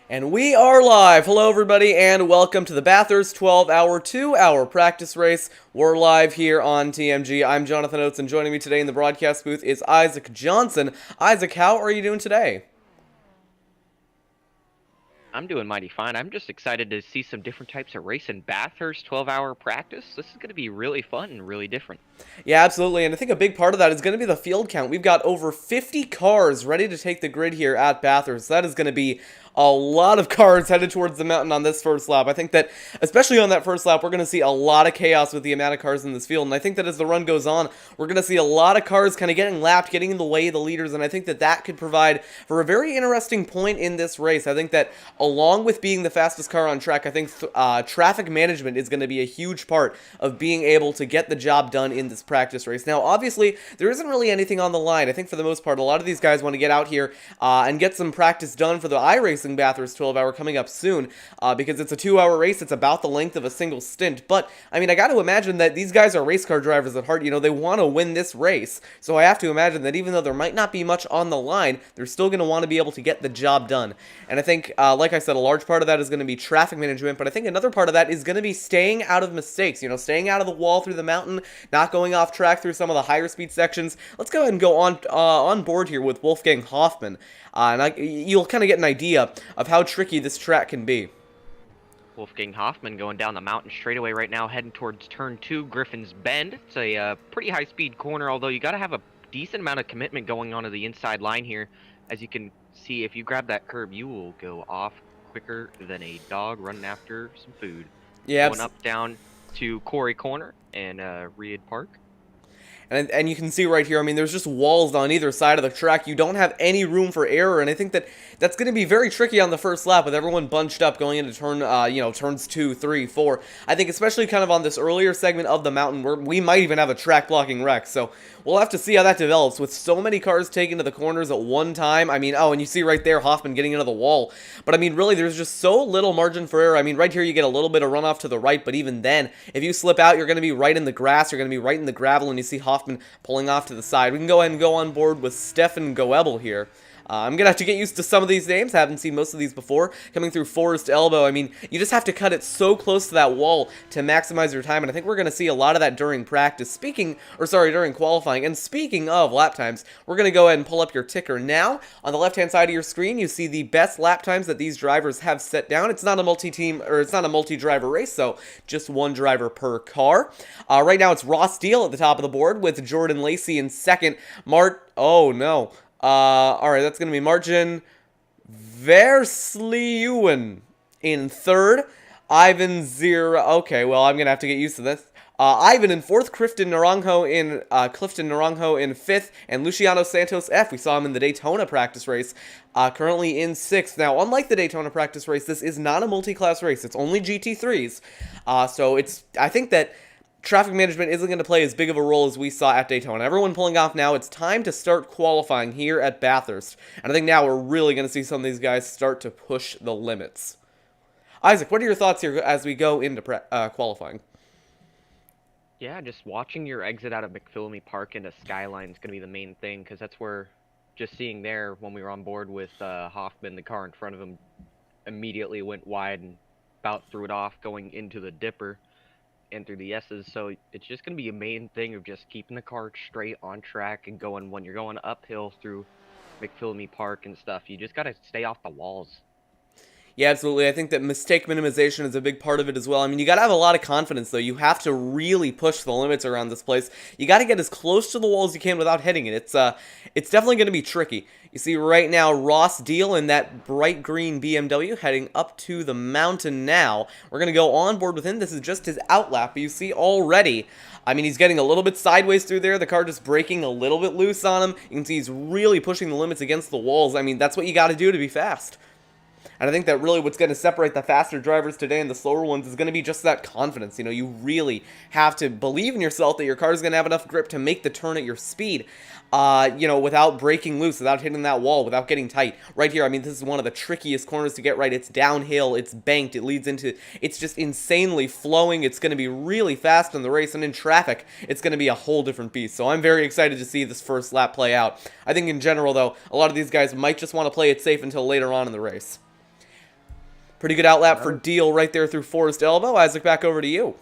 And we are live! Hello everybody and welcome to the Bathurst 12-hour, 2-hour practice race. We're live here on TMG. I'm Jonathan Oates and joining me today in the broadcast booth is Isaac Johnson. Isaac, how are you doing today? I'm doing mighty fine. I'm just excited to see some different types of race in Bathurst 12-hour practice. This is going to be really fun and really different. Yeah, absolutely, and I think a big part of that is going to be the field count. We've got over 50 cars ready to take the grid here at Bathurst. That is going to be a lot of cars headed towards the mountain on this first lap. I think that, especially on that first lap, we're going to see a lot of chaos with the amount of cars in this field, and I think that as the run goes on, we're going to see a lot of cars kind of getting lapped, getting in the way of the leaders, and I think that that could provide for a very interesting point in this race. I think that along with being the fastest car on track, I think traffic management is going to be a huge part of being able to get the job done in this practice race. Now, obviously, there isn't really anything on the line. I think for the most part, a lot of these guys want to get out here and get some practice done for the iRacing Bathurst 12-hour coming up soon because it's a 2-hour race. It's about the length of a single stint. But, I mean, I got to imagine that these guys are race car drivers at heart. You know, they want to win this race. So I have to imagine that even though there might not be much on the line, they're still going to want to be able to get the job done. And I think, like I said, a large part of that is going to be traffic management, but I think another part of that is going to be staying out of mistakes, you know, staying out of the wall through the mountain, not going off track through some of the higher speed sections. Let's go ahead and go on board here with Wolfgang Hoffman, and you'll kind of get an idea of how tricky this track can be. Wolfgang Hoffman going down the mountain straightaway right now, heading towards turn 2, Griffin's Bend. It's a pretty high-speed corner, although you got to have a decent amount of commitment going on to the inside line here. As you can see, if you grab that curb, you will go off quicker than a dog running after some food. Yeah, going up down to Quarry Corner and Reed Park. And you can see right here, I mean, there's just walls on either side of the track. You don't have any room for error, and I think that that's going to be very tricky on the first lap with everyone bunched up going into turns 2, 3, 4. I think especially kind of on this earlier segment of the mountain where we might even have a track blocking wreck. So we'll have to see how that develops with so many cars taking to the corners at one time. I mean, oh, and you see right there Hoffman getting into the wall. But I mean, really, there's just so little margin for error. I mean, right here you get a little bit of runoff to the right, but even then, if you slip out, you're going to be right in the grass. You're going to be right in the gravel, and you see Hoffman pulling off to the side. We can go ahead and go on board with Stefan Goebel here. I'm going to have to get used to some of these names. I haven't seen most of these before. Coming through Forest Elbow, I mean, you just have to cut it so close to that wall to maximize your time, and I think we're going to see a lot of that during practice. During qualifying. And speaking of lap times, we're going to go ahead and pull up your ticker now. On the left-hand side of your screen, you see the best lap times that these drivers have set down. It's not a multi-driver race, so just one driver per car. Right now, it's Ross Deal at the top of the board with Jordan Lacey in second. Oh, no. Alright, that's going to be Martin Versleeuwen in third. Ivan Zira. Okay, well, I'm going to have to get used to this. Ivan in fourth, Clifton Naranjo in fifth, and Luciano Santos F. We saw him in the Daytona practice race, currently in sixth. Now, unlike the Daytona practice race, this is not a multi-class race. It's only GT3s. So I think that traffic management isn't going to play as big of a role as we saw at Daytona. Everyone pulling off now. It's time to start qualifying here at Bathurst. And I think now we're really going to see some of these guys start to push the limits. Isaac, what are your thoughts here as we go into qualifying? Yeah, just watching your exit out of McPhillamy Park into Skyline is going to be the main thing, because that's where, just seeing there, when we were on board with Hoffman, the car in front of him immediately went wide and about threw it off going into the dipper and through the S's. So it's just going to be a main thing of just keeping the car straight on track and going, when you're going uphill through McPhillamy Park and stuff, you just got to stay off the walls. Yeah, absolutely. I think that mistake minimization is a big part of it as well. I mean, you got to have a lot of confidence, though. You have to really push the limits around this place. You got to get as close to the wall as you can without hitting it. It's definitely going to be tricky. You see right now Ross Deal in that bright green BMW heading up to the mountain now. We're going to go on board with him. This is just his outlap, but you see already, I mean, he's getting a little bit sideways through there. The car just breaking a little bit loose on him. You can see he's really pushing the limits against the walls. I mean, that's what you got to do to be fast. And I think that really what's going to separate the faster drivers today and the slower ones is going to be just that confidence. You know, you really have to believe in yourself that your car is going to have enough grip to make the turn at your speed, without breaking loose, without hitting that wall, without getting tight. Right here, I mean, this is one of the trickiest corners to get right. It's downhill, it's banked, it leads into, it's just insanely flowing. It's going to be really fast in the race, and in traffic, it's going to be a whole different beast. So I'm very excited to see this first lap play out. I think in general, though, a lot of these guys might just want to play it safe until later on in the race. Pretty good outlap for Deal right there through Forest Elbow. Isaac, back over to you.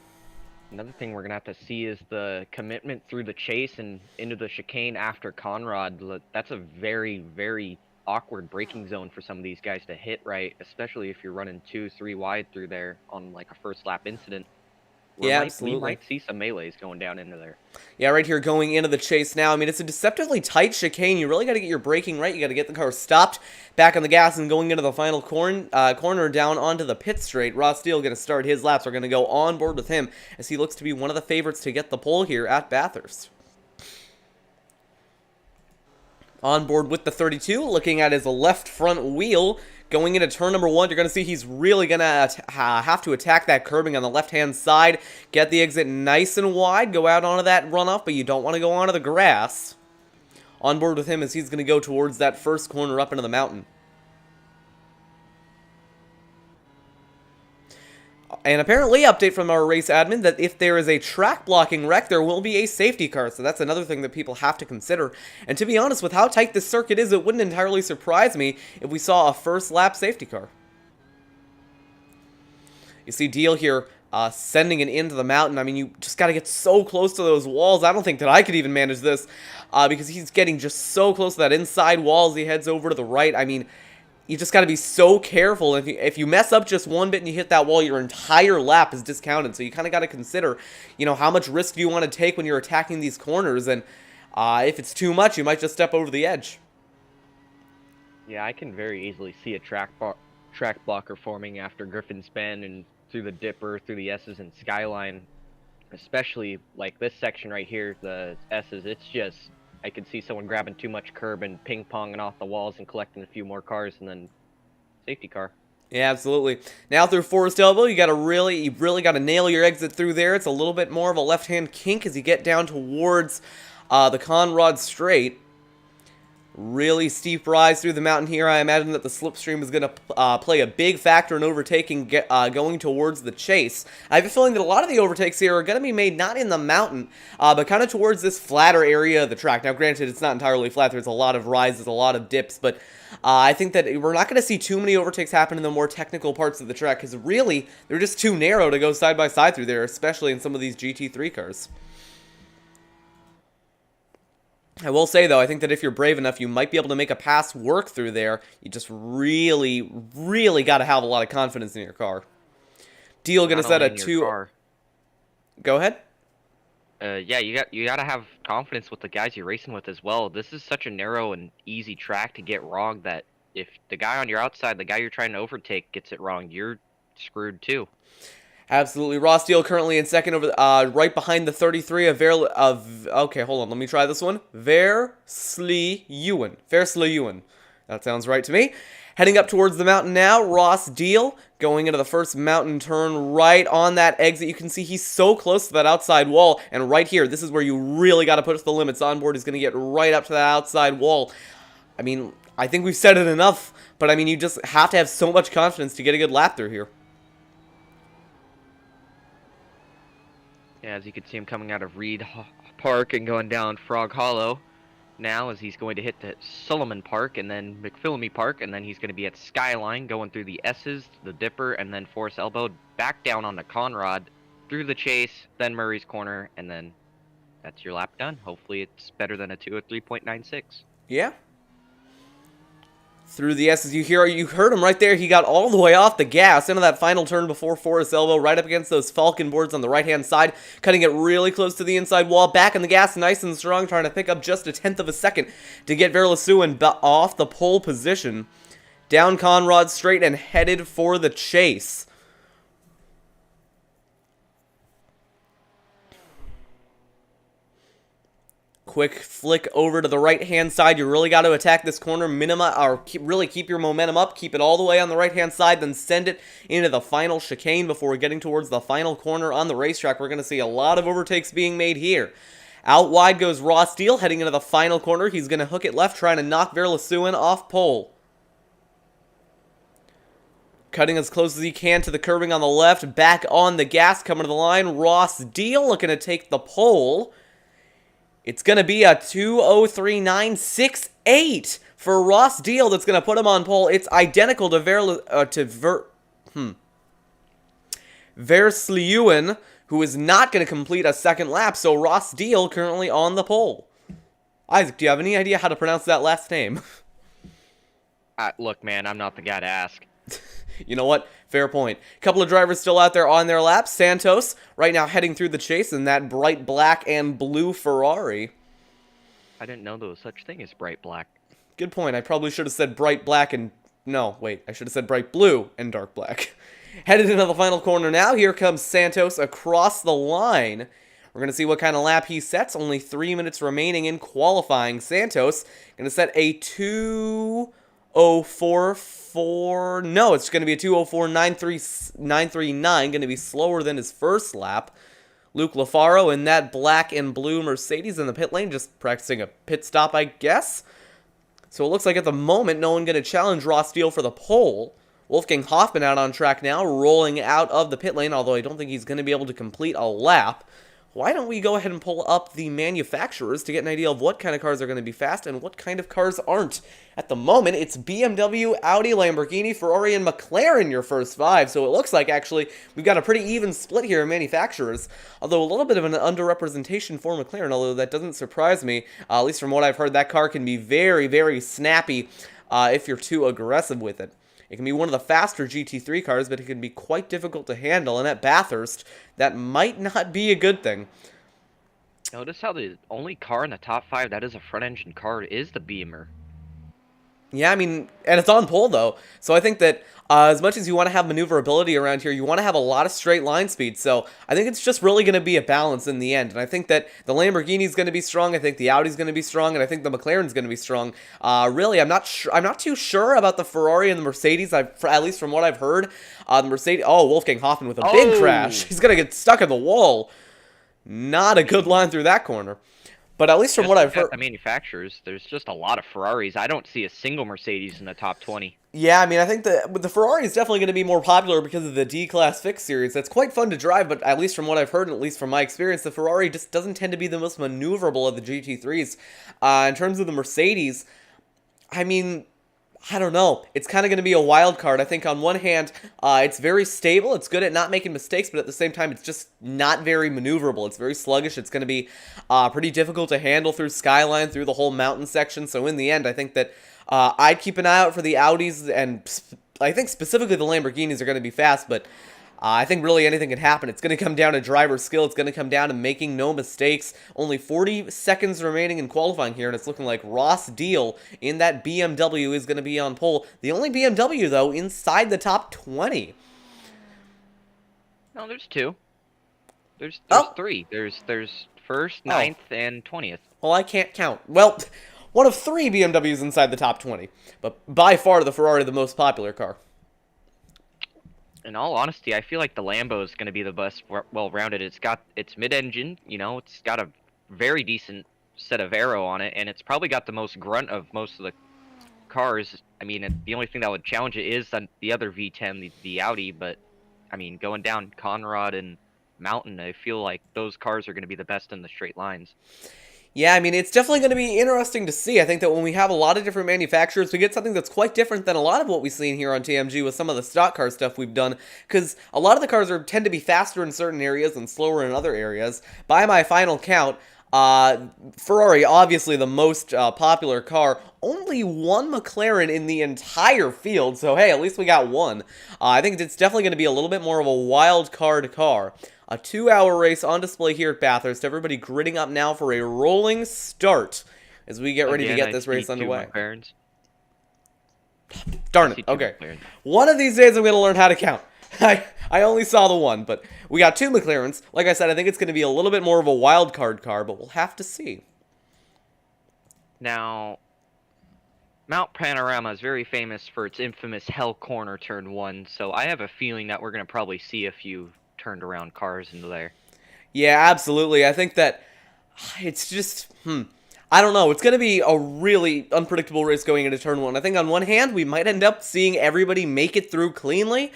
Another thing we're going to have to see is the commitment through the chase and into the chicane after Conrad. That's a very, very awkward braking zone for some of these guys to hit right, especially if you're running 2-3 wide through there on like a first lap incident. Absolutely. We might see some melees going down into there. Yeah, right here going into the chase now. I mean, it's a deceptively tight chicane. You really got to get your braking right. You got to get the car stopped, back on the gas, and going into the final corner down onto the pit straight. Ross Steele going to start his laps. We're going to go on board with him as he looks to be one of the favorites to get the pole here at Bathurst. On board with the 32, looking at his left front wheel. Going into turn number 1, you're going to see he's really going to have to attack that curbing on the left-hand side. Get the exit nice and wide. Go out onto that runoff, but you don't want to go onto the grass. On board with him as he's going to go towards that first corner up into the mountain. And apparently, update from our race admin, that if there is a track blocking wreck, there will be a safety car. So that's another thing that people have to consider. And to be honest, with how tight this circuit is, it wouldn't entirely surprise me if we saw a first lap safety car. You see Deal here sending it into the mountain. I mean, you just got to get so close to those walls. I don't think that I could even manage this because he's getting just so close to that inside wall as he heads over to the right. I mean, you just got to be so careful. If you mess up just one bit and you hit that wall, your entire lap is discounted. So you kind of got to consider, you know, how much risk do you want to take when you're attacking these corners. And if it's too much, you might just step over the edge. Yeah, I can very easily see a track blocker forming after Griffin's Bend and through the Dipper, through the S's and Skyline. Especially like this section right here, the S's, it's just... I could see someone grabbing too much curb and ping-ponging off the walls and collecting a few more cars and then safety car. Yeah, absolutely. Now through Forest Elbow, you really got to nail your exit through there. It's a little bit more of a left-hand kink as you get down towards the Conrad Straight. Really steep rise through the mountain here. I imagine that the slipstream is going to play a big factor in overtaking going towards the chase. I have a feeling that a lot of the overtakes here are going to be made not in the mountain, but kind of towards this flatter area of the track. Now, granted, it's not entirely flat. There's a lot of rises, a lot of dips, but I think that we're not going to see too many overtakes happen in the more technical parts of the track because really, they're just too narrow to go side by side through there, especially in some of these GT3 cars. I will say, though, I think that if you're brave enough, you might be able to make a pass work through there. You just really, really got to have a lot of confidence in your car. Deal going to set a 2... Go ahead. Yeah, you got to have confidence with the guys you're racing with as well. This is such a narrow and easy track to get wrong that if the guy on your outside, the guy you're trying to overtake, gets it wrong, you're screwed too. Absolutely. Ross Steele currently in second over right behind the 33 okay, hold on. Let me try this one. Versleeuwen. That sounds right to me. Heading up towards the mountain now, Ross Deal going into the first mountain turn right on that exit. You can see he's so close to that outside wall. And right here, this is where you really got to push the limits. Onboard is going to get right up to that outside wall. I mean, I think we've said it enough, but I mean, you just have to have so much confidence to get a good lap through here. Yeah, as you can see him coming out of Reed Park and going down Frog Hollow now as he's going to hit the Solomon Park and then McPhillamy Park, and then he's going to be at Skyline going through the S's, the Dipper, and then Forest Elbow, back down on the Conrad, through the Chase, then Murray's Corner, and then that's your lap done. Hopefully it's better than a 203.96. Yeah. Through the S's, you heard him right there. He got all the way off the gas into that final turn before Forest Elbow, right up against those Falcon boards on the right-hand side, cutting it really close to the inside wall, back on the gas, nice and strong, trying to pick up just 1/10 of a second to get Verlesuin off the pole position. Down Conrad Straight and headed for the chase. Quick flick over to the right-hand side. You really got to attack this corner, really keep your momentum up, keep it all the way on the right-hand side, then send it into the final chicane before getting towards the final corner on the racetrack. We're going to see a lot of overtakes being made here. Out wide goes Ross Steele, heading into the final corner. He's going to hook it left, trying to knock Verlesuin off pole. Cutting as close as he can to the curbing on the left, back on the gas, coming to the line. Ross Steele looking to take the pole. It's going to be a 2:03.968 for Ross Deal that's going to put him on pole. It's identical to Versleeuwen, who is not going to complete a second lap, so Ross Deal currently on the pole. Isaac, do you have any idea how to pronounce that last name? Look, man, I'm not the guy to ask. You know what? Fair point. Couple of drivers still out there on their laps. Santos right now heading through the chase in that bright black and blue Ferrari. I didn't know there was such thing as bright black. Good point. I probably should have said bright black and... No, wait. I should have said bright blue and dark black. Headed into the final corner now. Here comes Santos across the line. We're going to see what kind of lap he sets. Only 3 minutes remaining in qualifying. Santos going to set a 2:04.4. No, it's going to be a 2:04.939. Going to be slower than his first lap. Luke Lafaro in that black and blue Mercedes in the pit lane, just practicing a pit stop, I guess. So it looks like at the moment, no one going to challenge Ross Steele for the pole. Wolfgang Hoffman out on track now, rolling out of the pit lane, although I don't think he's going to be able to complete a lap. Why don't we go ahead and pull up the manufacturers to get an idea of what kind of cars are going to be fast and what kind of cars aren't. At the moment, it's BMW, Audi, Lamborghini, Ferrari, and McLaren your first five. So it looks like, actually, we've got a pretty even split here of manufacturers. Although a little bit of an underrepresentation for McLaren, although that doesn't surprise me. At least from what I've heard, that car can be very, very snappy if you're too aggressive with it. It can be one of the faster GT3 cars, but it can be quite difficult to handle, and at Bathurst, that might not be a good thing. Notice how the only car in the top 5 that is a front-engine car is the Beamer. Yeah, I mean, and it's on pole, though. So I think that as much as you want to have maneuverability around here, you want to have a lot of straight line speed. So I think it's just really going to be a balance in the end. And I think that the Lamborghini's going to be strong. I think the Audi's going to be strong. And I think the McLaren's going to be strong. Really, I'm not too sure about the Ferrari and the Mercedes, at least from what I've heard. The Mercedes... Oh, Wolfgang Hoffman with a big crash. He's going to get stuck in the wall. Not a good line through that corner. But at least from what I've heard... The manufacturers, there's just a lot of Ferraris. I don't see a single Mercedes in the top 20. Yeah, I mean, I think that the Ferrari is definitely going to be more popular because of the D-Class Fix series. That's quite fun to drive, but at least from what I've heard, and at least from my experience, the Ferrari just doesn't tend to be the most maneuverable of the GT3s. In terms of the Mercedes, I mean... I don't know. It's kind of going to be a wild card. I think on one hand, it's very stable. It's good at not making mistakes, but at the same time, it's just not very maneuverable. It's very sluggish. It's going to be pretty difficult to handle through Skyline, through the whole mountain section. So in the end, I think that I'd keep an eye out for the Audis, and I think specifically the Lamborghinis are going to be fast, but I think really anything can happen. It's going to come down to driver skill. It's going to come down to making no mistakes. Only 40 seconds remaining in qualifying here, and it's looking like Ross Deal in that BMW is going to be on pole. The only BMW, though, inside the top 20. No, there's two. There's three. There's first, 9th, and 20th. Well, I can't count. Well, one of 3 BMWs inside the top 20. But by far the Ferrari the most popular car. In all honesty, I feel like the Lambo is going to be the best well-rounded. It's mid-engine, you know, it's got a very decent set of aero on it, and it's probably got the most grunt of most of the cars. I mean, the only thing that would challenge it is the other V10, the Audi, but, I mean, going down Conrad and Mountain, I feel like those cars are going to be the best in the straight lines. Yeah, I mean, it's definitely going to be interesting to see. I think that when we have a lot of different manufacturers, we get something that's quite different than a lot of what we've seen here on TMG with some of the stock car stuff we've done, because a lot of the cars tend to be faster in certain areas and slower in other areas. By my final count, Ferrari, obviously the most popular car, only one McLaren in the entire field, so hey, at least we got one. I think it's definitely going to be a little bit more of a wild card car. A 2-hour race on display here at Bathurst. Everybody gritting up now for a rolling start as we get ready to get this race underway. Darn it. Okay. One of these days I'm going to learn how to count. I only saw the one, but we got 2 McLarens. Like I said, I think it's going to be a little bit more of a wild card car, but we'll have to see. Now, Mount Panorama is very famous for its infamous Hell Corner Turn 1, so I have a feeling that we're going to probably see a few turned around cars into there. Yeah, absolutely. I think that it's just, I don't know. It's going to be a really unpredictable race going into turn 1. I think on one hand, we might end up seeing everybody make it through cleanly,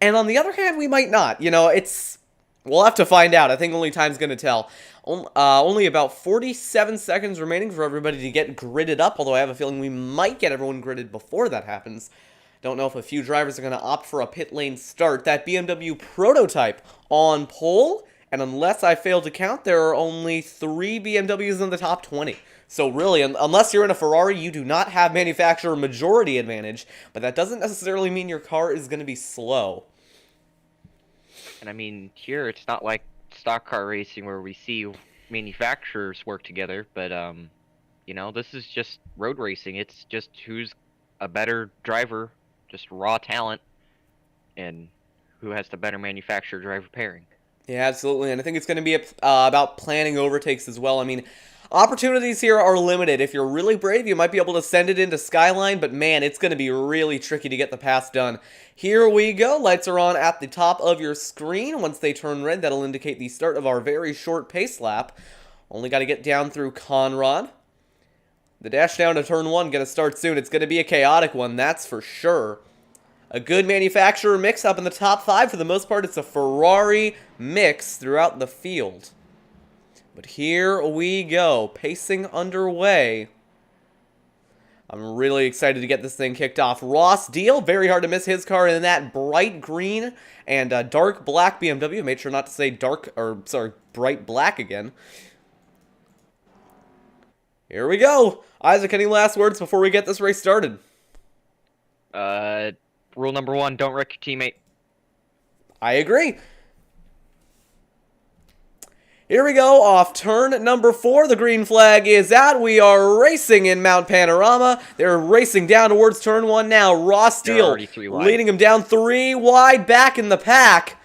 and on the other hand, we might not. You know, we'll have to find out. I think only time's going to tell. Only about 47 seconds remaining for everybody to get gridded up, although I have a feeling we might get everyone gridded before that happens. Don't know if a few drivers are going to opt for a pit lane start. That BMW prototype on pole, and unless I fail to count, there are only 3 BMWs in the top 20. So really, unless you're in a Ferrari, you do not have manufacturer majority advantage, but that doesn't necessarily mean your car is going to be slow. And I mean, here it's not like stock car racing where we see manufacturers work together, but you know, this is just road racing. It's just who's a better driver, just raw talent, and who has the better manufacturer driver pairing. Yeah, absolutely, and I think it's going to be about planning overtakes as well. I mean, opportunities here are limited. If you're really brave, you might be able to send it into Skyline, but man, it's going to be really tricky to get the pass done. Here we go. Lights are on at the top of your screen. Once they turn red, that'll indicate the start of our very short pace lap. Only got to get down through Conrad. The dash down to turn 1 going to start soon. It's going to be a chaotic one, that's for sure. A good manufacturer mix up in the top 5. For the most part, it's a Ferrari mix throughout the field. But here we go, pacing underway. I'm really excited to get this thing kicked off. Ross Deal, very hard to miss his car in that bright green and dark black BMW. Made sure not to say bright black again. Here we go. Isaac, any last words before we get this race started? Rule number 1, don't wreck your teammate. I agree. Here we go, off turn number 4. The green flag is out. We are racing in Mount Panorama. They're racing down towards turn 1 now. Ross Steele leading him down 3 wide back in the pack.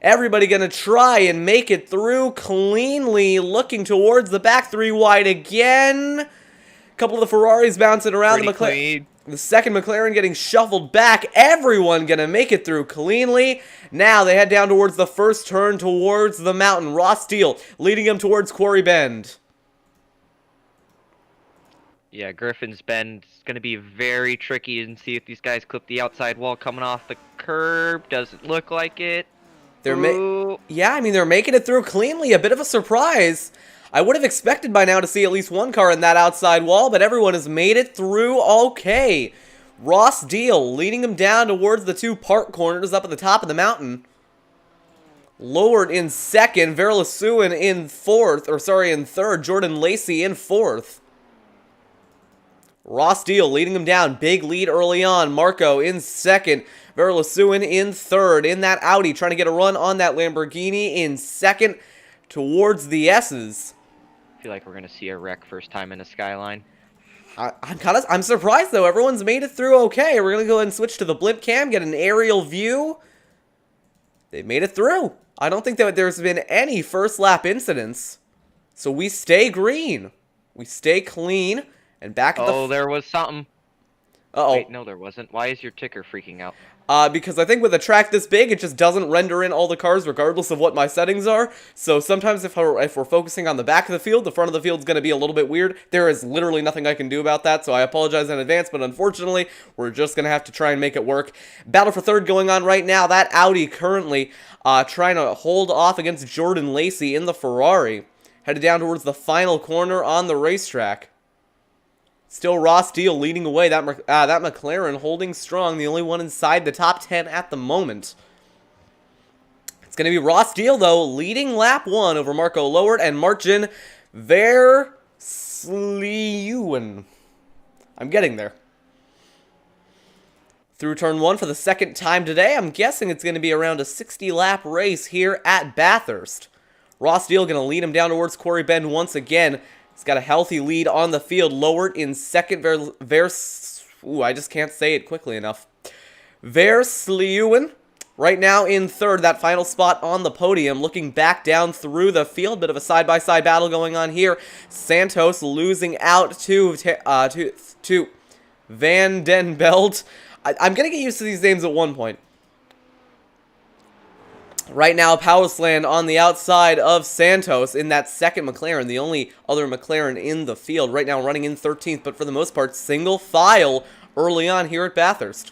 Everybody going to try and make it through cleanly, looking towards the back 3 wide again. A couple of the Ferraris bouncing around. The second McLaren getting shuffled back. Everyone going to make it through cleanly. Now they head down towards the first turn towards the mountain. Ross Steele leading him towards Quarry Bend. Yeah, Griffin's Bend is going to be very tricky and see if these guys clip the outside wall coming off the curb. Doesn't look like it. They're making it through cleanly. A bit of a surprise. I would have expected by now to see at least one car in that outside wall, but everyone has made it through okay. Ross Deal leading him down towards the 2 park corners up at the top of the mountain. Lowered in second, Verlisuin in third, Jordan Lacey in 4th. Ross Deal leading him down, big lead early on. Marco in second, Verlisuin in 3rd. In that Audi, trying to get a run on that Lamborghini in 2nd towards the S's. I feel like we're gonna see a wreck first time in a Skyline. I'm surprised though. Everyone's made it through okay. We're gonna go ahead and switch to the blimp cam, get an aerial view. They made it through. I don't think that there's been any first lap incidents. So we stay green. We stay clean and back at Oh, there was something. Uh-oh. Wait, no, there wasn't. Why is your ticker freaking out? Because I think with a track this big, it just doesn't render in all the cars regardless of what my settings are. So sometimes if we're focusing on the back of the field, the front of the field is going to be a little bit weird. There is literally nothing I can do about that, so I apologize in advance, but unfortunately, we're just going to have to try and make it work. Battle for 3rd going on right now. That Audi currently trying to hold off against Jordan Lacey in the Ferrari. Headed down towards the final corner on the racetrack. Still Ross Deal leading away. That McLaren holding strong. The only one inside the top 10 at the moment. It's going to be Ross Deal, though, leading lap 1 over Marco Lowered and Martin Verlisuin. I'm getting there. Through turn 1 for the 2nd time today. I'm guessing it's going to be around a 60-lap race here at Bathurst. Ross Deal going to lead him down towards Quarry Bend once again. He's got a healthy lead on the field. Lowered in second. I just can't say it quickly enough. Verlisuin right now in 3rd. That final spot on the podium. Looking back down through the field. Bit of a side-by-side battle going on here. Santos losing out to Van Den Belt. I'm going to get used to these names at one point. Right now, Powersland on the outside of Santos in that 2nd McLaren, the only other McLaren in the field. Right now running in 13th, but for the most part, single file early on here at Bathurst.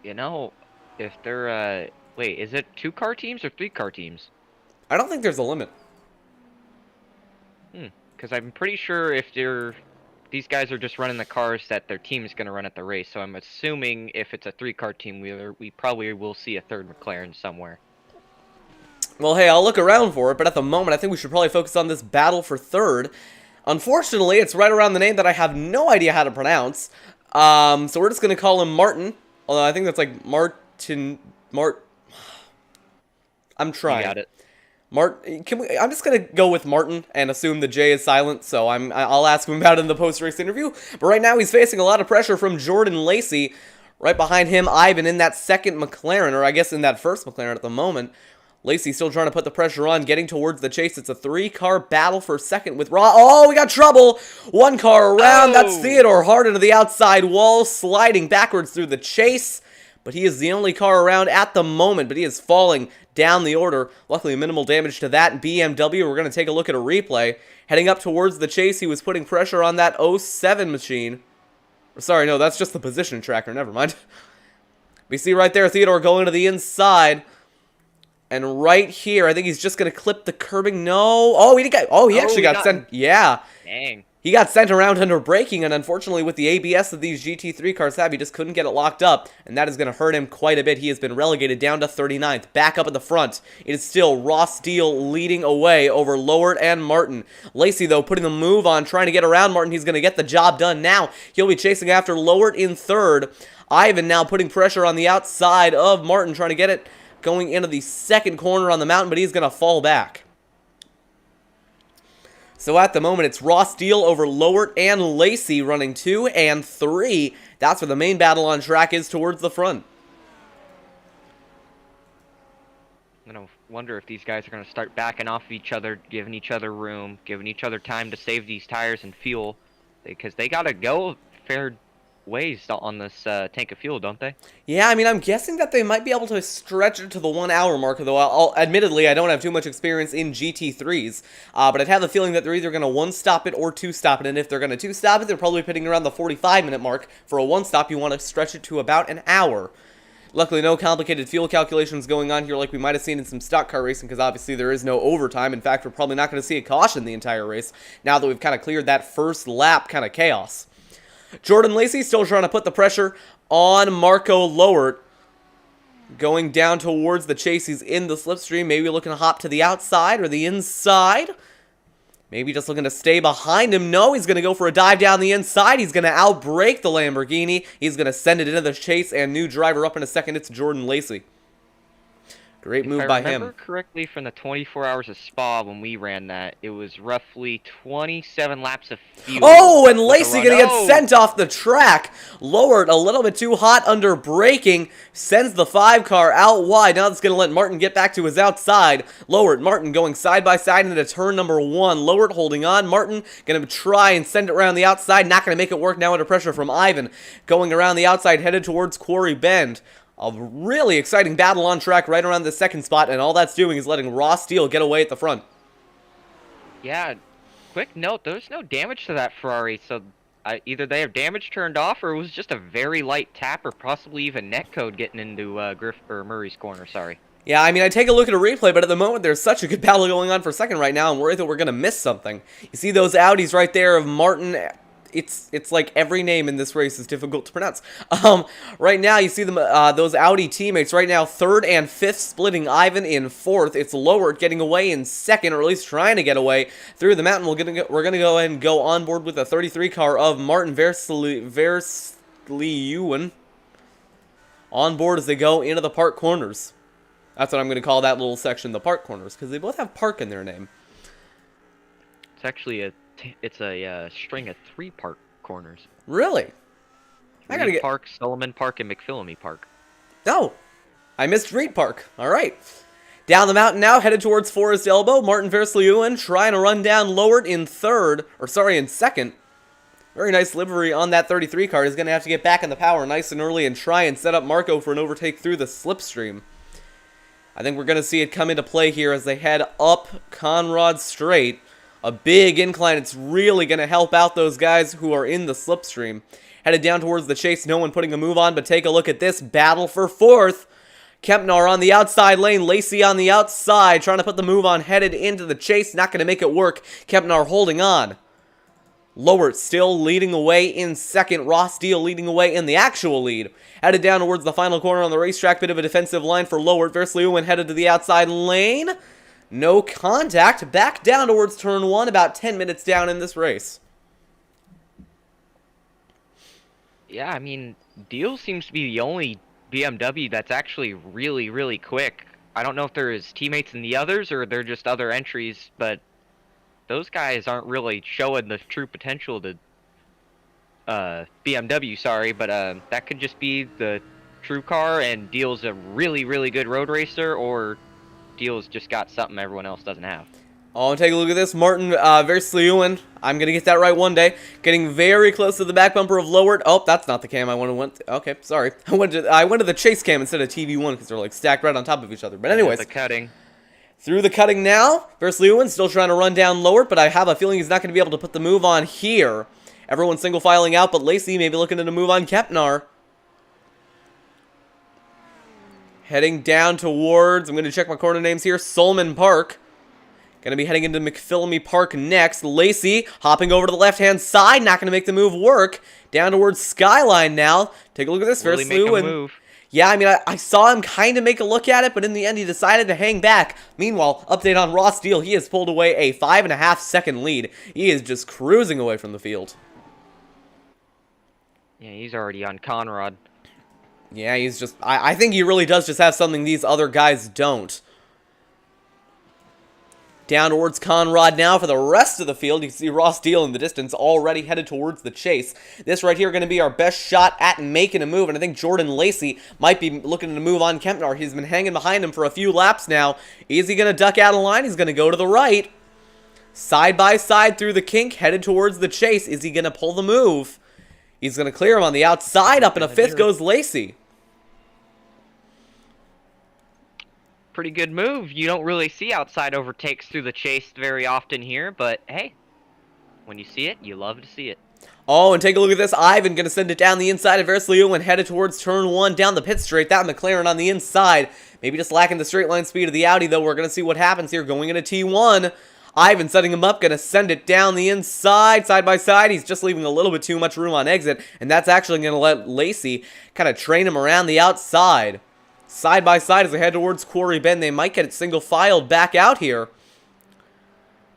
You know, if they're, wait, is it 2-car teams or 3-car teams? I don't think there's a limit. Because I'm pretty sure if they're these guys are just running the cars that their team is going to run at the race. So I'm assuming if it's a 3-car team, we probably will see a third McLaren somewhere. Well, hey, I'll look around for it, but at the moment, I think we should probably focus on this battle for third. Unfortunately, it's right around the name that I have no idea how to pronounce. So we're just going to call him Martin. Although I think that's like I'm trying. You got it. I'm just gonna go with Martin and assume the J is silent, so I'll ask him about it in the post-race interview. But right now he's facing a lot of pressure from Jordan Lacey. Right behind him, Ivan in that second McLaren, or I guess in that first McLaren at the moment. Lacey still trying to put the pressure on, getting towards the chase. It's a 3-car battle for second with Raw. Oh, we got trouble! 1 car around. That's Theodore hard into the outside wall, sliding backwards through the chase. But he is the only car around at the moment, but he is falling down the order. Luckily, minimal damage to that BMW. We're going to take a look at a replay. Heading up towards the chase, he was putting pressure on that 07 machine. Sorry, no, that's just the position tracker. Never mind. We see right there Theodore going to the inside. And right here, I think he's just going to clip the curbing. No. Oh, he actually got sent. Yeah. Dang. He got sent around under braking, and unfortunately with the ABS that these GT3 cars have, he just couldn't get it locked up, and that is going to hurt him quite a bit. He has been relegated down to 39th. Back up at the front, it is still Ross Steele leading away over Lowert and Martin. Lacey, though, putting the move on, trying to get around Martin. He's going to get the job done now. He'll be chasing after Lowert in third. Ivan now putting pressure on the outside of Martin, trying to get it going into the second corner on the mountain, but he's going to fall back. So at the moment, it's Ross Steele over Lowert and Lacey running 2 and 3. That's where the main battle on track is towards the front. I'm going to wonder if these guys are going to start backing off of each other, giving each other room, giving each other time to save these tires and fuel. Because they got to go a fair ways on this tank of fuel, don't they? Yeah, I mean, I'm guessing that they might be able to stretch it to the 1 hour mark, though admittedly, I don't have too much experience in GT3s, but I'd have the feeling that they're either going to 1-stop it or 2-stop it, and if they're going to 2-stop it, they're probably pitting around the 45-minute mark. For a 1-stop, you want to stretch it to about an hour. Luckily, no complicated fuel calculations going on here like we might have seen in some stock car racing, because obviously there is no overtime. In fact, we're probably not going to see a caution the entire race, now that we've kind of cleared that first lap kind of chaos. Jordan Lacey still trying to put the pressure on Marco Lowert. Going down towards the chase. He's in the slipstream. Maybe looking to hop to the outside or the inside. Maybe just looking to stay behind him. No, he's going to go for a dive down the inside. He's going to outbrake the Lamborghini. He's going to send it into the chase, and new driver up in a second. It's Jordan Lacey. Great move by him. If I remember correctly from the 24 hours of Spa when we ran that, it was roughly 27 laps of fuel. Oh, and Lacey gonna get sent off the track. Lowert a little bit too hot under braking. Sends the 5-car out wide. Now that's gonna let Martin get back to his outside. Lowert, Martin going side by side into turn number 1. Lowert holding on. Martin gonna try and send it around the outside. Not gonna make it work now under pressure from Ivan. Going around the outside, headed towards Quarry Bend. A really exciting battle on track right around the second spot, and all that's doing is letting Ross Steele get away at the front. Yeah, quick note, there's no damage to that Ferrari, so either they have damage turned off, or it was just a very light tap, or possibly even netcode getting into Murray's corner, sorry. Yeah, I mean, I take a look at a replay, but at the moment, there's such a good battle going on for second right now, I'm worried that we're going to miss something. You see those Audis right there of Martin. It's like every name in this race is difficult to pronounce. Right now, you see them those Audi teammates right now, 3rd and 5th, splitting Ivan in 4th. It's Lowert getting away in 2nd, or at least trying to get away through the mountain. We're gonna go ahead and go on board with the 33 car of Martin Versleeuwen. On board as they go into the park corners. That's what I'm gonna call that little section, the park corners, because they both have park in their name. It's actually a string of 3 park corners. Really? Reed Park, Solomon Park, and McPhillamy Park. No, I missed Reed Park. All right. Down the mountain now, headed towards Forest Elbow. Martin Versleeuwen trying to run down Lowert in 2nd. Very nice livery on that 33 car. He's going to have to get back in the power nice and early and try and set up Marco for an overtake through the slipstream. I think we're going to see it come into play here as they head up Conrad Straight. A big incline. It's really going to help out those guys who are in the slipstream. Headed down towards the chase. No one putting a move on, but take a look at this battle for 4th. Kempnar on the outside lane. Lacey on the outside. Trying to put the move on. Headed into the chase. Not going to make it work. Kempnar holding on. Lowert still leading away in second. Ross Deal leading away in the actual lead. Headed down towards the final corner on the racetrack. Bit of a defensive line for Lowert. Versleeuwen headed to the outside lane. No contact. Back down towards turn 1. About 10 minutes down in this race. Yeah, I mean, Deal seems to be the only BMW that's actually really, really quick. I don't know if they're his teammates in the others or they're just other entries, but those guys aren't really showing the true potential to BMW, sorry, but that could just be the true car and Deal's a really, really good road racer, or Deal's just got something everyone else doesn't have. Oh, and take a look at this. Martin Versleeuwen. I'm going to get that right one day. Getting very close to the back bumper of Lowert. Oh, that's not the cam I went to. Okay, sorry. I went to the chase cam instead of TV1 because they're like stacked right on top of each other. But anyways. The cutting. Through the cutting now. Versleeuwen still trying to run down Lowert, but I have a feeling he's not going to be able to put the move on here. Everyone's single filing out, but Lacey may be looking to move on Kepnar. Heading down towards, I'm going to check my corner names here, Solman Park. Going to be heading into McPhillamy Park next. Lacey hopping over to the left-hand side, not going to make the move work. Down towards Skyline now. Take a look at this. Really make a move. Yeah, I mean, I saw him kind of make a look at it, but in the end he decided to hang back. Meanwhile, update on Ross Deal, he has pulled away a 5.5 second lead. He is just cruising away from the field. Yeah, he's already on Conrad. Yeah, he's just, I think he really does just have something these other guys don't. Down towards Conrad now for the rest of the field. You can see Ross Deal in the distance already headed towards the chase. This right here going to be our best shot at making a move, and I think Jordan Lacey might be looking to move on Kempnar. He's been hanging behind him for a few laps now. Is he going to duck out of line? He's going to go to the right. Side by side through the kink, headed towards the chase. Is he going to pull the move? He's going to clear him on the outside. Up in a fifth goes Lacey. Pretty good move. You don't really see outside overtakes through the chase very often here, but hey, when you see it, you love to see it. Oh, and take a look at this. Ivan going to send it down the inside of Versleeuwen, headed towards turn 1 down the pit straight. That McLaren on the inside. Maybe just lacking the straight line speed of the Audi, though. We're going to see what happens here going into T1. Ivan setting him up, going to send it down the inside, side by side. He's just leaving a little bit too much room on exit, and that's actually going to let Lacey kind of train him around the outside. Side by side as they head towards Quarry Bend. They might get it single-filed back out here.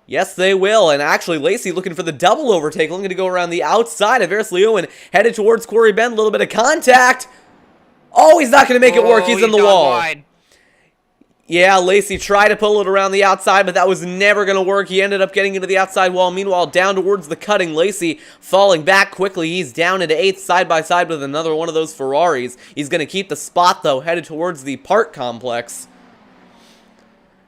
Yes, they will. And actually, Lacey looking for the double overtake. Looking to go around the outside of Versleeuwen, headed towards Quarry Bend. A little bit of contact. Oh, he's not going to make it work. He's in the wall. Wide. Yeah, Lacey tried to pull it around the outside, but that was never going to work. He ended up getting into the outside wall. Meanwhile, down towards the cutting, Lacey falling back quickly. He's down into 8th side by side with another one of those Ferraris. He's going to keep the spot, though, headed towards the park complex.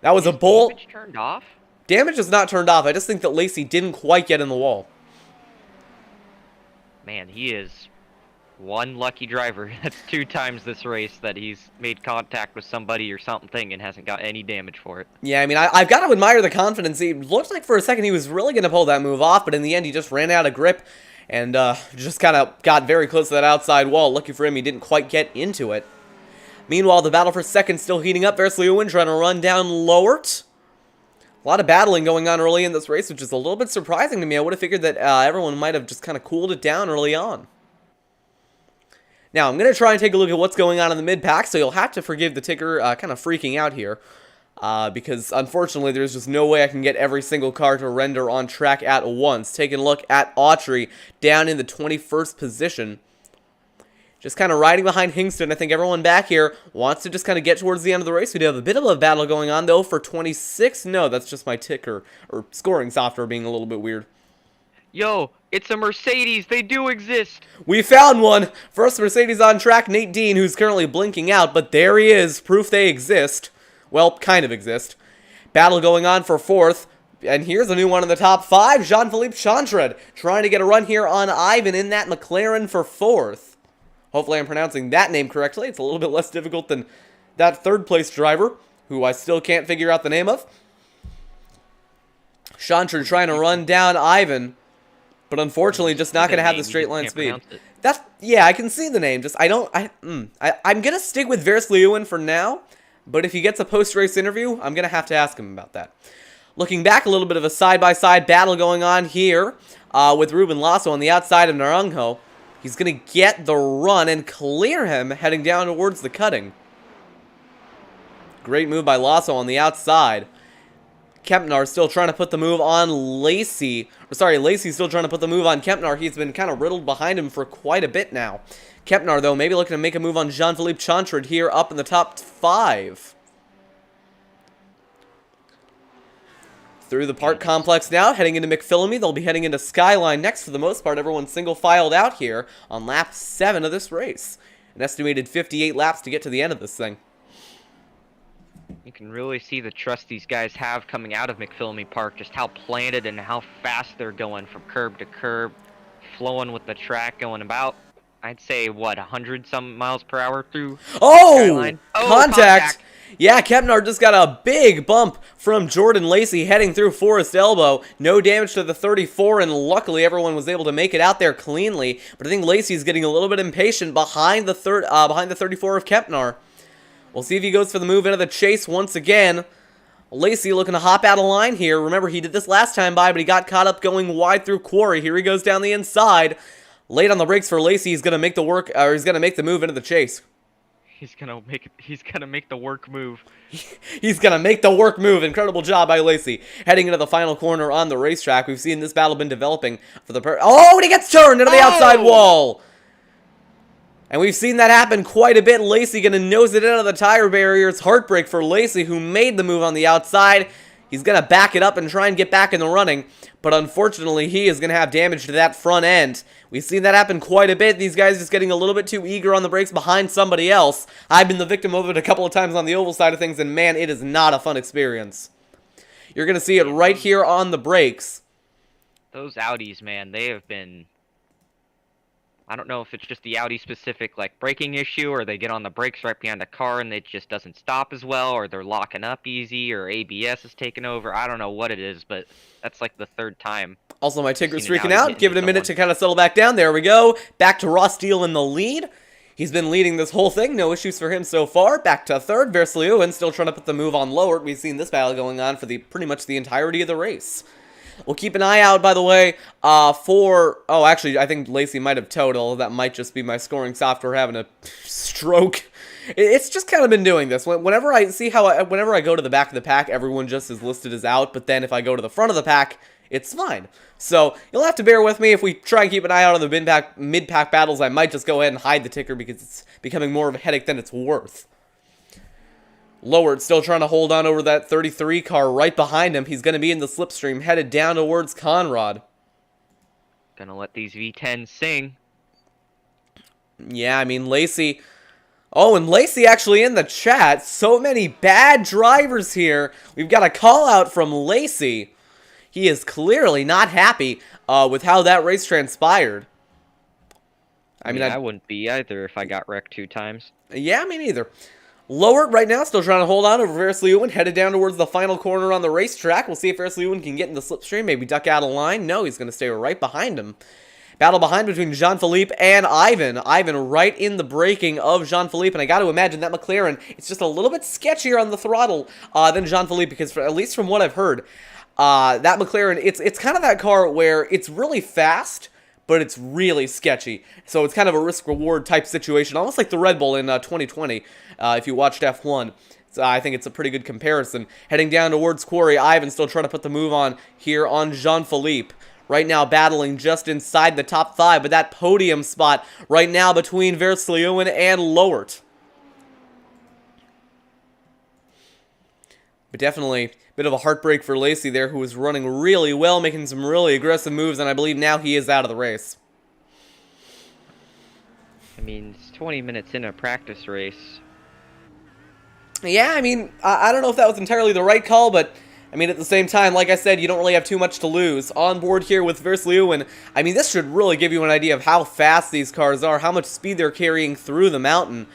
That was a bolt. Damage turned off? Damage is not turned off. I just think that Lacey didn't quite get in the wall. Man, he is one lucky driver. That's 2 times this race that he's made contact with somebody or something and hasn't got any damage for it. Yeah, I mean, I've got to admire the confidence. It looked like for a second he was really going to pull that move off, but in the end he just ran out of grip and just kind of got very close to that outside wall. Lucky for him, he didn't quite get into it. Meanwhile, the battle for second still heating up. Versleeuwen trying to run down Lowert. A lot of battling going on early in this race, which is a little bit surprising to me. I would have figured that everyone might have just kind of cooled it down early on. Now, I'm going to try and take a look at what's going on in the mid-pack, so you'll have to forgive the ticker kind of freaking out here, because unfortunately there's just no way I can get every single car to render on track at once. Taking a look at Autry down in the 21st position. Just kind of riding behind Hingston. I think everyone back here wants to just kind of get towards the end of the race. We do have a bit of a battle going on, though, for 26. No, that's just my ticker, or scoring software being a little bit weird. Yo, it's a Mercedes. They do exist. We found one. First Mercedes on track, Nate Dean, who's currently blinking out, but there he is. Proof they exist. Well, kind of exist. Battle going on for 4th. And here's a new one in the top 5. Jean-Philippe Chantred trying to get a run here on Ivan in that McLaren for 4th. Hopefully I'm pronouncing that name correctly. It's a little bit less difficult than that 3rd place driver, who I still can't figure out the name of. Chantred trying to run down Ivan. But unfortunately, just not going to have the straight line speed. Yeah, I can see the name. Just I'm gonna stick with Versleeuwen for now. But if he gets a post-race interview, I'm gonna have to ask him about that. Looking back, a little bit of a side-by-side battle going on here. with Ruben Lasso on the outside of Naranjo. He's going to get the run and clear him heading down towards the cutting. Great move by Lasso on the outside. Kempnar still trying to put the move on Lacey. Lacey's still trying to put the move on Kempnar. He's been kind of riddled behind him for quite a bit now. Kempnar, though, maybe looking to make a move on Jean-Philippe Chantrid here up in the top 5. Through the park complex now, heading into McPhillamy. They'll be heading into Skyline next for the most part. Everyone's single-filed out here on lap 7 of this race. An estimated 58 laps to get to the end of this thing. You can really see the trust these guys have coming out of McPhillamy Park, just how planted and how fast they're going from curb to curb, flowing with the track, going about, I'd say, what, 100-some miles per hour through Skyline? Oh, contact! Yeah, Kempnar just got a big bump from Jordan Lacey heading through Forest Elbow. No damage to the 34, and luckily everyone was able to make it out there cleanly. But I think Lacey's getting a little bit impatient behind the 34 of Kempnar. We'll see if he goes for the move into the chase once again. Lacey looking to hop out of line here. Remember, he did this last time by, but he got caught up going wide through Quarry. Here he goes down the inside. Late on the brakes for Lacey. He's gonna make the he's gonna make the move into the chase. He's gonna make the work move. He's gonna make the work move. Incredible job by Lacey. Heading into the final corner on the racetrack. We've seen this battle been developing for the and he gets turned into the outside wall. And we've seen that happen quite a bit. Lacey gonna nose it into the tire barrier. It's heartbreak for Lacey, who made the move on the outside. He's gonna back it up and try and get back in the running. But unfortunately, he is gonna have damage to that front end. We've seen that happen quite a bit. These guys just getting a little bit too eager on the brakes behind somebody else. I've been the victim of it a couple of times on the oval side of things, and man, it is not a fun experience. You're gonna see it right here on the brakes. Those Audis, man, they have been... I don't know if it's just the Audi specific like braking issue, or they get on the brakes right behind the car and it just doesn't stop as well, or they're locking up easy, or ABS is taking over. I don't know what it is, but that's like the 3rd time. Also, my Tigger's freaking out. Give it a minute to kind of settle back down. There we go. Back to Ross Steele in the lead. He's been leading this whole thing. No issues for him so far. Back to 3rd. Versleeuwen still trying to put the move on Lowert. We've seen this battle going on for pretty much the entirety of the race. We'll keep an eye out, by the way, for... Oh, actually, I think Lacey might have towed, although that might just be my scoring software having a stroke. It's just kind of been doing this. Whenever I see whenever I go to the back of the pack, everyone just is listed as out, but then if I go to the front of the pack, it's fine. So, you'll have to bear with me. If we try and keep an eye out on the mid-pack battles, I might just go ahead and hide the ticker because it's becoming more of a headache than it's worth. Lowert still trying to hold on over that 33 car right behind him. He's going to be in the slipstream, headed down towards Conrad. Gonna let these V10s sing. Yeah, I mean, Lacey... Oh, and Lacey actually in the chat. So many bad drivers here. We've got a call out from Lacey. He is clearly not happy with how that race transpired. I mean, I wouldn't be either if I got wrecked 2 times. Yeah, me neither. Lowert right now still trying to hold on over Versleeuwen, headed down towards the final corner on the racetrack. We'll see if Versleeuwen can get in the slipstream, maybe duck out of line. No, he's going to stay right behind him. Battle behind between Jean-Philippe and Ivan. Ivan right in the braking of Jean-Philippe, and I got to imagine that McLaren, it's just a little bit sketchier on the throttle than Jean-Philippe, because at least from what I've heard, that McLaren, it's kind of that car where it's really fast, but it's really sketchy. So it's kind of a risk-reward type situation, almost like the Red Bull in 2020, if you watched F1. So I think it's a pretty good comparison. Heading down towards Quarry, Ivan still trying to put the move on here on Jean-Philippe. Right now battling just inside the top 5, but that podium spot right now between Versleeuwen and Lowert. But definitely a bit of a heartbreak for Lacey there, who was running really well, making some really aggressive moves, and I believe now he is out of the race. I mean, it's 20 minutes in a practice race. Yeah, I mean, I don't know if that was entirely the right call, but I mean, at the same time, like I said, you don't really have too much to lose. On board here with Versleeuwen, I mean, this should really give you an idea of how fast these cars are, how much speed they're carrying through the mountain.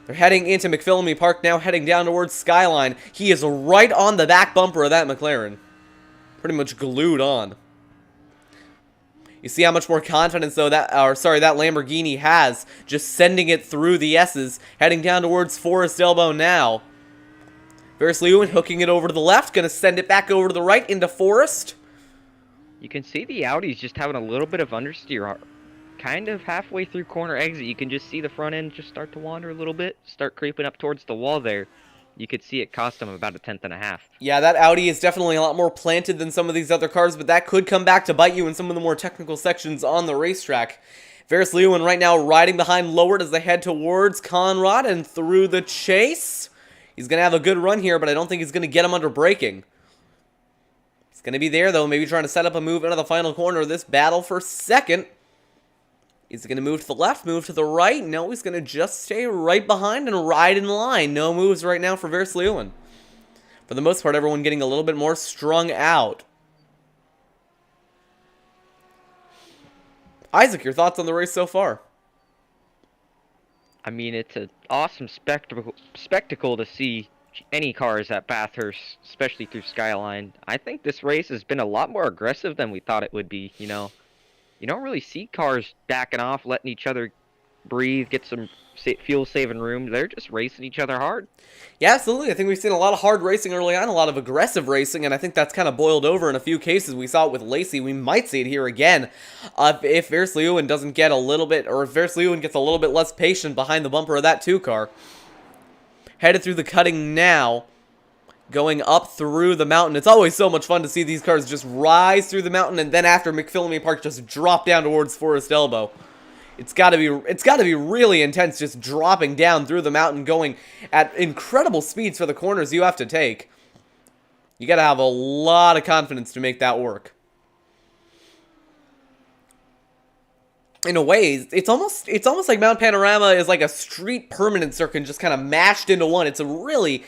They're heading into McPhillamy Park now, heading down towards Skyline. He is right on the back bumper of that McLaren. Pretty much glued on. You see how much more confidence, though, that Lamborghini has, just sending it through the S's, heading down towards Forest Elbow now. Versleeuwen hooking it over to the left, going to send it back over to the right into Forest. You can see the Audi's just having a little bit of understeer. Kind of halfway through corner exit, you can just see the front end just start to wander a little bit, start creeping up towards the wall there. You could see it cost him about a tenth and a half. Yeah, that Audi is definitely a lot more planted than some of these other cars, but that could come back to bite you in some of the more technical sections on the racetrack. Ferris Lewin right now riding behind Lowered as they head towards Conrad and through the chase. He's going to have a good run here, but I don't think he's going to get him under braking. He's going to be there, though, maybe trying to set up a move into the final corner of this battle for second. Is he going to move to the left, move to the right? No, he's going to just stay right behind and ride in line. No moves right now for Ferris Lewin. For the most part, everyone getting a little bit more strung out. Isaac, your thoughts on the race so far? I mean, it's an awesome spectacle to see any cars at Bathurst, especially through Skyline. I think this race has been a lot more aggressive than we thought it would be, you know. You don't really see cars backing off, letting each other breathe, get some fuel-saving room. They're just racing each other hard. Yeah, absolutely. I think we've seen a lot of hard racing early on, a lot of aggressive racing, and I think that's kind of boiled over in a few cases. We saw it with Lacey. We might see it here again if Ferris Lewin doesn't get a little bit, or if Ferris Lewin gets a little bit less patient behind the bumper of that 2 car. Headed through the cutting now, going up through the mountain. It's always so much fun to see these cars just rise through the mountain and then after McPhillamy Park just drop down towards Forest Elbow. It's got to be really intense just dropping down through the mountain, going at incredible speeds for the corners you have to take. You got to have a lot of confidence to make that work. In a way, it's almost like Mount Panorama is like a street permanent circuit just kind of mashed into one. It's a really,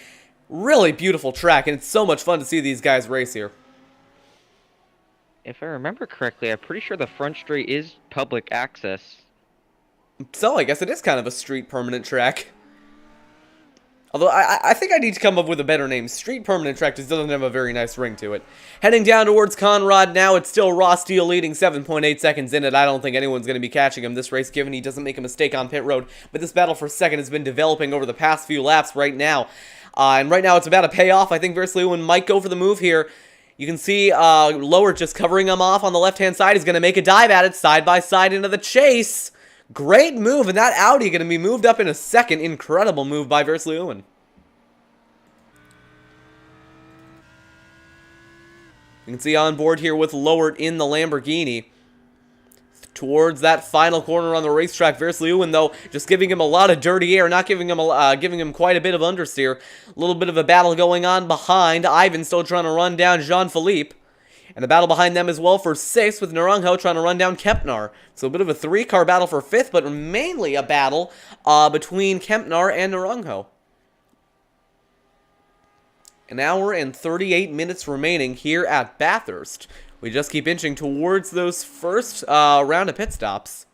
really beautiful track, and it's so much fun to see these guys race here. If I remember correctly, I'm pretty sure the front straight is public access. So I guess it is kind of a street permanent track. Although, I think I need to come up with a better name. Street permanent track just doesn't have a very nice ring to it. Heading down towards Conrad now. It's still Ross Steele leading 7.8 seconds in it. I don't think anyone's going to be catching him this race, given he doesn't make a mistake on pit road. But this battle for second has been developing over the past few laps right now. And right now, it's about to pay off. I think Ferris Lewin might go for the move here. You can see Lower just covering him off on the left-hand side. He's going to make a dive at it, side by side into the chase. Great move, and that Audi going to be moved up in a second. Incredible move by Ferris Lewin. You can see on board here with Lowered in the Lamborghini. Towards that final corner on the racetrack, Ferris Lewin, though, just giving him a lot of dirty air, not giving him quite a bit of understeer. A little bit of a battle going on behind. Ivan still trying to run down Jean-Philippe. And a battle behind them as well for 6th, with Naranjo trying to run down Kempnar. So a bit of a 3-car battle for 5th, but mainly a battle between Kempnar and Naranjo. An hour and 38 minutes remaining here at Bathurst. We just keep inching towards those first round of pit stops.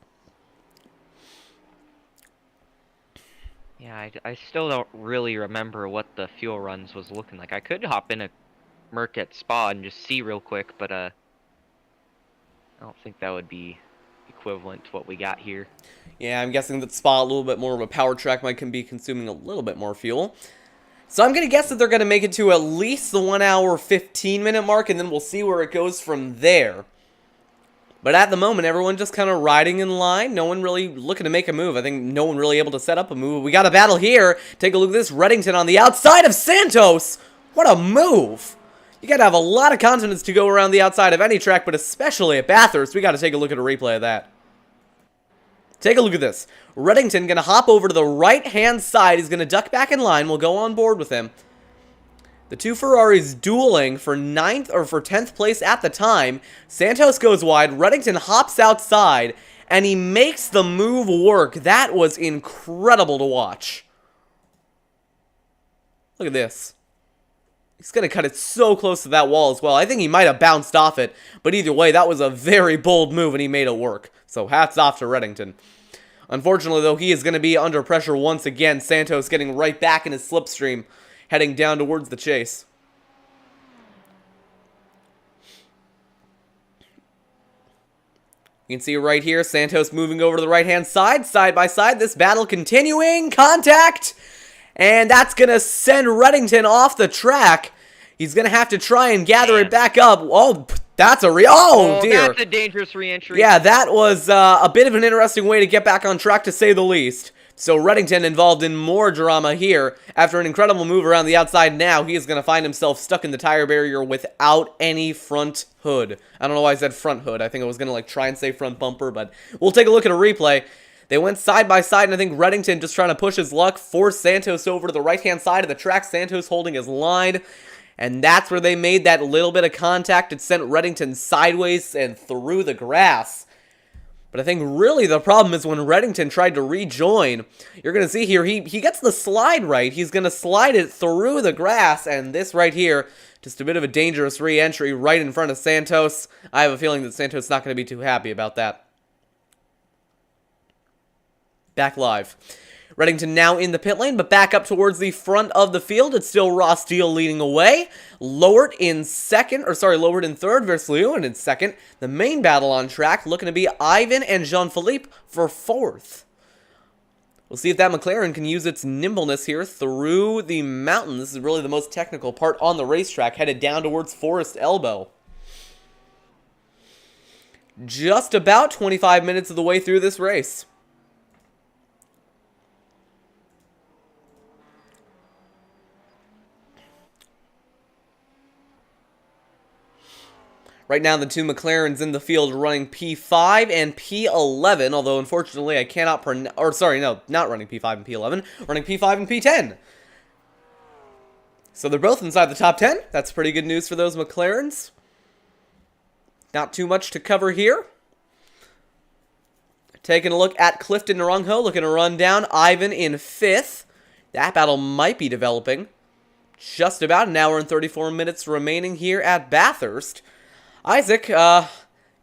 Yeah, I still don't really remember what the fuel runs was looking like. I could hop in a Merc at Spa and just see real quick, but I don't think that would be equivalent to what we got here. Yeah, I'm guessing that Spa, a little bit more of a power track, might be consuming a little bit more fuel. So I'm going to guess that they're going to make it to at least the 1 hour 15 minute mark, and then we'll see where it goes from there. But at the moment, everyone just kind of riding in line. No one really looking to make a move. I think no one really able to set up a move. We got a battle here. Take a look at this. Reddington on the outside of Santos. What a move. You got to have a lot of confidence to go around the outside of any track, but especially at Bathurst. We got to take a look at a replay of that. Take a look at this. Reddington going to hop over to the right-hand side. He's going to duck back in line. We'll go on board with him. The 2 Ferraris dueling for 9th or for 10th place at the time. Santos goes wide. Reddington hops outside, and he makes the move work. That was incredible to watch. Look at this. He's going to cut it so close to that wall as well. I think he might have bounced off it, but either way, that was a very bold move, and he made it work. So hats off to Reddington. Unfortunately, though, he is going to be under pressure once again. Santos getting right back in his slipstream, heading down towards the chase. You can see right here, Santos moving over to the right-hand side, side by side. This battle continuing. Contact! And that's going to send Reddington off the track. He's going to have to try and gather it back up. Oh, That's a oh dear. That's a dangerous re-entry. Yeah, that was a bit of an interesting way to get back on track, to say the least. So Reddington involved in more drama here. After an incredible move around the outside, now he is going to find himself stuck in the tire barrier without any front hood. I don't know why I said front hood. I think I was going to try and say front bumper, but we'll take a look at a replay. They went side by side, and I think Reddington, just trying to push his luck, forced Santos over to the right-hand side of the track. Santos holding his line. And that's where they made that little bit of contact. It sent Reddington sideways and through the grass. But I think really the problem is when Reddington tried to rejoin. You're going to see here, he gets the slide right. He's going to slide it through the grass. And this right here, just a bit of a dangerous re-entry right in front of Santos. I have a feeling that Santos is not going to be too happy about that. Back live. Reddington now in the pit lane, but back up towards the front of the field. It's still Ross Steele leading away. Lowered in third versus Leon in second. The main battle on track looking to be Ivan and Jean-Philippe for fourth. We'll see if that McLaren can use its nimbleness here through the mountain. This is really the most technical part on the racetrack, headed down towards Forest Elbow. Just about 25 minutes of the way through this race. Right now, the two McLarens in the field running P5 and P11, although unfortunately I cannot not running P5 and P11, running P5 and P10. So they're both inside the top 10. That's pretty good news for those McLarens. Not too much to cover here. Taking a look at Clifton Naranjo, looking to run down Ivan in 5th. That battle might be developing. Just about an hour and 34 minutes remaining here at Bathurst. Isaac,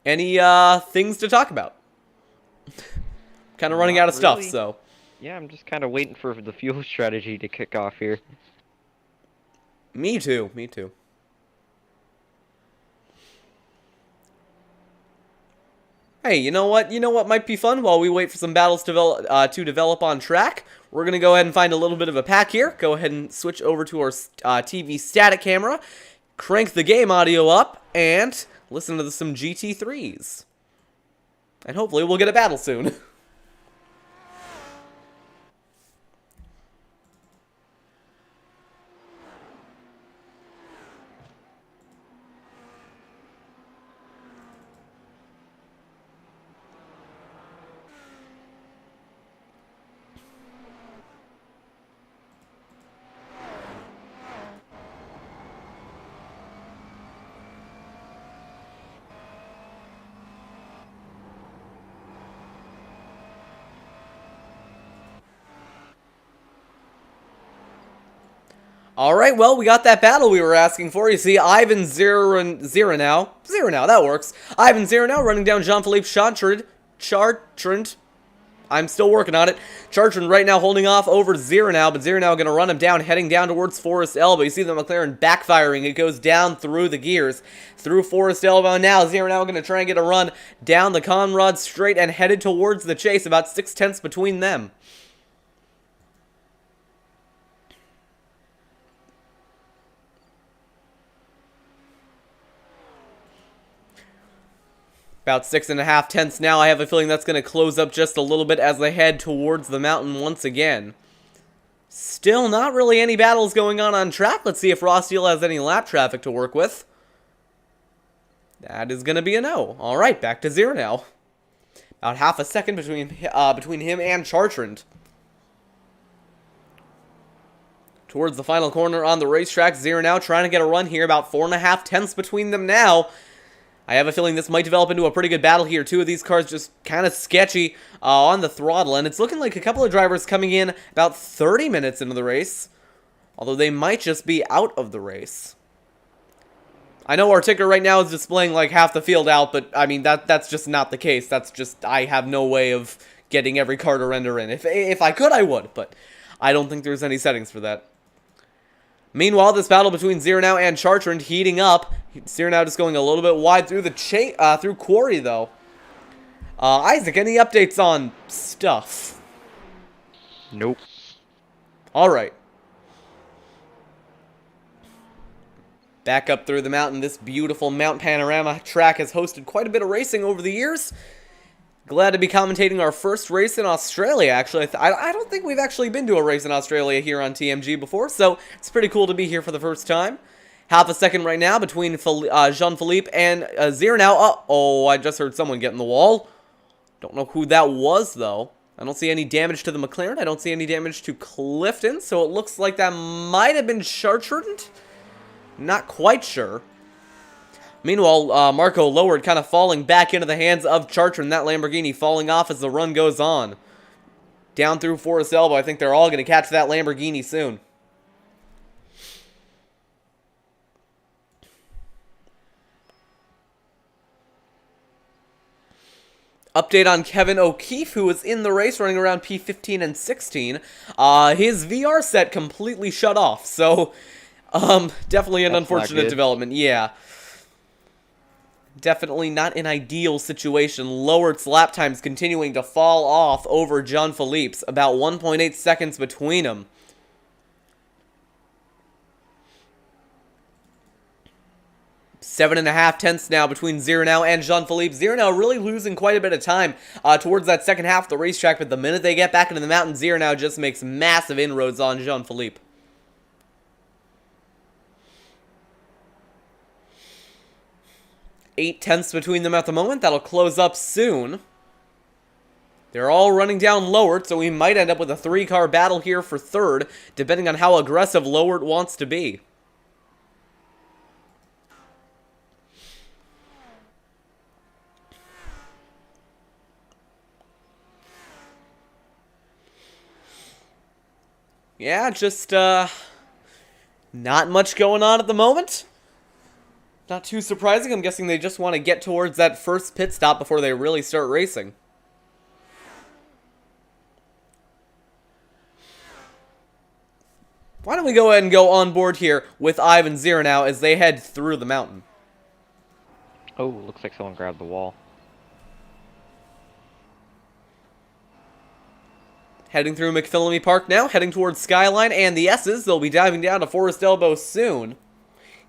any things to talk about? Kind of running out of stuff, so. Yeah, I'm just kind of waiting for the fuel strategy to kick off here. Me too, me too. Hey, you know what? You know what might be fun while we wait for some battles to develop on track? We're going to go ahead and find a little bit of a pack here. Go ahead and switch over to our TV static camera. Crank the game audio up and listen to some GT3s. And hopefully we'll get a battle soon. Alright, well, we got that battle we were asking for. You see, Ivan Zero now, that works. Ivan Zero now running down Jean-Philippe Chartrand. I'm still working on it. Chartrand right now holding off over Zero now, but Zero now going to run him down, heading down towards Forest Elbow. You see the McLaren backfiring. It goes down through the gears, through Forest Elbow. Now, Zero now going to try and get a run down the Conrad Straight and headed towards the chase, about 6/10 between them. About 6.5 tenths now. I have a feeling that's going to close up just a little bit as they head towards the mountain once again. Still not really any battles going on track. Let's see if Ross Steele has any lap traffic to work with. That is going to be a no. All right, back to Zero now. About half a second between him and Chartrand. Towards the final corner on the racetrack, Zero now trying to get a run here. About 4.5 tenths between them now. I have a feeling this might develop into a pretty good battle here. Two of these cars just kind of sketchy on the throttle. And it's looking like a couple of drivers coming in about 30 minutes into the race. Although they might just be out of the race. I know our ticker right now is displaying like half the field out. But, I mean, that's just not the case. That's just, I have no way of getting every car to render in. If I could, I would. But I don't think there's any settings for that. Meanwhile, this battle between Zero now and Chartrand heating up. Zero now just going a little bit wide through the through Quarry, though. Isaac, any updates on stuff? Nope. All right. Back up through the mountain, this beautiful Mount Panorama track has hosted quite a bit of racing over the years. Glad to be commentating our first race in Australia, actually. I don't think we've actually been to a race in Australia here on TMG before, so it's pretty cool to be here for the first time. Half a second right now between Jean-Philippe and Zirnow. Oh, I just heard someone get in the wall. Don't know who that was, though. I don't see any damage to the McLaren. I don't see any damage to Clifton, so it looks like that might have been Chartrand. Not quite sure. Meanwhile, Marco Lowered kind of falling back into the hands of Chartrand. That Lamborghini falling off as the run goes on. Down through Forest Elbow. I think they're all going to catch that Lamborghini soon. Update on Kevin O'Keefe, who was in the race running around P15 and 16. His VR set completely shut off, so definitely an unfortunate development. Yeah. Definitely not an ideal situation. Lowert's lap times continuing to fall off over Jean-Philippe's. About 1.8 seconds between them. 7.5 tenths now between Zirnow and Jean-Philippe. Zirnow really losing quite a bit of time towards that second half of the racetrack, but the minute they get back into the mountain, Zirnow just makes massive inroads on Jean-Philippe. 8 tenths between them at the moment. That'll close up soon. They're all running down Lowert, so we might end up with a 3-car battle here for third, depending on how aggressive Lowert wants to be. Yeah, just, not much going on at the moment. Not too surprising. I'm guessing they just want to get towards that first pit stop before they really start racing. Why don't we go ahead and go on board here with Ivan Zirnow as they head through the mountain. Oh, looks like someone grabbed the wall. Heading through McPhillamy Park now, heading towards Skyline and the S's. They'll be diving down to Forest Elbow soon.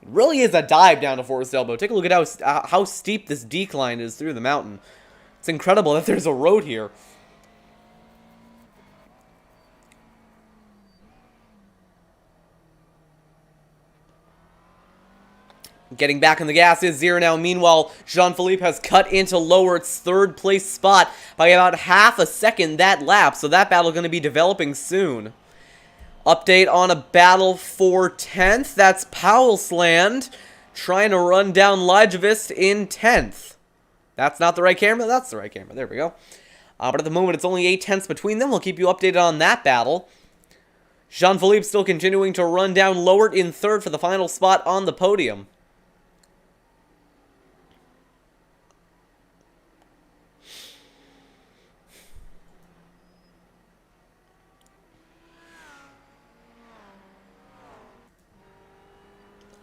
It really is a dive down to Forest Elbow. Take a look at how steep this decline is through the mountain. It's incredible that there's a road here. Getting back on the gas is Zirnow. Meanwhile, Jean-Philippe has cut into Lowert's third place spot by about half a second that lap, so that battle going to be developing soon. Update on a battle for 10th. That's Powellsland trying to run down Lajavist in 10th. That's not the right camera. That's the right camera. There we go. But at the moment, it's only 8 tenths between them. We'll keep you updated on that battle. Jean-Philippe still continuing to run down Lowert in third for the final spot on the podium.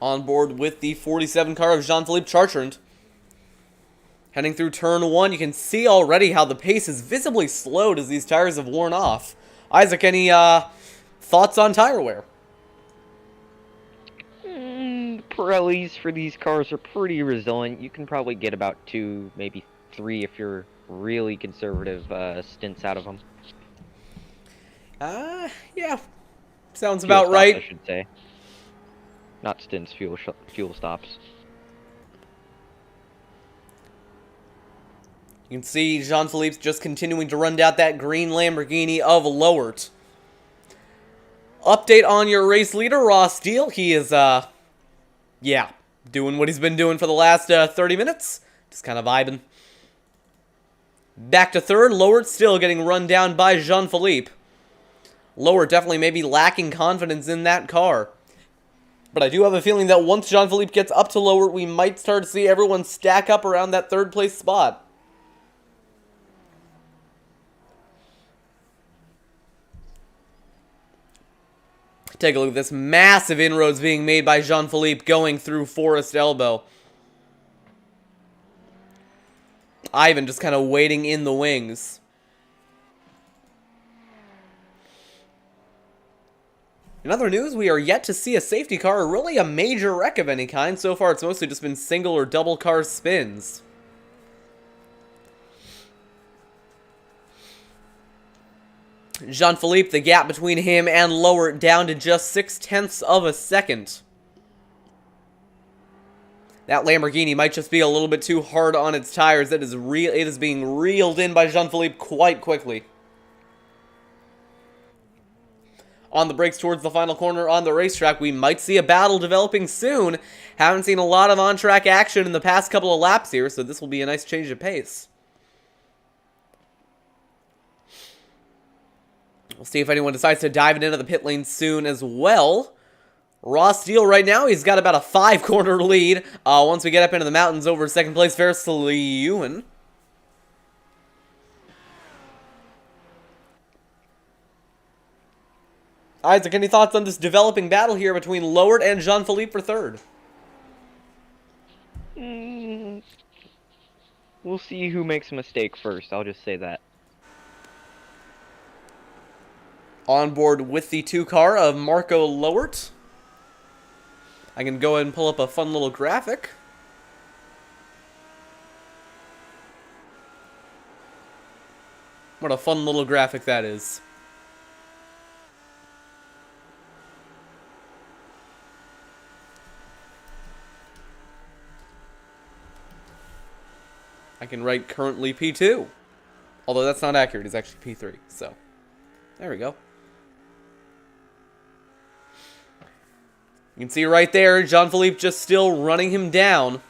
On board with the 47 car of Jean-Philippe Chartrand. Heading through turn 1, you can see already how the pace is visibly slowed as these tires have worn off. Isaac, any thoughts on tire wear? Pirellis for these cars are pretty resilient. You can probably get about 2, maybe 3 if you're really conservative stints out of them. Yeah. Sounds about right. I should say. Not stints, fuel stops. You can see Jean-Philippe's just continuing to run down that green Lamborghini of Lowert. Update on your race leader, Ross Steele. He is, yeah, doing what he's been doing for the last 30 minutes. Just kind of vibing. Back to third. Lowert still getting run down by Jean-Philippe. Lowert definitely maybe lacking confidence in that car. But I do have a feeling that once Jean-Philippe gets up to Lowert, we might start to see everyone stack up around that third place spot. Take a look at this massive inroads being made by Jean-Philippe going through Forest Elbow. Ivan just kind of waiting in the wings. In other news, we are yet to see a safety car or really a major wreck of any kind. So far, it's mostly just been single or double car spins. Jean-Philippe, the gap between him and Lowert down to just 0.6 of a second. That Lamborghini might just be a little bit too hard on its tires. It is being reeled in by Jean-Philippe quite quickly. On the brakes towards the final corner on the racetrack, we might see a battle developing soon. Haven't seen a lot of on-track action in the past couple of laps here, so this will be a nice change of pace. We'll see if anyone decides to dive into the pit lane soon as well. Ross Steele right now, he's got about a 5-corner lead. Once we get up into the mountains over second place, Verstappen. Isaac, any thoughts on this developing battle here between Lowert and Jean-Philippe for third? We'll see who makes a mistake first, I'll just say that. On board with the 2-car of Marco Lowert. I can go ahead and pull up a fun little graphic. What a fun little graphic that is. I can write currently P2. Although that's not accurate, it's actually P3. So, there we go. You can see right there, Jean-Philippe just still running him down.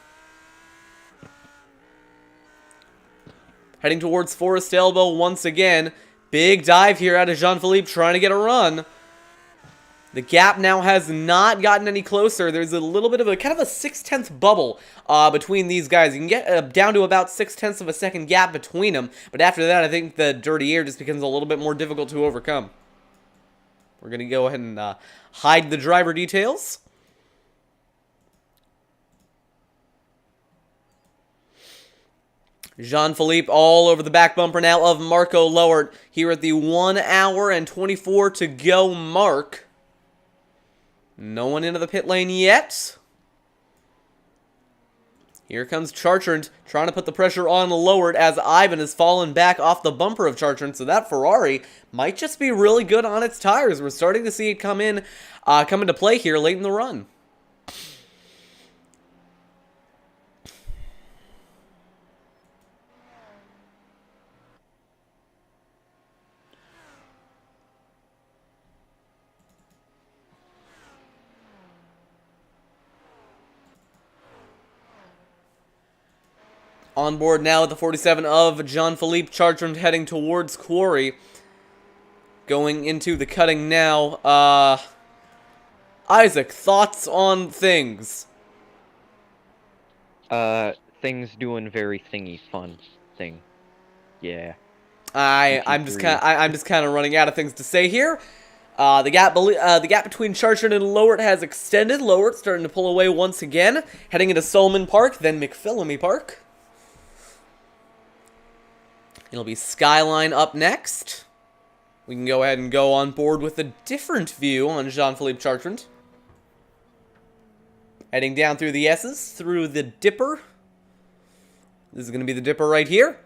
Heading towards Forest Elbow once again. Big dive here out of Jean-Philippe trying to get a run. The gap now has not gotten any closer. There's a little bit of a kind of a 0.6 bubble between these guys. You can get down to about 0.6 of a second gap between them. But after that, I think the dirty air just becomes a little bit more difficult to overcome. We're going to go ahead and hide the driver details. Jean-Philippe all over the back bumper now of Marco Lowert here at the 1 hour and 24 to go mark. No one into the pit lane yet. Here comes Chartrand trying to put the pressure on Lowert as Ivan has fallen back off the bumper of Chartrand. So that Ferrari might just be really good on its tires. We're starting to see it come into play here late in the run. On board now at the 47 of Jean-Philippe Chartrand heading towards Quarry. Going into the cutting now. Isaac, thoughts on things? Things doing very thingy fun thing. Yeah. I'm just kind of running out of things to say here. The gap between Chartrand and Lowert has extended. Lowert starting to pull away once again, heading into Solomon Park, then McPhillamy Park. It'll be Skyline up next. We can go ahead and go on board with a different view on Jean-Philippe Chartrand. Heading down through the S's, through the Dipper. This is going to be the Dipper right here.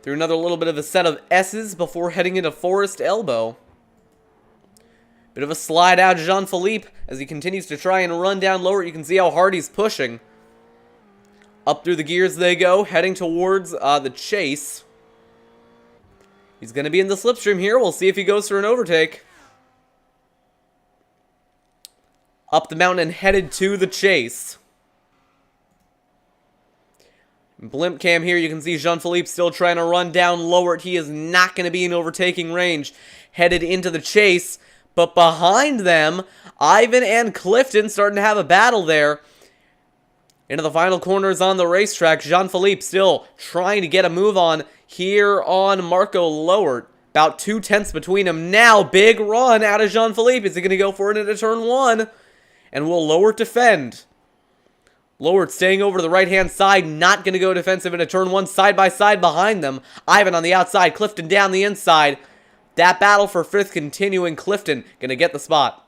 Through another little bit of a set of S's before heading into Forest Elbow. Bit of a slide out of Jean-Philippe as he continues to try and run down lower. You can see how hard he's pushing. Up through the gears they go, heading towards the chase. He's going to be in the slipstream here. We'll see if he goes for an overtake. Up the mountain and headed to the chase. Blimp cam here, you can see Jean-Philippe still trying to run down Lowert. He is not going to be in overtaking range. Headed into the chase. But behind them, Ivan and Clifton starting to have a battle there. Into the final corners on the racetrack. Jean-Philippe still trying to get a move on here on Marco Lowert. About 0.2 between them now. Big run out of Jean-Philippe. Is he going to go for it into turn 1? And will Lowert defend? Lowert staying over to the right-hand side. Not going to go defensive into turn 1. Side by side behind them. Ivan on the outside. Clifton down the inside. That battle for 5th continuing. Clifton gonna get the spot.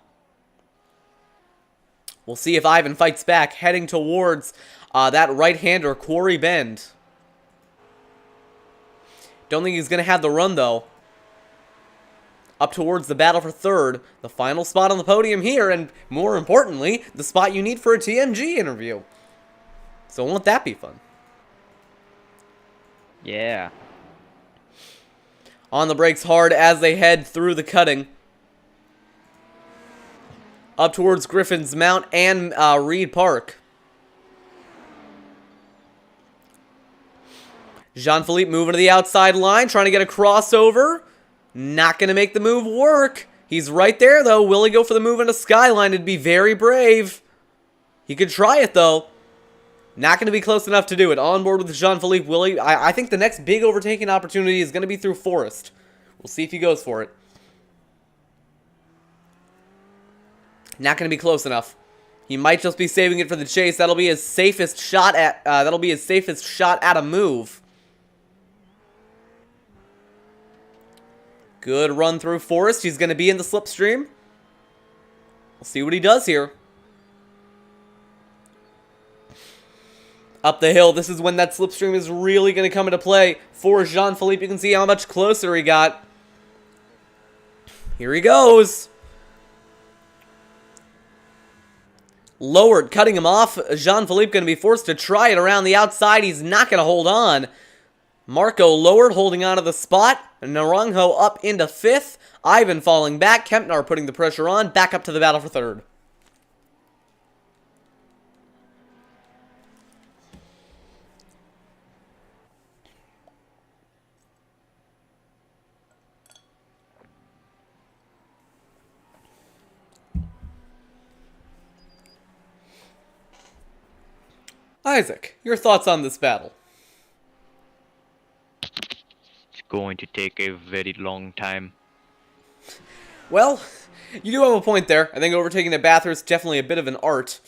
We'll see if Ivan fights back, heading towards that right-hander, Quarry Bend. Don't think he's gonna have the run, though. Up towards the battle for 3rd, the final spot on the podium here, and more importantly, the spot you need for a TMG interview. So won't that be fun? Yeah. On the brakes hard as they head through the cutting. Up towards Griffin's Mount and Reed Park. Jean-Philippe moving to the outside line, trying to get a crossover. Not going to make the move work. He's right there, though. Will he go for the move into Skyline? It'd be very brave. He could try it, though. Not going to be close enough to do it. On board with Jean-Philippe. Willie, I think the next big overtaking opportunity is going to be through Forest. We'll see if he goes for it. Not going to be close enough. He might just be saving it for the chase. That'll be his safest shot at. A move. Good run through Forest. He's going to be in the slipstream. We'll see what he does here. Up the hill. This is when that slipstream is really going to come into play for Jean-Philippe. You can see how much closer he got. Here he goes. Lowered, cutting him off. Jean-Philippe going to be forced to try it around the outside. He's not going to hold on. Marco lowered, holding on to the spot. Naranjo up into 5th. Ivan falling back. Kempnar putting the pressure on. Back up to the battle for 3rd. Isaac, your thoughts on this battle? It's going to take a very long time. Well, you do have a point there. I think overtaking at Bathurst is definitely a bit of an art.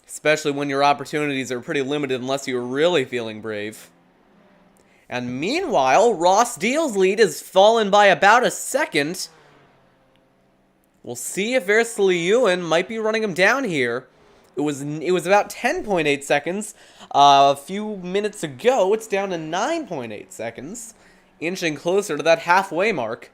Especially when your opportunities are pretty limited unless you're really feeling brave. And meanwhile, Ross Deal's lead has fallen by about a second. We'll see if Versileuwen might be running him down here. It was about 10.8 seconds a few minutes ago. It's down to 9.8 seconds, inching closer to that halfway mark.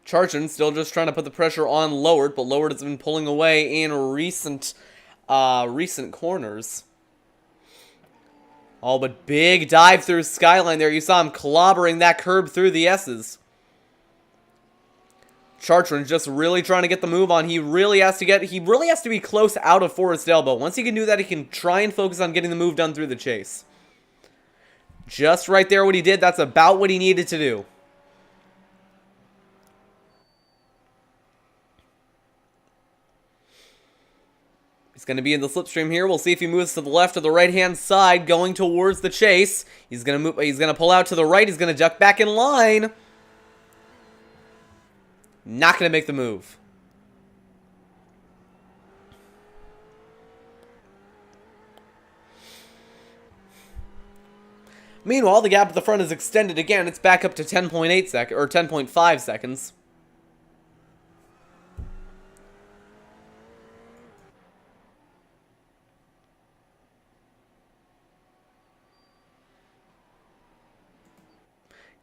Charchin still just trying to put the pressure on Lowered, but Lowered has been pulling away in recent corners. Oh, but big dive through Skyline there. You saw him clobbering that curb through the S's. Chartran's just really trying to get the move on. He really has to be close out of Forest Elbow. Once he can do that, he can try and focus on getting the move done through the chase. Just right there what he did. That's about what he needed to do. He's going to be in the slipstream here. We'll see if he moves to the left or the right-hand side, going towards the chase. He's going to move. He's going to pull out to the right. He's going to duck back in line. Not going to make the move. Meanwhile, the gap at the front is extended again. It's back up to 10.8 seconds or 10.5 seconds.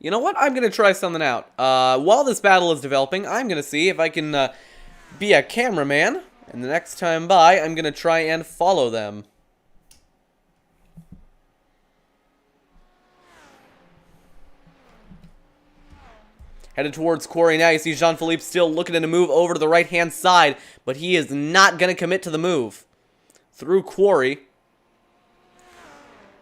You know what? I'm going to try something out. While this battle is developing, I'm going to see if I can be a cameraman. And the next time by, I'm going to try and follow them. Headed towards Quarry now. You see Jean-Philippe still looking to move over to the right-hand side. But he is not going to commit to the move. Through Quarry.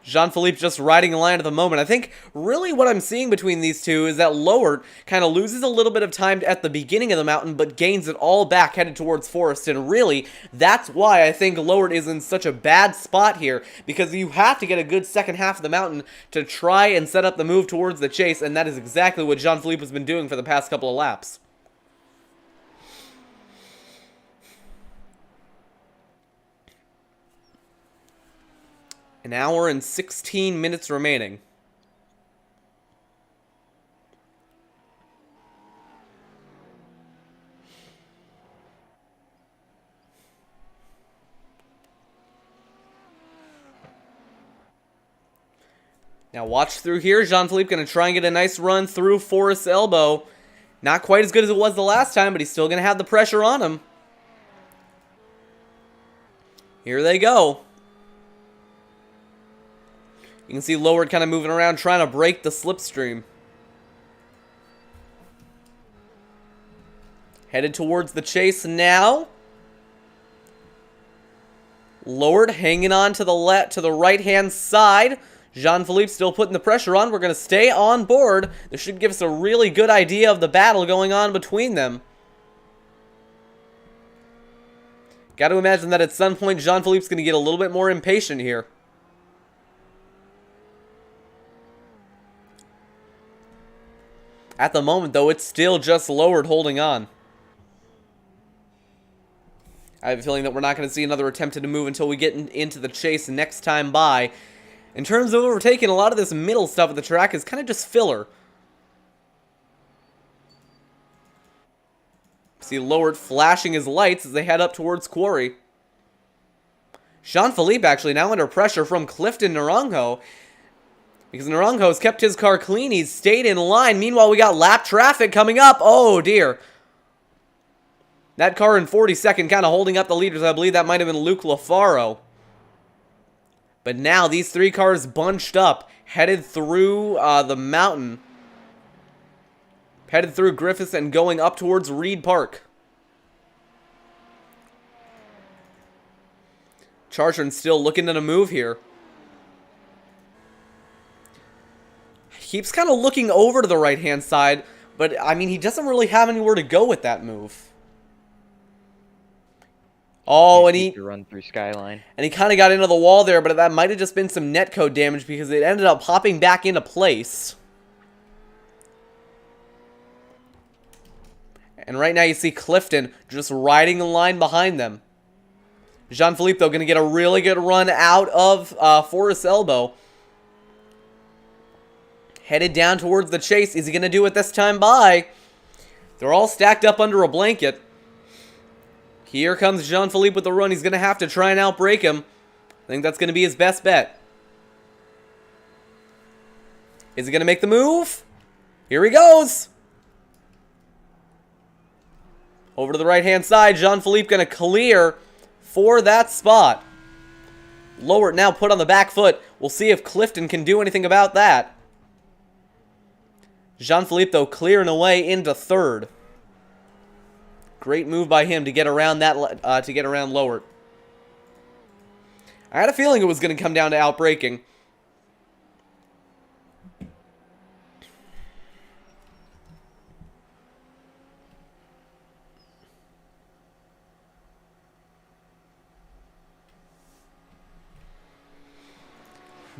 Jean-Philippe just riding a line at the moment. I think really what I'm seeing between these two is that Lowered kind of loses a little bit of time at the beginning of the mountain, but gains it all back headed towards Forest. And really, that's why I think Lowered is in such a bad spot here, because you have to get a good second half of the mountain to try and set up the move towards the chase, and that is exactly what Jean-Philippe has been doing for the past couple of laps. An hour and 16 minutes remaining. Now watch through here. Jean-Philippe going to try and get a nice run through Forrest's elbow. Not quite as good as it was the last time, but he's still going to have the pressure on him. Here they go. You can see Lowert kind of moving around, trying to break the slipstream. Headed towards the chase now. Lowert hanging on to the right-hand side. Jean-Philippe still putting the pressure on. We're going to stay on board. This should give us a really good idea of the battle going on between them. Got to imagine that at some point Jean-Philippe's going to get a little bit more impatient here. At the moment, though, it's still just Lowert holding on. I have a feeling that we're not going to see another attempt to move until we get into the chase next time by. In terms of overtaking, a lot of this middle stuff at the track is kind of just filler. See Lowert flashing his lights as they head up towards Quarry. Jean-Philippe actually now under pressure from Clifton Naranjo, because Naranjo's kept his car clean. He's stayed in line. Meanwhile, we got lap traffic coming up. Oh, dear. That car in 42nd kind of holding up the leaders. I believe that might have been Luke Lafaro. But now these three cars bunched up, headed through the mountain. Headed through Griffiths and going up towards Reed Park. Chartrand still looking at a move here. Keeps kind of looking over to the right-hand side, but, I mean, he doesn't really have anywhere to go with that move. Oh, and he run through Skyline. And he kind of got into the wall there, but that might have just been some netcode damage because it ended up popping back into place. And right now you see Clifton just riding the line behind them. Jean-Philippe, though, going to get a really good run out of Forrest's elbow. Headed down towards the chase. Is he going to do it this time by? They're all stacked up under a blanket. Here comes Jean-Philippe with the run. He's going to have to try and outbreak him. I think that's going to be his best bet. Is he going to make the move? Here he goes. Over to the right-hand side. Jean-Philippe going to clear for that spot. Lowert now put on the back foot. We'll see if Clifton can do anything about that. Jean-Philippe, though, clearing away into third. Great move by him to get around that Lowert. I had a feeling it was going to come down to outbraking.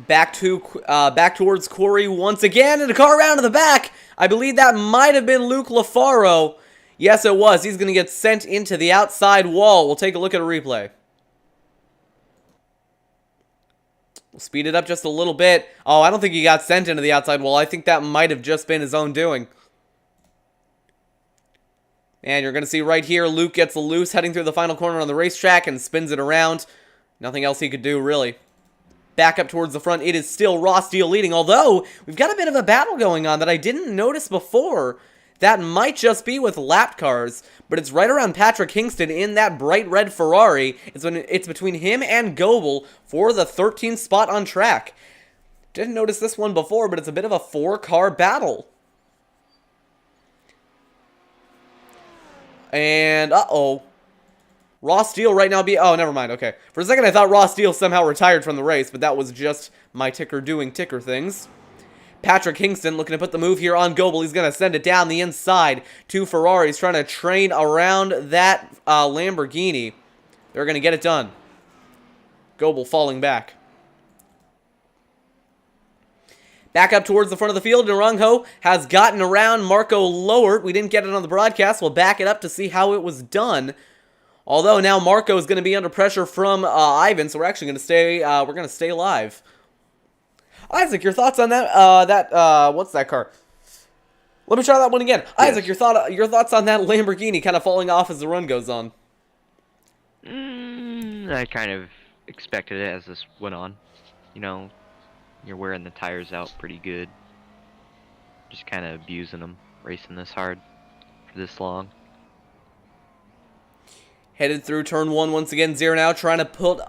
Back towards Quarry once again, and a car around to the back. I believe that might have been Luke Lafaro. Yes, it was. He's going to get sent into the outside wall. We'll take a look at a replay. We'll speed it up just a little bit. Oh, I don't think he got sent into the outside wall. I think that might have just been his own doing. And you're going to see right here, Luke gets loose, heading through the final corner on the racetrack and spins it around. Nothing else he could do, really. Back up towards the front, it is still Ross Steele leading, although we've got a bit of a battle going on that I didn't notice before. That might just be with lap cars, but it's right around Patrick Kingston in that bright red Ferrari. It's between him and Goebel for the 13th spot on track. Didn't notice this one before, but it's a bit of a four-car battle. And, uh-oh. Ross Steele right now oh, never mind, okay. For a second I thought Ross Steele somehow retired from the race, but that was just my ticker doing ticker things. Patrick Kingston looking to put the move here on Goebel. He's going to send it down the inside to Ferrari. He's trying to train around that Lamborghini. They're going to get it done. Goebel falling back. Back up towards the front of the field, Naranjo has gotten around Marco Lowert. We didn't get it on the broadcast. We'll back it up to see how it was done. Although now Marco is going to be under pressure from Ivan, so we're actually going to stay. We're going to stay alive. Isaac, your thoughts on that? What's that car? Let me try that one again. Yes. Isaac, your thoughts on that Lamborghini kind of falling off as the run goes on? I kind of expected it as this went on. You know, you're wearing the tires out pretty good. Just kind of abusing them, racing this hard for this long. Headed through turn one once again. Zero now trying to put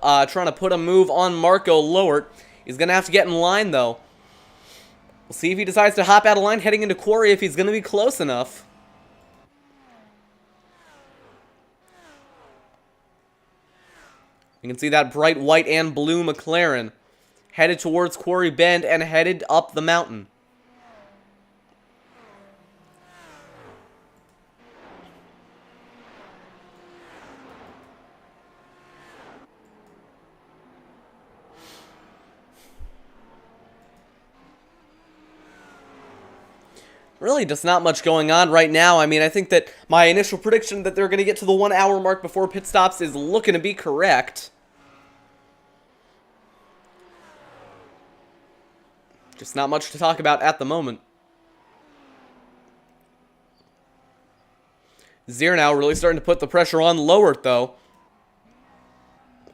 a move on Marco Lowert. He's gonna have to get in line though. We'll see if he decides to hop out of line heading into Quarry if he's gonna be close enough. You can see that bright white and blue McLaren headed towards Quarry Bend and headed up the mountain. Really just not much going on right now. I mean, I think that my initial prediction that they're going to get to the 1 hour mark before pit stops is looking to be correct. Just not much to talk about at the moment. Zero now really starting to put the pressure on Lowert, though.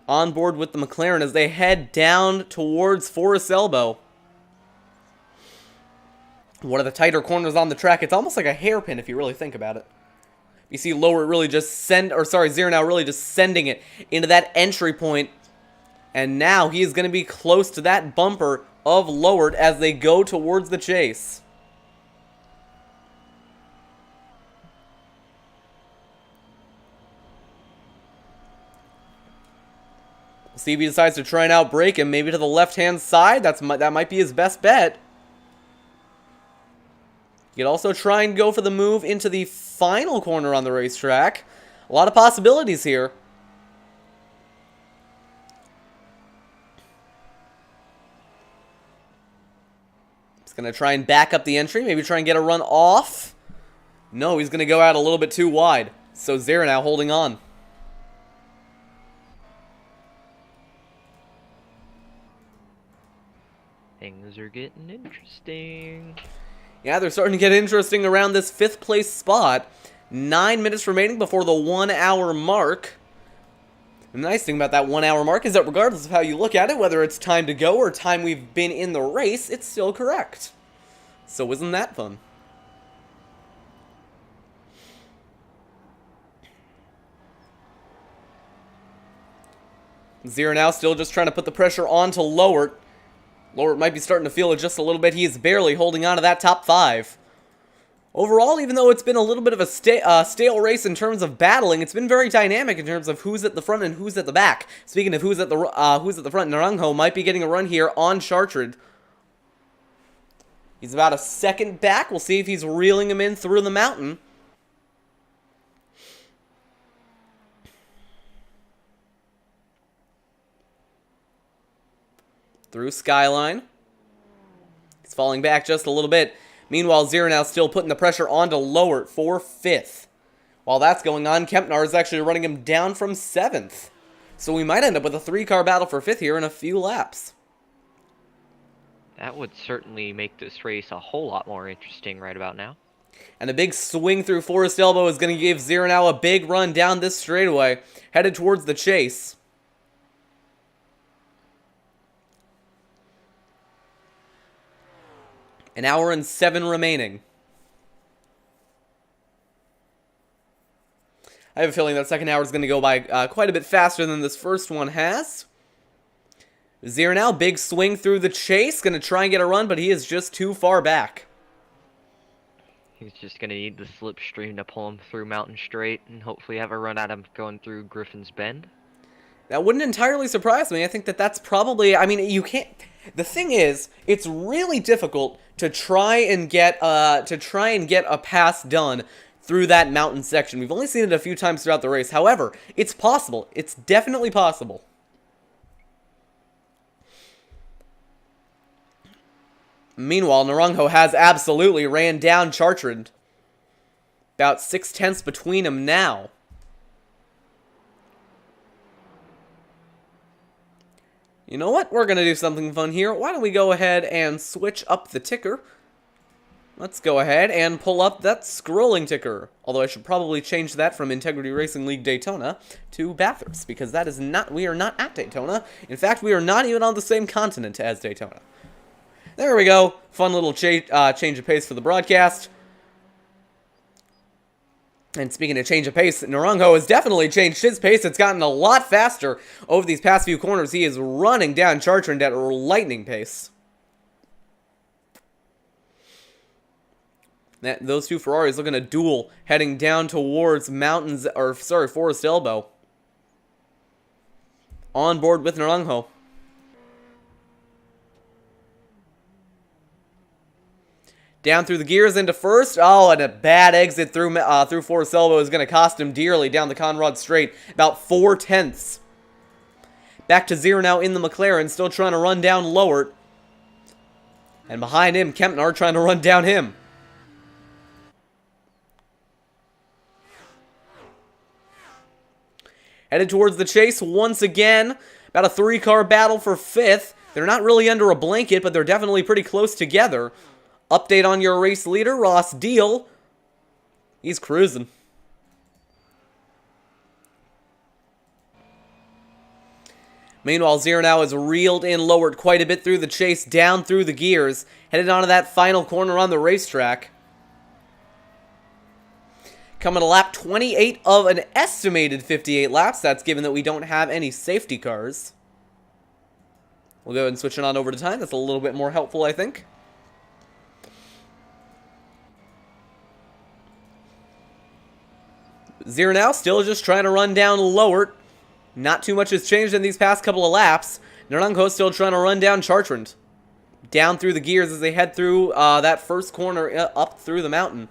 On board with the McLaren as they head down towards Forest Elbow. One of the tighter corners on the track. It's almost like a hairpin if you really think about it. You see Lowert really just Zero now really just sending it into that entry point. And now he is going to be close to that bumper of Lowert as they go towards the chase. We'll see if he decides to try and outbrake him, maybe to the left-hand side. That might be his best bet. You could also try and go for the move into the final corner on the racetrack. A lot of possibilities here. He's going to try and back up the entry, maybe try and get a run off. No, he's going to go out a little bit too wide. So Zara now holding on. Things are getting interesting. Yeah, they're starting to get interesting around this 5th place spot. 9 minutes remaining before the 1 hour mark. The nice thing about that 1 hour mark is that regardless of how you look at it, whether it's time to go or time we've been in the race, it's still correct. So isn't that fun? Zero now still just trying to put the pressure onto Lowert. Lowert might be starting to feel it just a little bit. He is barely holding on to that top 5. Overall, even though it's been a little bit of a stale race in terms of battling, it's been very dynamic in terms of who's at the front and who's at the back. Speaking of who's at the front, Naranjo might be getting a run here on Chartrand. He's about a second back. We'll see if he's reeling him in through the mountain. Through Skyline. He's falling back just a little bit. Meanwhile, Zero now still putting the pressure onto Lowert for 5th. While that's going on, Kempnar is actually running him down from 7th. So we might end up with a 3-car battle for 5th here in a few laps. That would certainly make this race a whole lot more interesting right about now. And a big swing through Forest Elbow is going to give Zero now a big run down this straightaway, headed towards the chase. An hour and 7 remaining. I have a feeling that second hour is going to go by quite a bit faster than this first one has. Zero now, big swing through the chase. Going to try and get a run, but he is just too far back. He's just going to need the slipstream to pull him through Mountain Straight and hopefully have a run at him going through Griffin's Bend. That wouldn't entirely surprise me. I think that that's probably... I mean, you can't... The thing is, it's really difficult to try and get a pass done through that mountain section. We've only seen it a few times throughout the race. However, it's possible. It's definitely possible. Meanwhile, Naranjo has absolutely ran down Chartrand. About 6/10 between them now. You know what? We're going to do something fun here. Why don't we go ahead and switch up the ticker? Let's go ahead and pull up that scrolling ticker. Although I should probably change that from Integrity Racing League Daytona to Bathurst, because that is not, we are not at Daytona. In fact, we are not even on the same continent as Daytona. There we go. Fun little change of pace for the broadcast. And speaking of change of pace, Naranjo has definitely changed his pace. It's gotten a lot faster over these past few corners. He is running down Chartrand at a lightning pace. Those two Ferraris looking to duel, heading down towards Forest Elbow. On board with Naranjo. Down through the gears into first. Oh, and a bad exit through Forest Elbow is going to cost him dearly down the Conrad Straight. About 4/10. Back to zero now in the McLaren, still trying to run down Lowert. And behind him, Kempner trying to run down him. Headed towards the chase once again. About a 3-car battle for 5th. They're not really under a blanket, but they're definitely pretty close together. Update on your race leader, Ross Deal. He's cruising. Meanwhile, Zero now has reeled in Lowert quite a bit through the chase, down through the gears, headed onto that final corner on the racetrack. Coming to lap 28 of an estimated 58 laps. That's given that we don't have any safety cars. We'll go ahead and switch it on over to time. That's a little bit more helpful, I think. Zero now, still just trying to run down Lowert. Not too much has changed in these past couple of laps. Naranjo still trying to run down Chartrand. Down through the gears as they head through that first corner up through the mountain.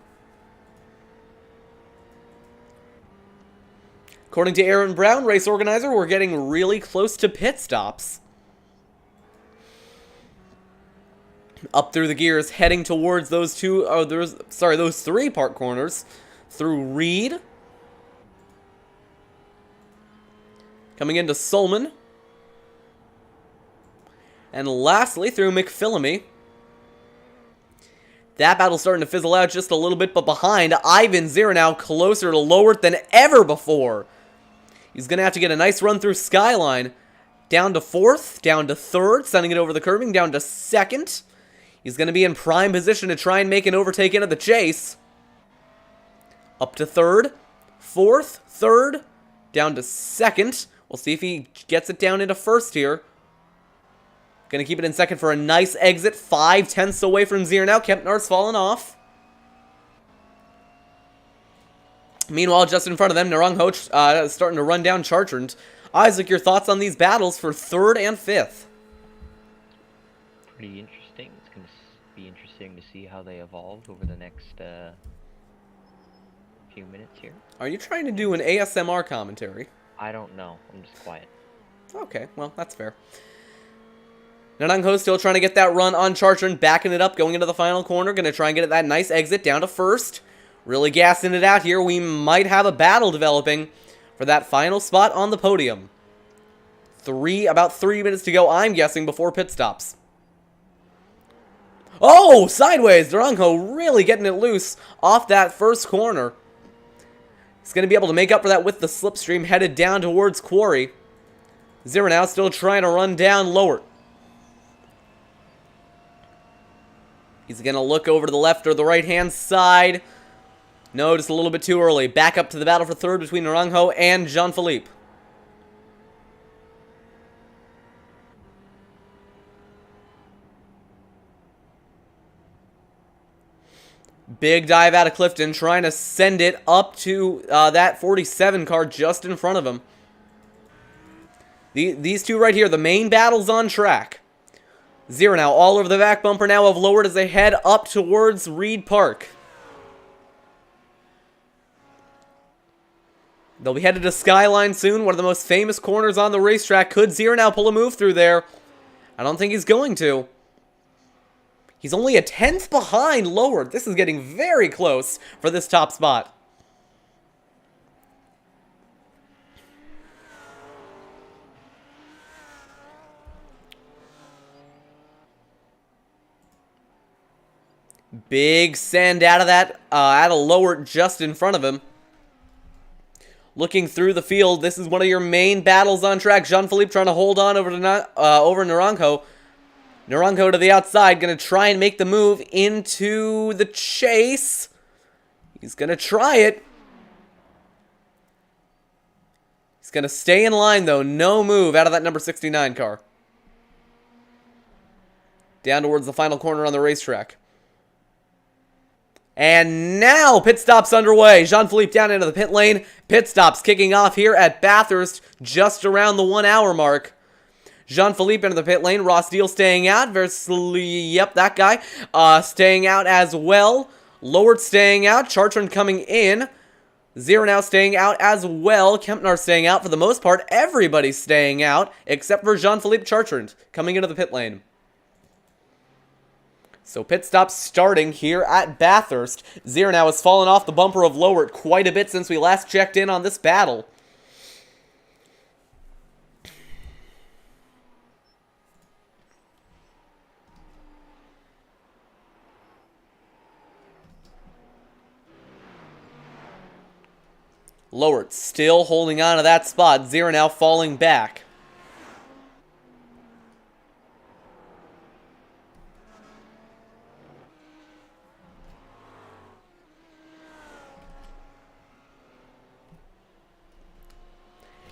According to Arron Brown, race organizer, we're getting really close to pit stops. Up through the gears, heading towards those those 3 park corners. Through Reed. Coming into Solman. And lastly, through McPhillamy. That battle's starting to fizzle out just a little bit, but behind, Ivan Zero now closer to Lowert than ever before. He's going to have to get a nice run through Skyline. Down to 4th, down to 3rd, sending it over the curbing, down to 2nd. He's going to be in prime position to try and make an overtake into the chase. Up to 3rd, 4th, 3rd, down to 2nd. We'll see if he gets it down into 1st here. Gonna keep it in 2nd for a nice exit. 5/10 away from Zero now. Kempner's fallen off. Meanwhile, just in front of them, Naranjo is starting to run down Chartrand. Isaac, your thoughts on these battles for 3rd and 5th? Pretty interesting. It's going to be interesting to see how they evolve over the next few minutes here. Are you trying to do an ASMR commentary? I don't know. I'm just quiet. Okay, well, that's fair. Naranjo still trying to get that run on Chartrand, backing it up, going into the final corner. Going to try and get that nice exit down to 1st. Really gassing it out here. We might have a battle developing for that final spot on the podium. About 3 minutes to go, I'm guessing, before pit stops. Oh, sideways! Naranjo really getting it loose off that first corner. He's going to be able to make up for that with the slipstream headed down towards Quarry. Zero now still trying to run down Lowert. He's going to look over to the left or the right-hand side. No, just a little bit too early. Back up to the battle for 3rd between Naranjo and Jean-Philippe. Big dive out of Clifton, trying to send it up to that 47 car just in front of him. These two right here, the main battle's on track. Zero now, all over the back bumper now of Lowert as they head up towards Reed Park. They'll be headed to Skyline soon, one of the most famous corners on the racetrack. Could Zero now pull a move through there? I don't think he's going to. He's only a 10th behind Lowert. This is getting very close for this top spot. Big send out of that, out of Lowert just in front of him. Looking through the field, this is one of your main battles on track. Jean-Philippe trying to hold on over Naranjo. Naranjo to the outside, going to try and make the move into the chase. He's going to try it. He's going to stay in line, though. No move out of that number 69 car. Down towards the final corner on the racetrack. And now pit stops underway. Jean-Philippe down into the pit lane. Pit stops kicking off here at Bathurst just around the 1 hour mark. Jean-Philippe into the pit lane. Ross Deal staying out. Yep, that guy. Staying out as well. Lowert staying out. Chartrand coming in. Zero now staying out as well. Kempner staying out for the most part. Everybody's staying out except for Jean-Philippe Chartrand coming into the pit lane. So pit stops starting here at Bathurst. Zero now has fallen off the bumper of Lowert quite a bit since we last checked in on this battle. Lowert still holding on to that spot. Zero now falling back.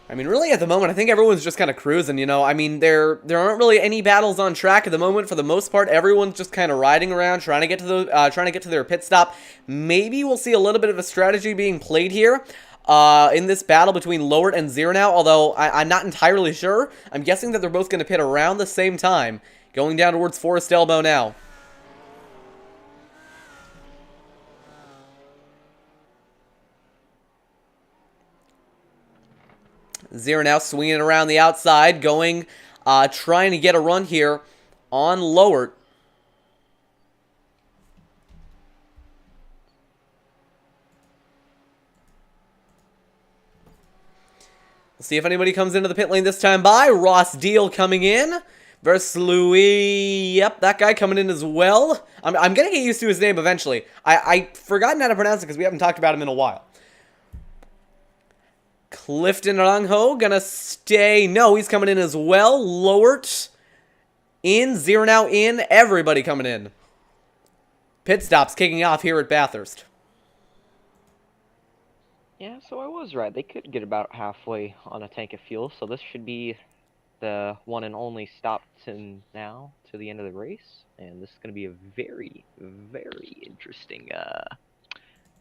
I mean, really at the moment, I think everyone's just kind of cruising, you know. I mean, there aren't really any battles on track at the moment. For the most part, everyone's just kind of riding around, trying to get to their pit stop. Maybe we'll see a little bit of a strategy being played here in this battle between Lowert and Zero now, although I'm not entirely sure. I'm guessing that they're both going to pit around the same time, going down towards Forest Elbow now. Zero now swinging around the outside, going, trying to get a run here on Lowert. We'll see if anybody comes into the pit lane this time by. Ross Deal coming in versus Louis. Yep, that guy coming in as well. I'm going to get used to his name eventually. I've forgotten how to pronounce it because we haven't talked about him in a while. Clifton Rangho gonna stay. No, he's coming in as well. Lowert in. Zero now in. Everybody coming in. Pit stops kicking off here at Bathurst. Yeah, so I was right. They could get about halfway on a tank of fuel, so this should be the one and only stop to now to the end of the race. And this is going to be a very, very interesting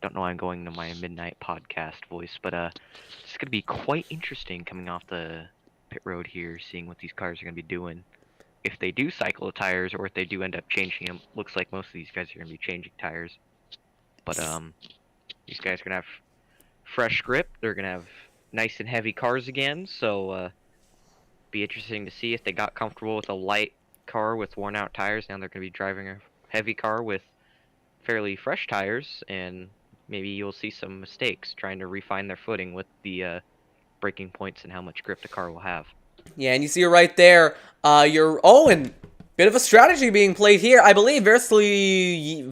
don't know why I'm going to my midnight podcast voice, but it's going to be quite interesting coming off the pit road here, seeing what these cars are going to be doing. If they do cycle the tires, or if they do end up changing them, looks like most of these guys are going to be changing tires. But these guys are going to have fresh grip. They're going to have nice and heavy cars again, so be interesting to see if they got comfortable with a light car with worn out tires. Now they're going to be driving a heavy car with fairly fresh tires, and maybe you'll see some mistakes trying to refine their footing with the braking points and how much grip the car will have. Yeah, and you see right there, and bit of a strategy being played here. I believe Versliuwen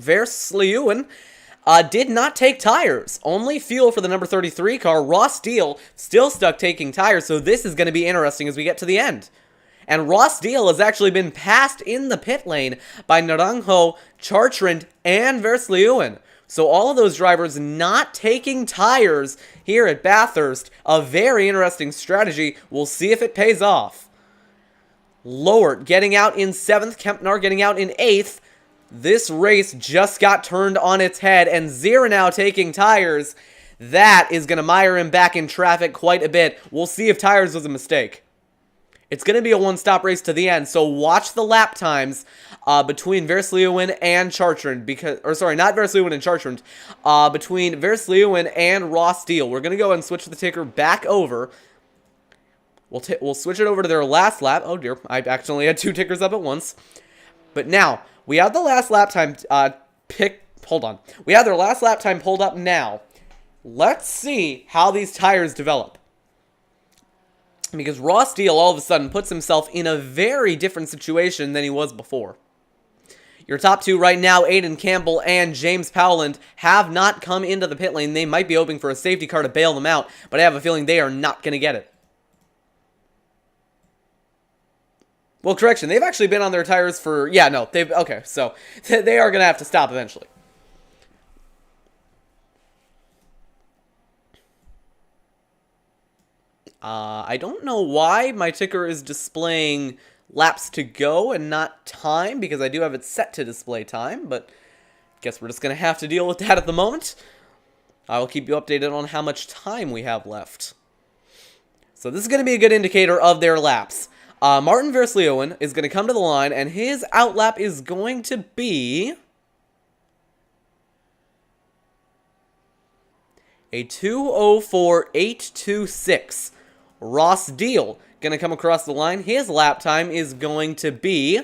did not take tires. Only fuel for the number 33 car. Ross Deal still stuck taking tires, so this is going to be interesting as we get to the end. And Ross Deal has actually been passed in the pit lane by Naranjo, Chartrand, and Versliuwen. So all of those drivers not taking tires here at Bathurst. A very interesting strategy. We'll see if it pays off. Lowert getting out in 7th. Kempner getting out in 8th. This race just got turned on its head. And Zero now taking tires. That is going to mire him back in traffic quite a bit. We'll see if tires was a mistake. It's going to be a one-stop race to the end, so watch the lap times between Versliuwen and Chartrand, not Versliuwen and Chartrand, between Versliuwen and Ross Deal. We're going to go and switch the ticker back over. We'll switch it over to their last lap. Oh dear, I accidentally had 2 tickers up at once. But now, we have the last lap time We have their last lap time pulled up now. Let's see how these tires develop. Because Ross Deal all of a sudden puts himself in a very different situation than he was before. Your top two right now, Aiden Campbell and James Powland, have not come into the pit lane. They might be hoping for a safety car to bail them out, but I have a feeling they are not going to get it. Well, correction, they've actually been on their tires for... Yeah, no, they've... Okay, so they are going to have to stop eventually. I don't know why my ticker is displaying laps to go and not time, because I do have it set to display time, but guess we're just going to have to deal with that at the moment. I will keep you updated on how much time we have left. So this is going to be a good indicator of their laps. Martin Versleeuwen is going to come to the line, and his outlap is going to be a 2:04.826. Ross Deal going to come across the line. His lap time is going to be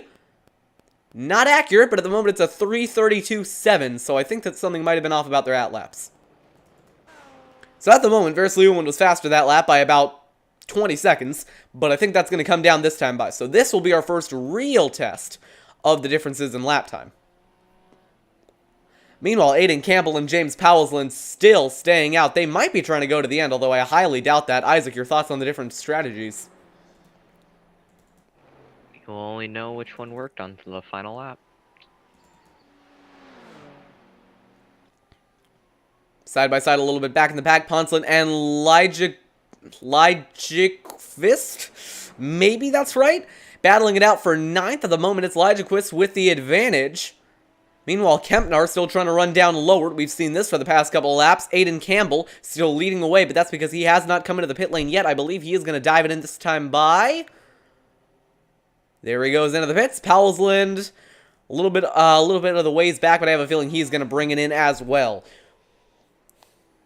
not accurate, but at the moment it's a 3:32.7, so I think that something might have been off about their outlaps. So at the moment, Versleeuwen was faster that lap by about 20 seconds, but I think that's going to come down this time by. So this will be our first real test of the differences in lap time. Meanwhile, Aiden Campbell and James Powellsland still staying out. They might be trying to go to the end, although I highly doubt that. Isaac, your thoughts on the different strategies? You'll only know which one worked on the final lap. Side by side a little bit back in the pack, Ponceland and Lyjikvist? Maybe that's right? Battling it out for 9th at the moment. It's Lyjikvist with the advantage. Meanwhile, Kempnar still trying to run down lower. We've seen this for the past couple of laps. Aiden Campbell still leading the way, but that's because he has not come into the pit lane yet. I believe he is going to dive it in this time by... There he goes into the pits. Powellsland, a little bit of the ways back, but I have a feeling he's going to bring it in as well.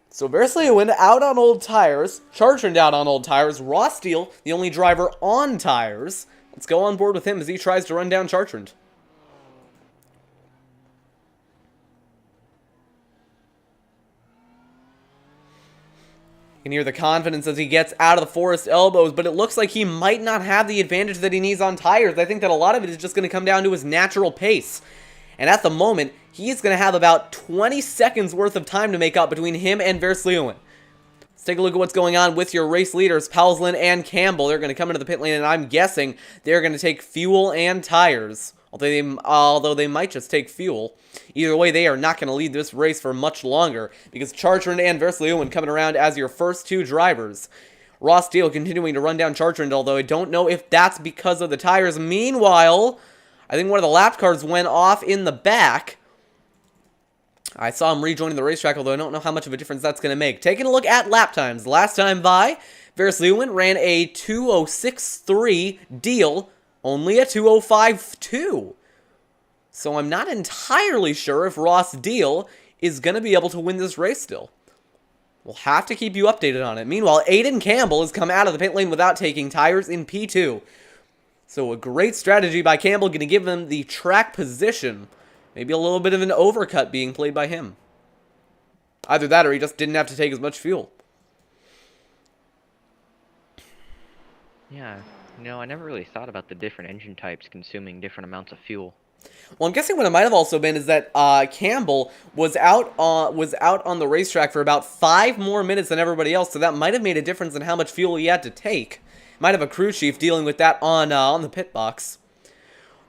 So Versleeuwen out on old tires, Chartrand out on old tires, Ross Steele, the only driver on tires. Let's go on board with him as he tries to run down Chartrand. You can hear the confidence as he gets out of the forest elbows, but it looks like he might not have the advantage that he needs on tires. I think that a lot of it is just going to come down to his natural pace. And at the moment, he's going to have about 20 seconds worth of time to make up between him and Versleeuwen. Let's take a look at what's going on with your race leaders, Powellsland and Campbell. They're going to come into the pit lane, and I'm guessing they're going to take fuel and tires. Although they might just take fuel. Either way, they are not going to lead this race for much longer, because Chartrand and Versleeuwen coming around as your first two drivers. Ross Steele continuing to run down Chartrand, although I don't know if that's because of the tires. Meanwhile, I think one of the lap cars went off in the back. I saw him rejoining the racetrack, although I don't know how much of a difference that's going to make. Taking a look at lap times. Last time by, Versleeuwen ran a 2:06.3 Deal, only a 2:05.2. So I'm not entirely sure if Ross Deal is going to be able to win this race still. We'll have to keep you updated on it. Meanwhile, Aiden Campbell has come out of the pit lane without taking tires in P2. So a great strategy by Campbell, going to give him the track position. Maybe a little bit of an overcut being played by him. Either that or he just didn't have to take as much fuel. Yeah, no, I never really thought about the different engine types consuming different amounts of fuel. Well, I'm guessing what it might have also been is that Campbell was out on the racetrack for about 5 more minutes than everybody else, so that might have made a difference in how much fuel he had to take. Might have a crew chief dealing with that on the pit box.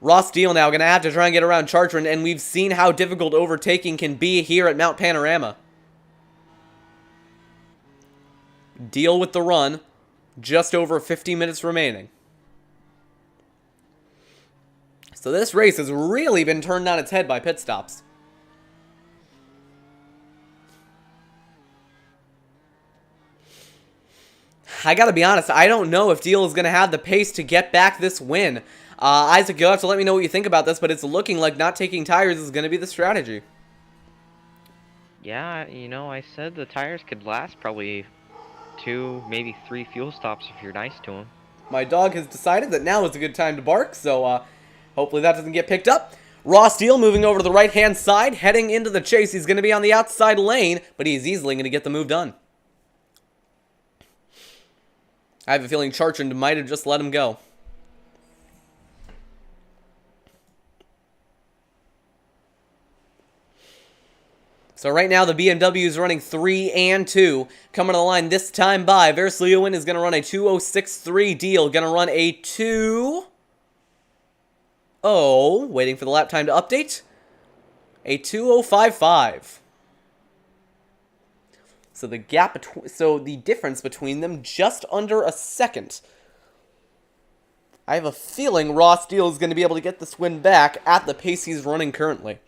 Ross Steele now going to have to try and get around Chartrand, and we've seen how difficult overtaking can be here at Mount Panorama. Deal with the run. Just over 50 minutes remaining. So this race has really been turned on its head by pit stops. I gotta be honest, I don't know if Deal is going to have the pace to get back this win. Isaac, you'll have to let me know what you think about this, but it's looking like not taking tires is going to be the strategy. Yeah, you know, I said the tires could last probably 2, maybe 3 fuel stops if you're nice to them. My dog has decided that now is a good time to bark, so hopefully that doesn't get picked up. Ross Steele moving over to the right-hand side, heading into the chase. He's going to be on the outside lane, but he's easily going to get the move done. I have a feeling Chartrand might have just let him go. So right now the BMW is running 3 and 2. Coming to the line this time by, Versleeuwen is going to run a 2:06.3. Deal going to run a 2:00. Waiting for the lap time to update. A 2:05.5. So the the difference between them just under a second. I have a feeling Ross Deal is going to be able to get this win back at the pace he's running currently.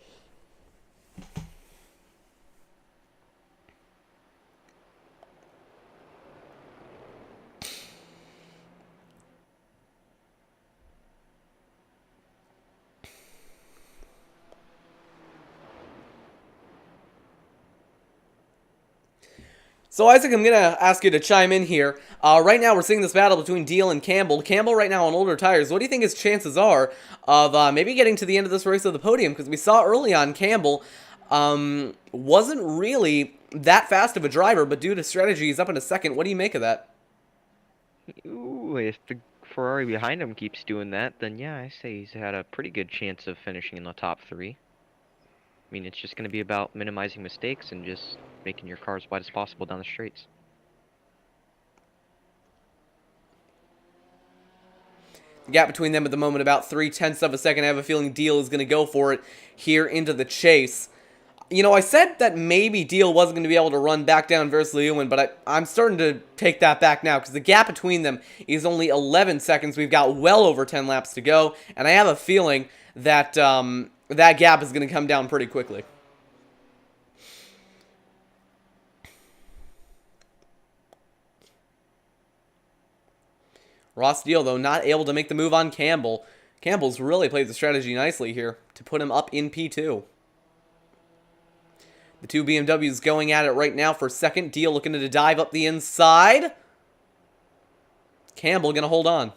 So, Isaac, I'm going to ask you to chime in here. Right now, we're seeing this battle between Deal and Campbell. Campbell right now on older tires. What do you think his chances are of maybe getting to the end of this race of the podium? Because we saw early on Campbell wasn't really that fast of a driver, but due to strategy, he's up in a second. What do you make of that? Ooh, if the Ferrari behind him keeps doing that, then yeah, I say he's had a pretty good chance of finishing in the top 3. I mean, it's just going to be about minimizing mistakes and just making your car as wide as possible down the straights. The gap between them at the moment about 0.3 of a second. I have a feeling Deal is going to go for it here into the chase. You know, I said that maybe Deal wasn't going to be able to run back down Versleeuwen, but I'm starting to take that back now because the gap between them is only 11 seconds. We've got well over 10 laps to go, and I have a feeling that that gap is going to come down pretty quickly. Ross Deal, though, not able to make the move on Campbell. Campbell's really played the strategy nicely here to put him up in P2. The two BMWs going at it right now for second. Deal looking to dive up the inside. Campbell going to hold on.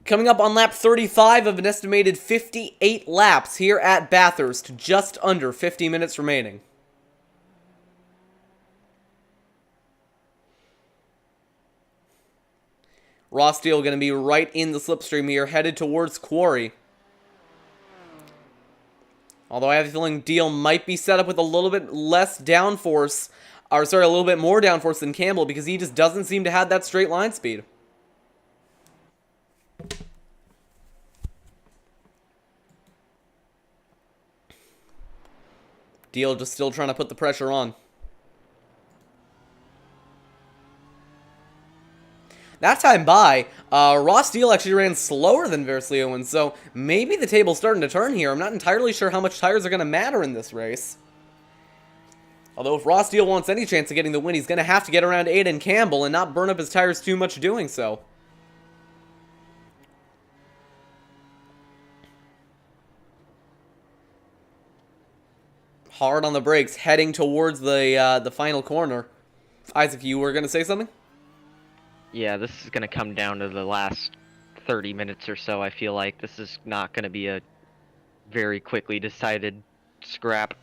Coming up on lap 35 of an estimated 58 laps here at Bathurst. Just under 50 minutes remaining. Ross Deal going to be right in the slipstream here, headed towards Quarry. Although I have a feeling Deal might be set up with a little bit less downforce, or sorry, a little bit more downforce than Campbell because he just doesn't seem to have that straight line speed. Deal just still trying to put the pressure on. That time by, Ross Deal actually ran slower than Versleeuwen, so maybe the table's starting to turn here. I'm not entirely sure how much tires are going to matter in this race. Although if Ross Deal wants any chance of getting the win, he's going to have to get around Aiden Campbell and not burn up his tires too much doing so. Hard on the brakes, heading towards the final corner. Isaac, you were going to say something? Yeah, this is going to come down to the last 30 minutes or so. I feel like this is not going to be a very quickly decided scrap.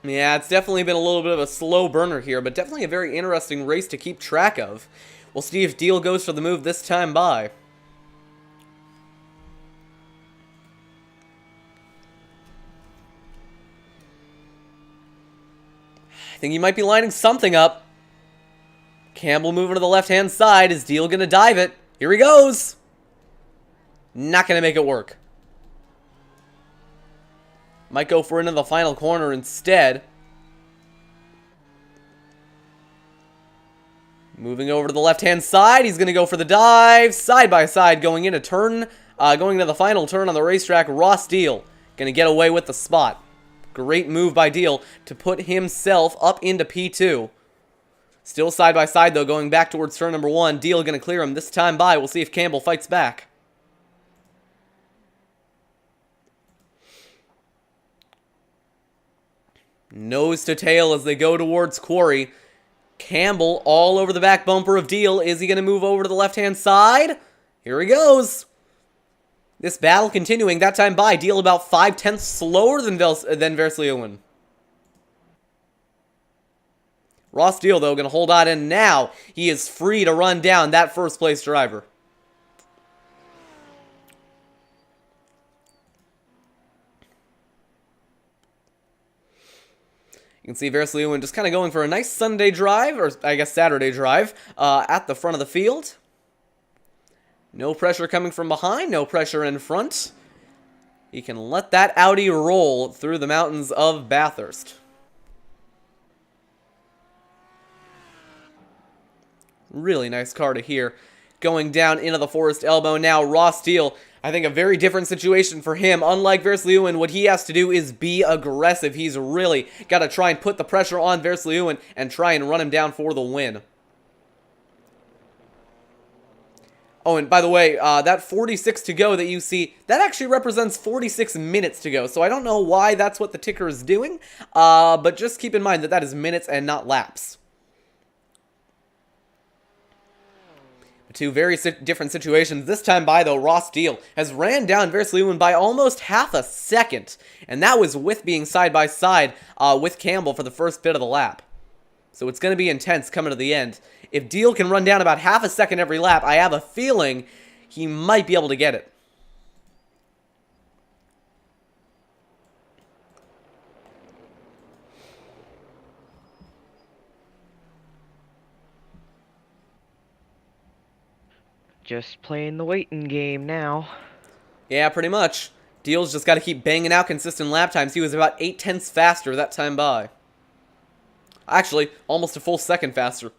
Yeah, it's definitely been a little bit of a slow burner here, but definitely a very interesting race to keep track of. We'll see if Deal goes for the move this time by. I think he might be lining something up. Campbell moving to the left-hand side. Is Deal going to dive it? Here he goes. Not going to make it work. Might go for into the final corner instead. Moving over to the left-hand side. He's going to go for the dive. Side by side going into the final turn on the racetrack. Ross Deal going to get away with the spot. Great move by Deal to put himself up into P2. Still side by side, though, going back towards turn number 1. Deal going to clear him this time by. We'll see if Campbell fights back. Nose to tail as they go towards Quarry. Campbell all over the back bumper of Deal. Is he going to move over to the left-hand side? Here he goes. This battle continuing. That time by. Deal about 5/10 slower than Versleeuwen. Ross Deal, though, going to hold on in now. He is free to run down that first-place driver. You can see Versleeuwen just kind of going for a nice Sunday drive, or I guess Saturday drive, at the front of the field. No pressure coming from behind, no pressure in front. He can let that Audi roll through the mountains of Bathurst. Really nice car to hear. Going down into the Forest Elbow now, Ross Steele. I think a very different situation for him. Unlike Versleeuwen, what he has to do is be aggressive. He's really got to try and put the pressure on Versleeuwen and try and run him down for the win. Oh, and by the way, that 46 to go that you see, that actually represents 46 minutes to go. So I don't know why that's what the ticker is doing, but just keep in mind that that is minutes and not laps. Two very different situations. This time by, though, Ross Steele has ran down Versleeuwen by almost half a second. And that was with being side by side with Campbell for the first bit of the lap. So it's going to be intense coming to the end. If Deal can run down about half a second every lap, I have a feeling he might be able to get it. Just playing the waiting game now. Yeah, pretty much. Deal's just got to keep banging out consistent lap times. He was about 8/10 faster that time by. Actually, almost a full second faster.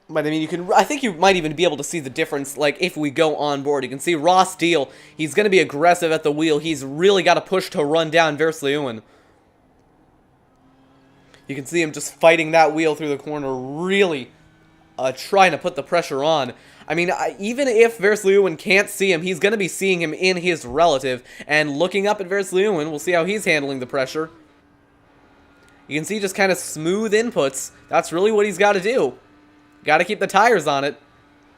But I mean, I think you might even be able to see the difference, like, if we go on board. You can see Ross Steele, he's going to be aggressive at the wheel. He's really got to push to run down Versleeuwen. You can see him just fighting that wheel through the corner, really trying to put the pressure on. I mean, even if Versleeuwen can't see him, he's going to be seeing him in his relative. And looking up at Versleeuwen, we'll see how he's handling the pressure. You can see just kind of smooth inputs. That's really what he's got to do. Got to keep the tires on it.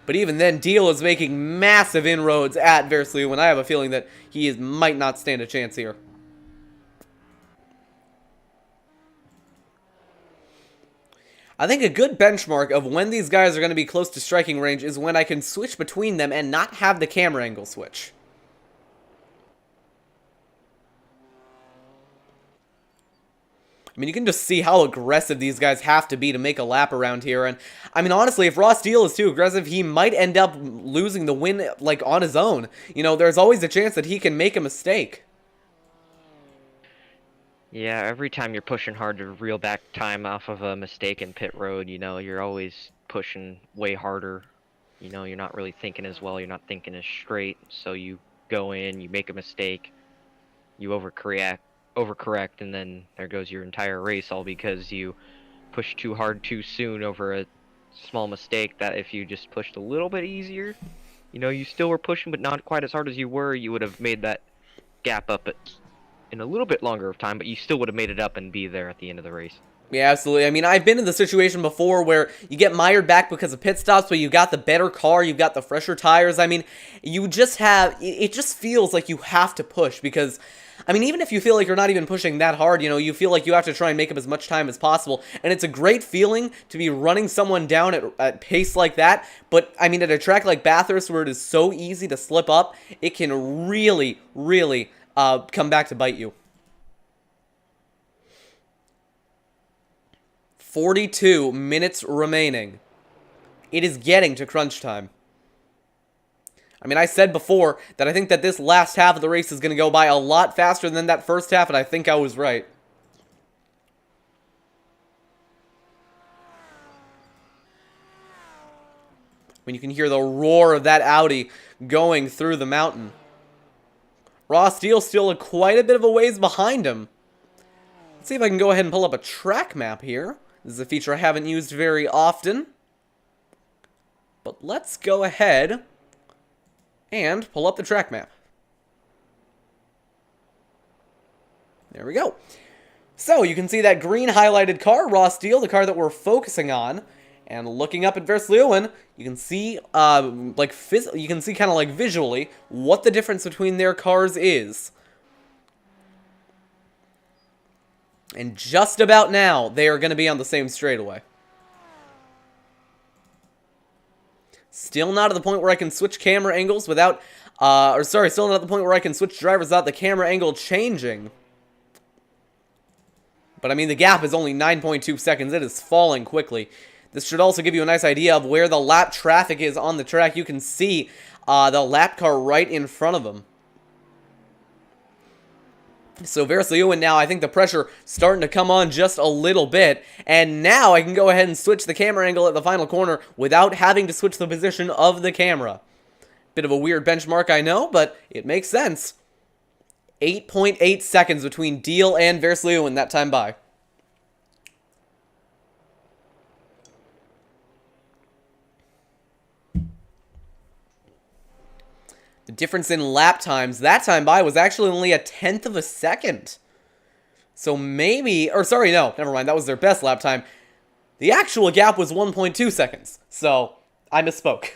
But even then, Deal is making massive inroads at Versleeuwen. I have a feeling that he might not stand a chance here. I think a good benchmark of when these guys are going to be close to striking range is when I can switch between them and not have the camera angle switch. I mean, you can just see how aggressive these guys have to be to make a lap around here. And, I mean, honestly, if Ross Steele is too aggressive, he might end up losing the win, like, on his own. You know, there's always a chance that he can make a mistake. Yeah, every time you're pushing hard to reel back time off of a mistake in pit road, you know, you're always pushing way harder. You know, you're not really thinking as well, you're not thinking as straight, so you go in, you make a mistake, you overcorrect, and then there goes your entire race, all because you pushed too hard too soon over a small mistake that if you just pushed a little bit easier, you know, you still were pushing, but not quite as hard as you were, you would have made that gap up in a little bit longer of time, but you still would have made it up and be there at the end of the race. Yeah, absolutely. I mean, I've been in the situation before where you get mired back because of pit stops, but you got the better car, you've got the fresher tires. I mean, you just have, it just feels like you have to push because, I mean, even if you feel like you're not even pushing that hard, you know, you feel like you have to try and make up as much time as possible. And it's a great feeling to be running someone down at pace like that. But, I mean, at a track like Bathurst where it is so easy to slip up, it can really, really come back to bite you. 42 minutes remaining. It is getting to crunch time. I mean, I said before that I think that this last half of the race is going to go by a lot faster than that first half, and I think I was right. When you can hear the roar of that Audi going through the mountain. Ross Steele still quite a bit of a ways behind him. Let's see if I can go ahead and pull up a track map here. This is a feature I haven't used very often. But let's go ahead and pull up the track map. There we go. So you can see that green highlighted car, Ross Steele, the car that we're focusing on. And looking up at Versleeuwen, you can see, you can see kind of like visually what the difference between their cars is. And just about now, they are going to be on the same straightaway. Still not at the point where I can switch camera angles without Or sorry, still not at the point where I can switch drivers without the camera angle changing. But I mean, the gap is only 9.2 seconds. It is falling quickly. This should also give you a nice idea of where the lap traffic is on the track. You can see the lap car right in front of him. So Versleuwen now, I think the pressure starting to come on just a little bit. And now I can go ahead and switch the camera angle at the final corner without having to switch the position of the camera. Bit of a weird benchmark, I know, but it makes sense. 8.8 seconds between Deal and Versleuwen that time by. The difference in lap times, that time by was actually only 1/10 of a second. So maybe, or sorry, no, never mind, that was their best lap time. The actual gap was 1.2 seconds. So, I misspoke.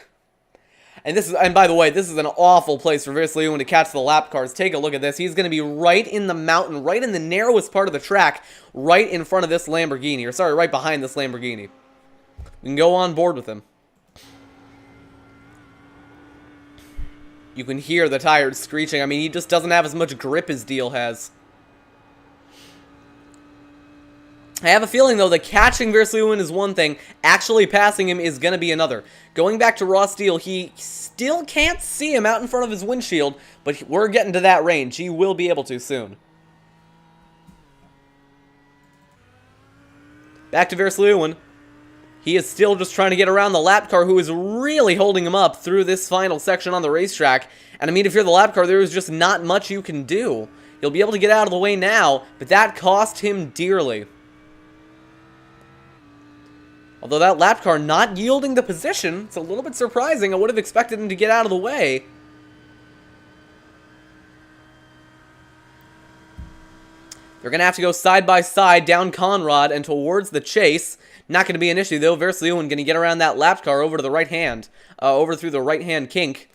And by the way, this is an awful place for Versleuwen to catch the lap cars. Take a look at this. He's going to be right in the mountain, right in the narrowest part of the track, right in front of this Lamborghini, or sorry, right behind this Lamborghini. We can go on board with him. You can hear the tires screeching. I mean, he just doesn't have as much grip as Deal has. I have a feeling, though, that catching Versleuwen is one thing. Actually passing him is going to be another. Going back to Ross Deal, he still can't see him out in front of his windshield, but we're getting to that range. He will be able to soon. Back to Versleuwen. He is still just trying to get around the lap car, who is really holding him up through this final section on the racetrack. And I mean, if you're the lap car, there is just not much you can do. He'll be able to get out of the way now, but that cost him dearly. Although that lap car not yielding the position, it's a little bit surprising. I would have expected him to get out of the way. They're going to have to go side by side down Conrad and towards the chase. Not going to be an issue, though. Versleuwen going to get around that lap car over to the right hand. Over through the right-hand kink.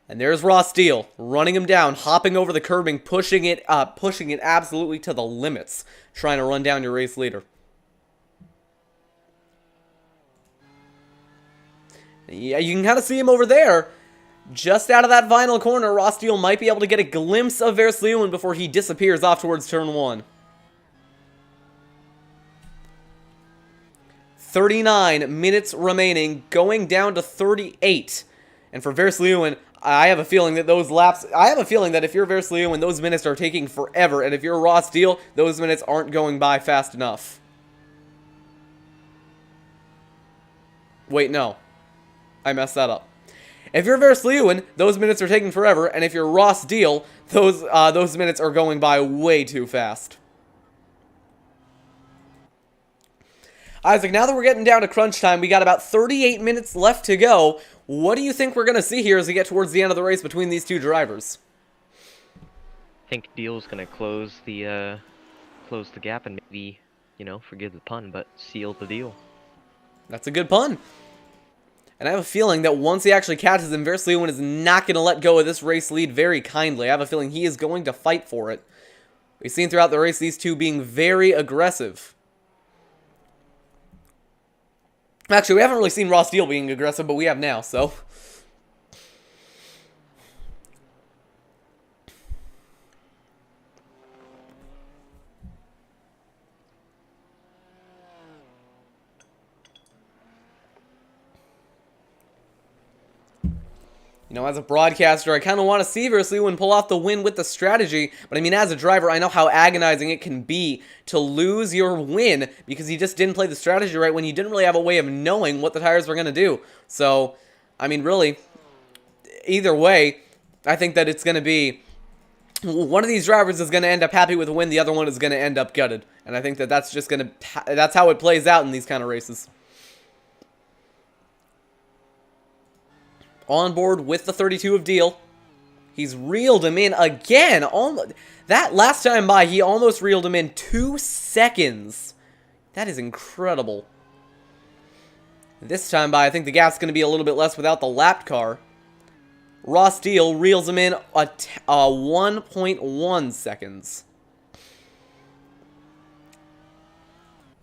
And there's Ross Deal, running him down, hopping over the curbing, pushing it absolutely to the limits, trying to run down your race leader. Yeah, you can kind of see him over there. Just out of that final corner, Ross Deal might be able to get a glimpse of Versleuwen before he disappears off towards turn 1. 39 minutes remaining, going down to 38. And for Versleuwen, I have a feeling that those laps, if you're Versleuwen, those minutes are taking forever. And if you're Ross Deal, those minutes aren't going by fast enough. Wait, no. I messed that up. If you're Versleuwen, those minutes are taking forever, and if you're Ross Deal, those minutes are going by way too fast. Isaac, now that we're getting down to crunch time, we got about 38 minutes left to go. What do you think we're going to see here as we get towards the end of the race between these two drivers? I think Deal's going to close the gap and maybe, forgive the pun, but seal the deal. That's a good pun. And I have a feeling that once he actually catches him, Versleuwen is not going to let go of this race lead very kindly. I have a feeling he is going to fight for it. We've seen throughout the race these two being very aggressive. Actually, we haven't really seen Ross Deal being aggressive, but we have now, so... as a broadcaster, I kind of want to see Versleuwen pull off the win with the strategy, but I mean, as a driver, I know how agonizing it can be to lose your win because you just didn't play the strategy right when you didn't really have a way of knowing what the tires were going to do. So, I mean, really, either way, I think that it's going to be one of these drivers is going to end up happy with a win, the other one is going to end up gutted. And I think that that's just going to, that's how it plays out in these kind of races. On board with the 32 of Deal. He's reeled him in again. That last time by, he almost reeled him in 2 seconds. That is incredible. This time by, I think the gap's going to be a little bit less without the lap car. Ross Deal reels him in a 1.1 seconds.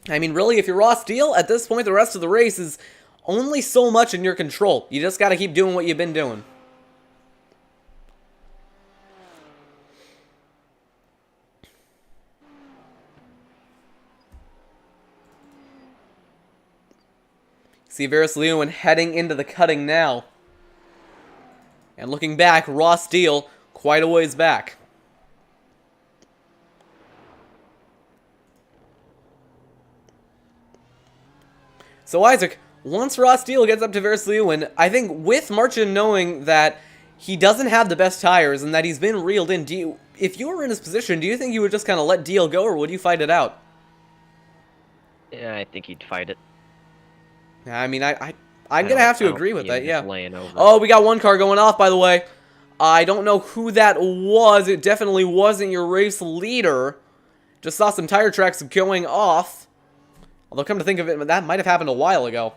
I mean, really, if you're Ross Deal, at this point, the rest of the race is only so much in your control. You just got to keep doing what you've been doing. See Lewin heading into the cutting now. And looking back, Ross Steele quite a ways back. So Isaac, once Ross Steele gets up to Lewin, I think with Marchin knowing that he doesn't have the best tires and that he's been reeled in, if you were in his position, do you think you would just kind of let Deal go, or would you fight it out? Yeah, I think he'd fight it. I mean, I'm going to have to agree with that, yeah. Laying over. Oh, we got one car going off, by the way. I don't know who that was. It definitely wasn't your race leader. Just saw some tire tracks going off. Although, come to think of it, that might have happened a while ago.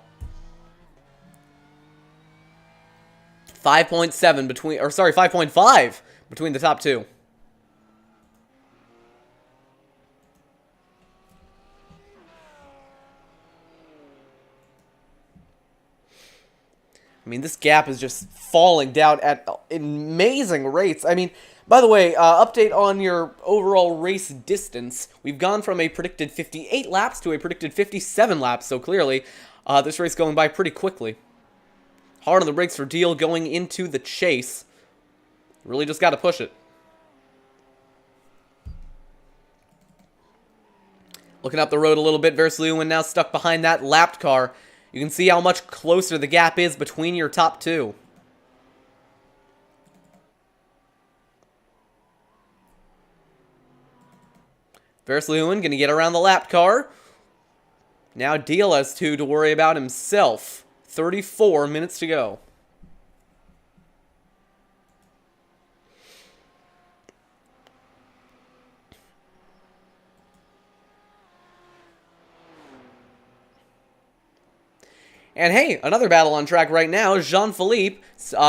5.7 between, or sorry, 5.5 between the top two. I mean, this gap is just falling down at amazing rates. I mean, by the way, update on your overall race distance. We've gone from a predicted 58 laps to a predicted 57 laps, so clearly, this race going by pretty quickly. Hard on the brakes for Deal going into the chase. Really just got to push it. Looking up the road a little bit, Lewin now stuck behind that lapped car. You can see how much closer the gap is between your top two. Lewin going to get around the lapped car. Now Deal has two to worry about himself. 34 minutes to go. And hey, another battle on track right now. Jean-Philippe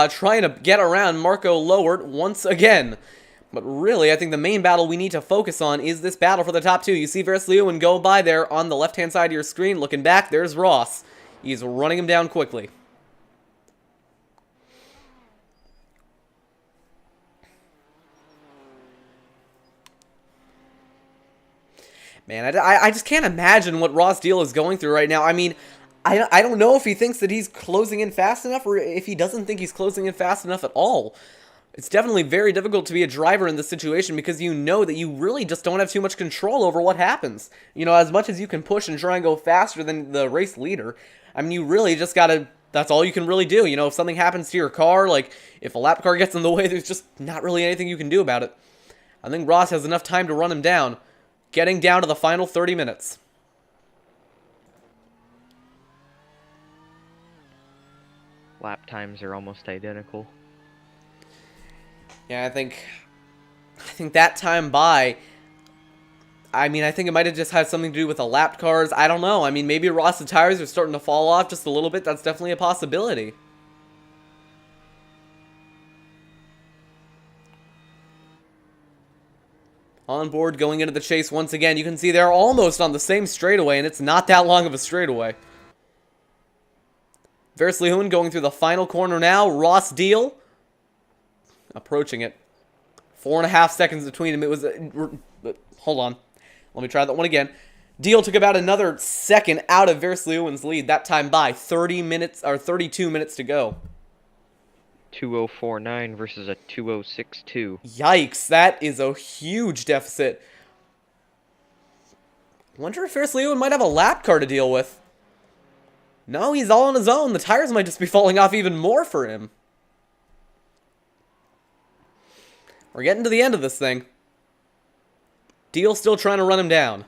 trying to get around Marco Lowert once again. But really, I think the main battle we need to focus on is this battle for the top two. You see Lewin go by there on the left-hand side of your screen. Looking back, there's Ross. He's running him down quickly. Man, I just can't imagine what Ross Deal is going through right now. I mean, I don't know if he thinks that he's closing in fast enough, or if he doesn't think he's closing in fast enough at all. It's definitely very difficult to be a driver in this situation because you know that you really just don't have too much control over what happens. You know, as much as you can push and try and go faster than the race leader, I mean, you really just gotta, that's all you can really do. You know, if something happens to your car, like if a lap car gets in the way, there's just not really anything you can do about it. I think Ross has enough time to run him down, getting down to the final 30 minutes. Lap times are almost identical. Yeah, I think that time by, I mean, I think it might have just had something to do with the lapped cars. I don't know. I mean, maybe Ross's tires are starting to fall off just a little bit. That's definitely a possibility. On board, going into the chase once again. You can see they're almost on the same straightaway, and it's not that long of a straightaway. Lewin going through the final corner now. Ross Deal approaching it. 4.5 seconds between them. It was... hold on. Let me try that one again. Deal took about another second out of Lewin's lead. That time by 30 minutes, or 32 minutes to go. 2049 versus a 2062. Yikes, that is a huge deficit. Wonder if Lewin might have a lap car to deal with. No, he's all on his own. The tires might just be falling off even more for him. We're getting to the end of this thing. Deal still trying to run him down.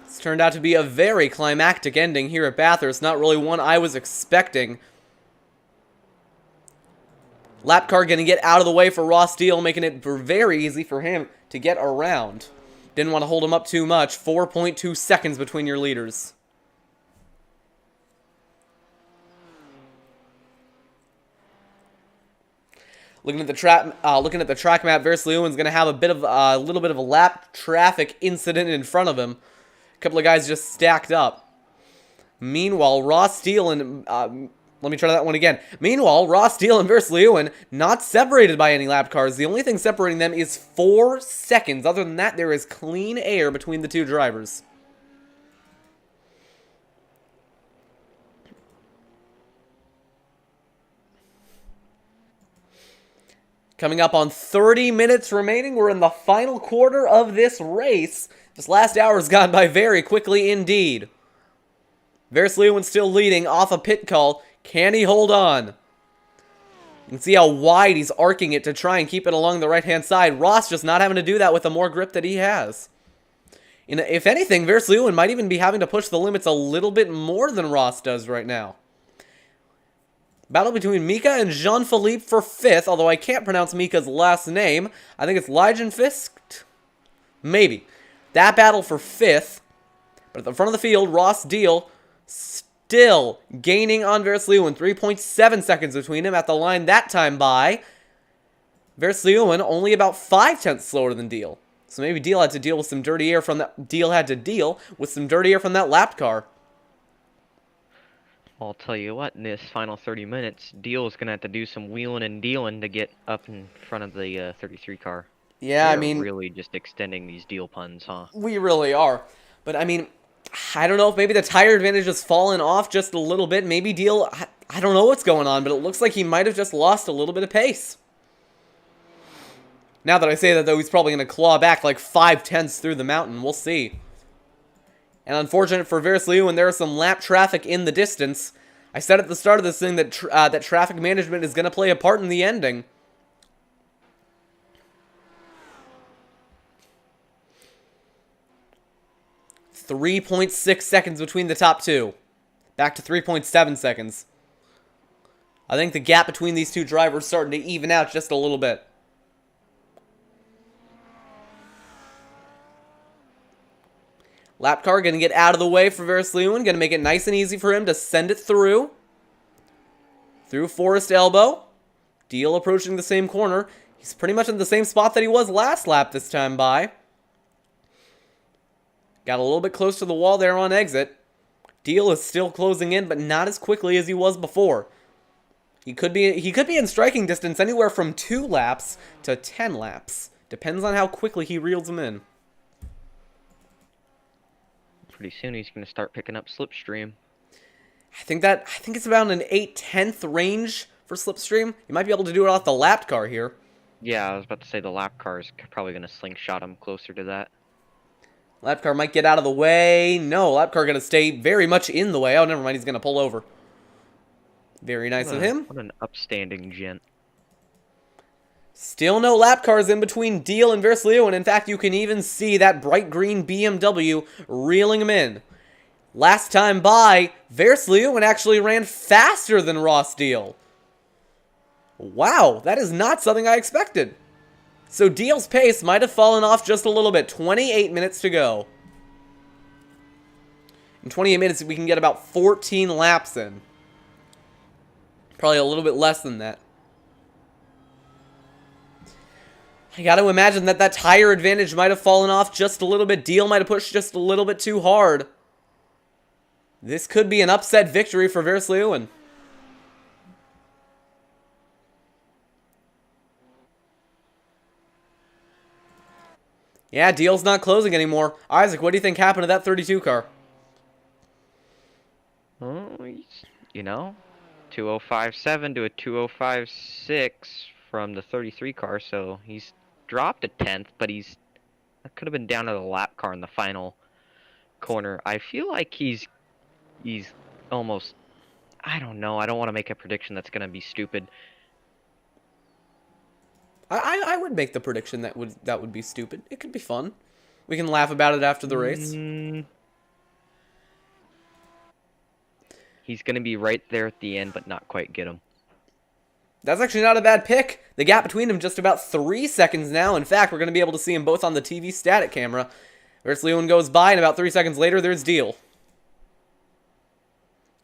It's turned out to be a very climactic ending here at Bathurst. Not really one I was expecting. Lap car going to get out of the way for Ross Deal, making it very easy for him to get around. Didn't want to hold him up too much. 4.2 seconds between your leaders. Looking at the track map, Lewin's going to have a little bit of a lap traffic incident in front of him. A couple of guys just stacked up. Meanwhile, Ross Steele and let me try that one again. Meanwhile, Ross Steele and Lewin not separated by any lap cars. The only thing separating them is 4 seconds. Other than that, there is clean air between the two drivers. Coming up on 30 minutes remaining. We're in the final quarter of this race. This last hour has gone by very quickly indeed. Versleuwen still leading off a pit call. Can he hold on? You can see how wide he's arcing it to try and keep it along the right-hand side. Ross just not having to do that with the more grip that he has. And if anything, Versleuwen might even be having to push the limits a little bit more than Ross does right now. Battle between Mika and Jean-Philippe for 5th, although I can't pronounce Mika's last name. I think it's Leijenfisk? Maybe. That battle for 5th. But at the front of the field, Ross Deal still gaining on Versleuwen. 3.7 seconds between him at the line that time by. Versleuwen only about 0.5 slower than Deal. So maybe Deal had to deal with some dirty air from that. Deal had to deal with some dirty air from that lapped car. I'll tell you what, in this final 30 minutes, Deal's going to have to do some wheeling and dealing to get up in front of the 33 car. Yeah, I We're mean, really just extending these Deal puns, huh? we really are. But, I mean, I don't know if maybe the tire advantage has fallen off just a little bit. Maybe Deal, I don't know what's going on, but it looks like he might have just lost a little bit of pace. Now that I say that, though, he's probably going to claw back like 0.5 through the mountain. We'll see. And unfortunate for Versleuwen, there is some lap traffic in the distance. I said at the start of this thing that that traffic management is going to play a part in the ending. .6 seconds between the top two. Back to 3.7 seconds. I think the gap between these two drivers is starting to even out just a little bit. Lap car going to get out of the way for Versleuwen. Going to make it nice and easy for him to send it through. Through Forest Elbow. Deal approaching the same corner. He's pretty much in the same spot that he was last lap this time by. Got a little bit close to the wall there on exit. Deal is still closing in, but not as quickly as he was before. He could be in striking distance anywhere from 2 laps to 10 laps. Depends on how quickly he reels them in. Pretty soon he's going to start picking up slipstream. I think it's about an 8/10 range for slipstream. You might be able to do it off the lapped car here. Yeah, I was about to say the lap car is probably going to slingshot him closer to that. Lap car might get out of the way. No, lap car going to stay very much in the way. Oh, never mind. He's going to pull over. Very nice of him. What an upstanding gent. Still no lap cars in between Deal and Versleuwen. In fact, you can even see that bright green BMW reeling him in. Last time by, Versleuwen actually ran faster than Ross Deal. Wow, that is not something I expected. So Deal's pace might have fallen off just a little bit. 28 minutes to go. In 28 minutes, we can get about 14 laps in. Probably a little bit less than that. I got to imagine that that tire advantage might have fallen off just a little bit. Deal might have pushed just a little bit too hard. This could be an upset victory for Versleuwen. Yeah, Deal's not closing anymore. Isaac, what do you think happened to that 32 car? Oh, you know, 2057 to a 2056 from the 33 car, so he's dropped a 10th, but that could have been down to the lap car in the final corner. I feel like he's almost, I don't know, I don't want to make a prediction that's going to be stupid. I would make the prediction that would be stupid. It could be fun. We can laugh about it after the race. He's going to be right there at the end, but not quite get him. That's actually not a bad pick. The gap between them just about 3 seconds now. In fact, we're going to be able to see them both on the TV static camera. Versleuwen goes by, and about 3 seconds later, there's Deal.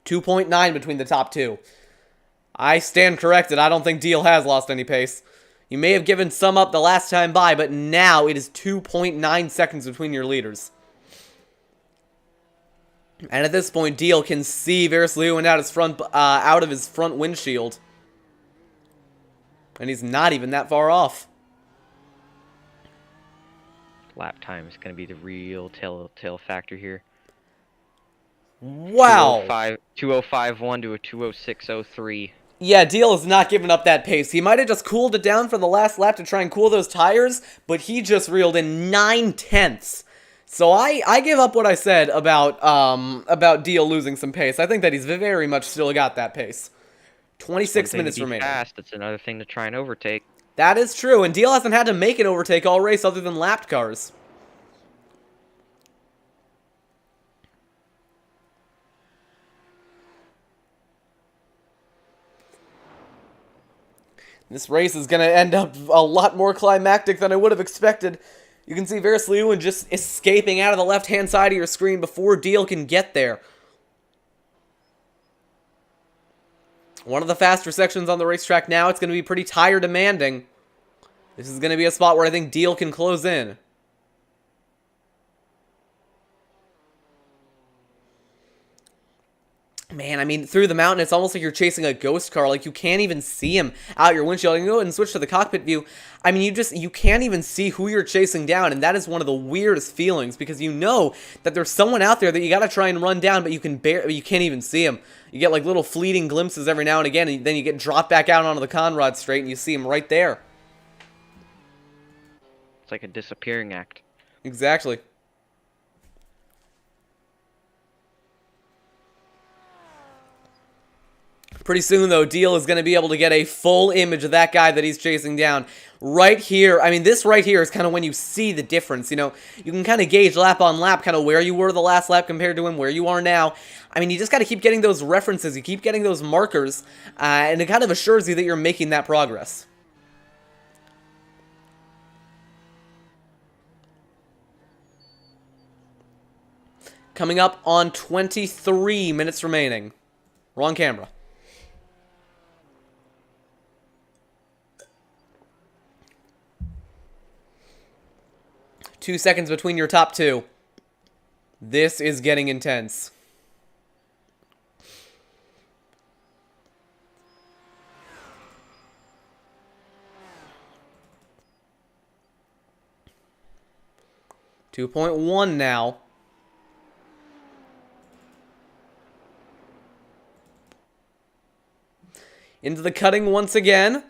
2.9 between the top two. I stand corrected. I don't think Deal has lost any pace. You may have given some up the last time by, but now it is 2.9 seconds between your leaders. And at this point, Deal can see Versleuwen out of his front windshield. And he's not even that far off. Lap time is going to be the real telltale factor here. Wow. 2051 to a 206.03. Yeah, Deal is not giving up that pace. He might have just cooled it down for the last lap to try and cool those tires, but he just reeled in 9/10. So I give up what I said about Deal losing some pace. I think that he's very much still got that pace. 26 minutes remaining. Fast. It's another thing to try and overtake. That is true, and Deal hasn't had to make an overtake all race other than lapped cars. This race is going to end up a lot more climactic than I would have expected. You can see Versleeuwen just escaping out of the left-hand side of your screen before Deal can get there. One of the faster sections on the racetrack now. It's going to be pretty tire demanding. This is going to be a spot where I think Deal can close in. Man, I mean, through the mountain, it's almost like you're chasing a ghost car. Like, you can't even see him out your windshield. You can go ahead and switch to the cockpit view. I mean, you can't even see who you're chasing down, and that is one of the weirdest feelings, because you know that there's someone out there that you gotta try and run down, but you can't even see him. You get, like, little fleeting glimpses every now and again, and then you get dropped back out onto the Conrad straight, and you see him right there. It's like a disappearing act. Exactly. Pretty soon, though, Deal is going to be able to get a full image of that guy that he's chasing down. Right here, I mean, this right here is kind of when you see the difference, you know. You can kind of gauge lap on lap kind of where you were the last lap compared to him, where you are now. I mean, you just got to keep getting those references, you keep getting those markers, and it kind of assures you that you're making that progress. Coming up on 23 minutes remaining. Wrong camera. Two seconds between your top two. This is getting intense. .1 now. Into the cutting once again.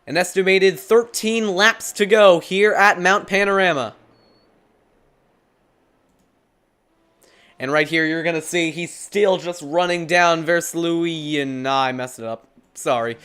An estimated 13 laps to go here at Mount Panorama. And right here, you're going to see he's still just running down Versleeuwen. Nah, I messed it up. Sorry.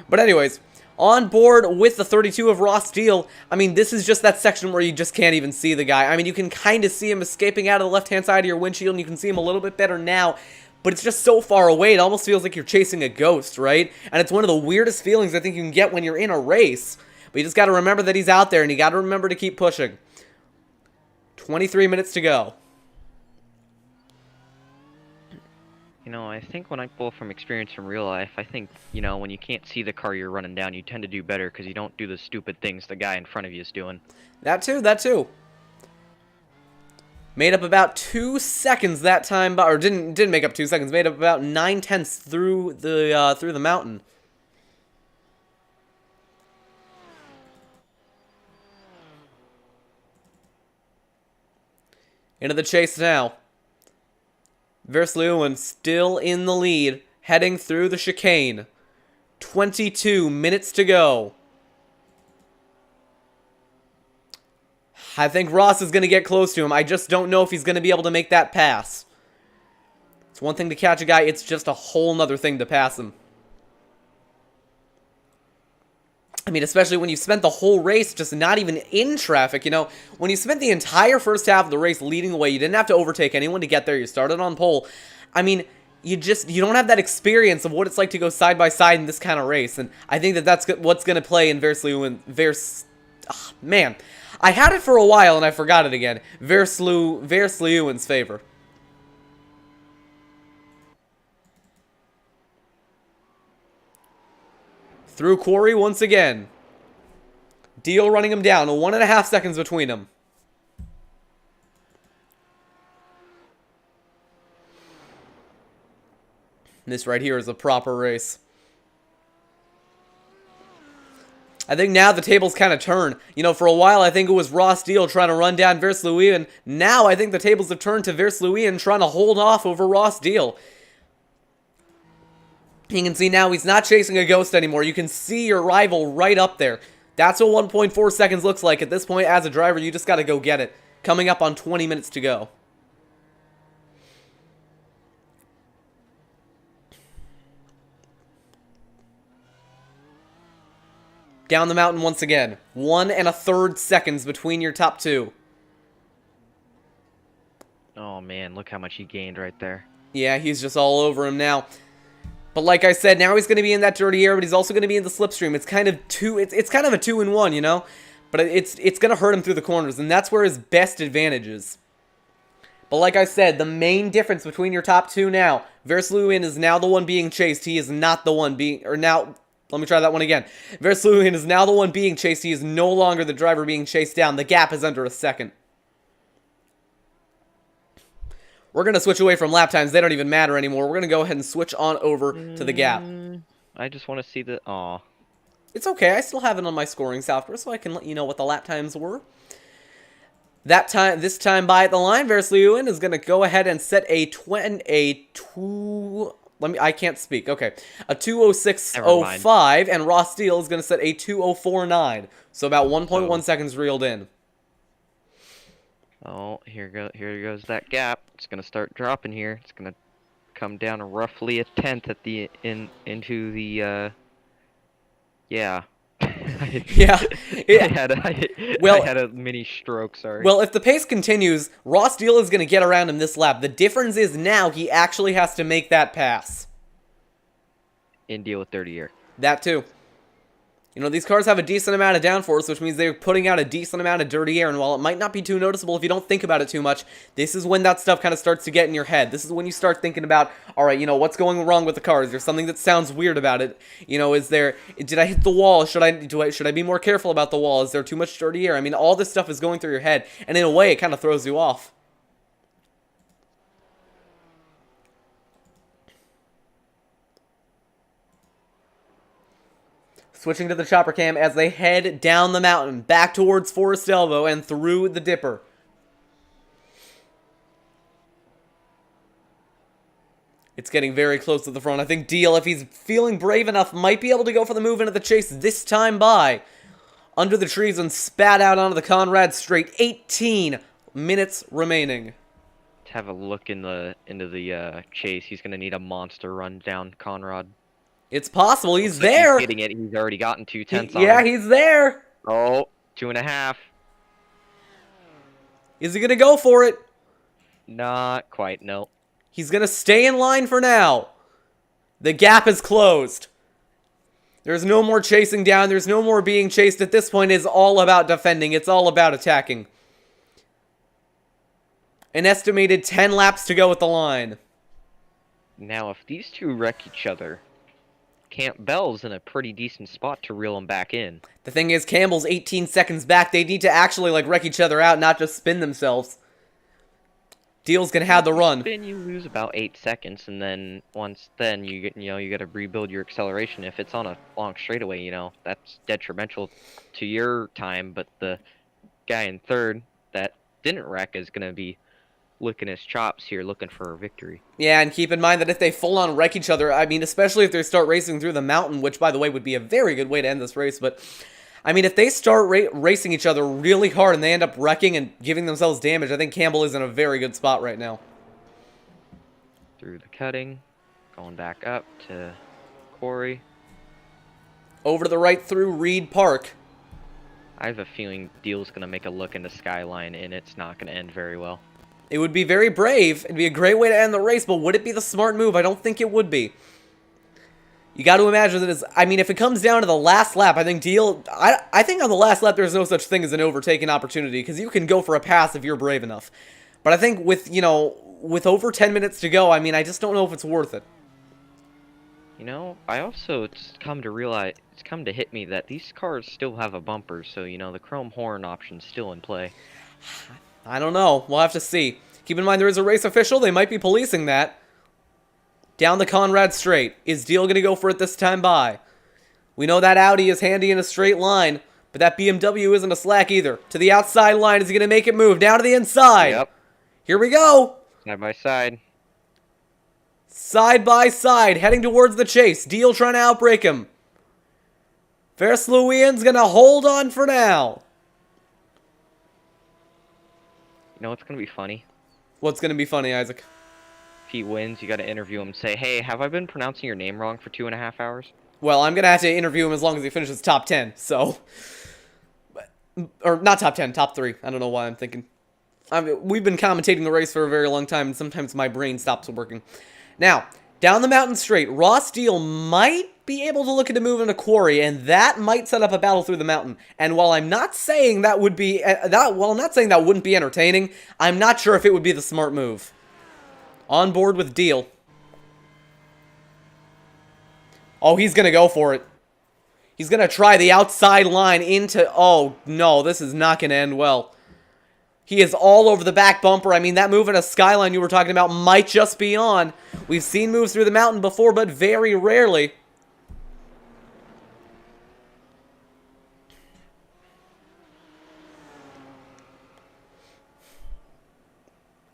But anyways, on board with the 32 of Ross Deal, I mean, this is just that section where you just can't even see the guy. I mean, you can kind of see him escaping out of the left-hand side of your windshield, and you can see him a little bit better now. But it's just so far away, it almost feels like you're chasing a ghost, right? And it's one of the weirdest feelings I think you can get when you're in a race. But you just got to remember that he's out there, and you got to remember to keep pushing. 23 minutes to go. You know, I think when I pull from experience from real life, I think, you know, when you can't see the car you're running down, you tend to do better because you don't do the stupid things the guy in front of you is doing. That too. Made up about 2 seconds that time, or didn't make up 2 seconds. Made up about 9/10 through the mountain. Into the chase now. Versleeuwen still in the lead, heading through the chicane. 22 minutes to go. I think Ross is going to get close to him. I just don't know if he's going to be able to make that pass. It's one thing to catch a guy, it's just a whole nother thing to pass him. I mean, especially when you spent the whole race just not even in traffic, you know. When you spent the entire first half of the race leading away, you didn't have to overtake anyone to get there. You started on pole. I mean, you don't have that experience of what it's like to go side by side in this kind of race. And I think that that's what's going to play in Versleeuwen. Man, I had it for a while and I forgot it again. Versleeuwen's favor. Through Quarry once again. Deal running him down. 1.5 seconds between them. This right here is a proper race. I think now the tables kind of turn. You know, for a while I think it was Ross Deal trying to run down Versleeuwen. Now I think the tables have turned to Versleeuwen trying to hold off over Ross Deal. You can see now he's not chasing a ghost anymore. You can see your rival right up there. That's what 1.4 seconds looks like. At this point, as a driver, you just got to go get it. Coming up on 20 minutes to go. Down the mountain once again. 1 1/3 seconds between your top two. Oh man, look how much he gained right there. Yeah, he's just all over him now. But like I said, now he's going to be in that dirty air, but he's also going to be in the slipstream. It's kind of it's kind of a 2-in-1, you know? But it's going to hurt him through the corners, and that's where his best advantage is. But like I said, the main difference between your top two now, Versluin is now the one being chased. He is not the one being, or now, let me try that one again. Versluin is now the one being chased. He is no longer the driver being chased down. The gap is under a second. We're going to switch away from lap times. They don't even matter anymore. We're going to go ahead and switch on over to the gap. I just want to see the... Aw. It's okay. I still have it on my scoring software, so I can let you know what the lap times were. This time by the line, Versluin is going to go ahead and set a 2:06:05, and Ross Steele is going to set a 2:04:09. So about 1.1 seconds reeled in. Oh, here goes that gap. It's gonna start dropping here. It's gonna come down roughly a tenth at the into the yeah. Yeah. I had a mini stroke, sorry. Well, if the pace continues, Ross Steele is gonna get around him this lap. The difference is now he actually has to make that pass. And deal with dirty air. That too. You know, these cars have a decent amount of downforce, which means they're putting out a decent amount of dirty air, and while it might not be too noticeable if you don't think about it too much, this is when that stuff kind of starts to get in your head. This is when you start thinking about, alright, you know, what's going wrong with the car? Is there something that sounds weird about it? You know, did I hit the wall? Should I be more careful about the wall? Is there too much dirty air? I mean, all this stuff is going through your head, and in a way, it kind of throws you off. Switching to the chopper cam as they head down the mountain, back towards Forest Elbow and through the Dipper. It's getting very close to the front. I think Deal, if he's feeling brave enough, might be able to go for the move into the chase this time by. Under the trees and spat out onto the Conrad straight. 18 minutes remaining. To have a look into the chase, he's gonna need a monster run down Conrad. It's possible. He's there. He's hitting it. He's already gotten 2/10 on Yeah, him. he's there. Oh, 2.5. Is he going to go for it? Not quite, no. He's going to stay in line for now. The gap is closed. There's no more chasing down. There's no more being chased. At this point, it's all about defending. It's all about attacking. An estimated 10 laps to go at the line. Now, if these two wreck each other, Campbell's in a pretty decent spot to reel him back in. The thing is, Campbell's 18 seconds back. They need to actually, like, wreck each other out, not just spin themselves. Deal's gonna have the run. Then you lose about 8 seconds, and then you got to rebuild your acceleration. If it's on a long straightaway, you know, that's detrimental to your time, but the guy in third that didn't wreck is gonna be licking his chops here, looking for a victory. Yeah, and keep in mind that if they full-on wreck each other, I mean, especially if they start racing through the mountain, which, by the way, would be a very good way to end this race, but, I mean, if they start racing each other really hard and they end up wrecking and giving themselves damage, I think Campbell is in a very good spot right now. Through the cutting, going back up to Corey. Over to the right through Reed Park. I have a feeling Deal's going to make a look into Skyline, and it's not going to end very well. It would be very brave. It'd be a great way to end the race, but would it be the smart move? I don't think it would be. You got to imagine that I mean, if it comes down to the last lap, I think Deal... I think on the last lap, there's no such thing as an overtaking opportunity, because you can go for a pass if you're brave enough. But I think with, you know, with over 10 minutes to go, I mean, I just don't know if it's worth it. You know, I also come to hit me that these cars still have a bumper, so, you know, the chrome horn option's still in play. I don't know. We'll have to see. Keep in mind there is a race official. They might be policing that. Down the Conrad straight. Is Deal going to go for it this time by? We know that Audi is handy in a straight line, but that BMW isn't a slack either. To the outside line. Is he going to make it move? Down to the inside. Yep. Here we go. Side by side. Side by side, heading towards the chase. Deal trying to outbreak him. Versluian's gonna hold on for now. You know what's gonna be funny? What's gonna be funny, Isaac? If he wins, you gotta interview him and say, hey, have I been pronouncing your name wrong for 2.5 hours? Well, I'm gonna have to interview him as long as he finishes top 10, so... Or, not top 10, top 3. I don't know why I'm thinking... we've been commentating the race for a very long time, and sometimes my brain stops working. Now, down the mountain straight, Ross Steele might be able to look at a move in a quarry, and that might set up a battle through the mountain. And while I'm not saying that would be... I'm not saying that wouldn't be entertaining, I'm not sure if it would be the smart move. On board with Deal. Oh, he's gonna go for it. He's gonna try the outside line into... Oh, no, this is not gonna end well. He is all over the back bumper. I mean, that move in a skyline you were talking about might just be on. We've seen moves through the mountain before, but very rarely.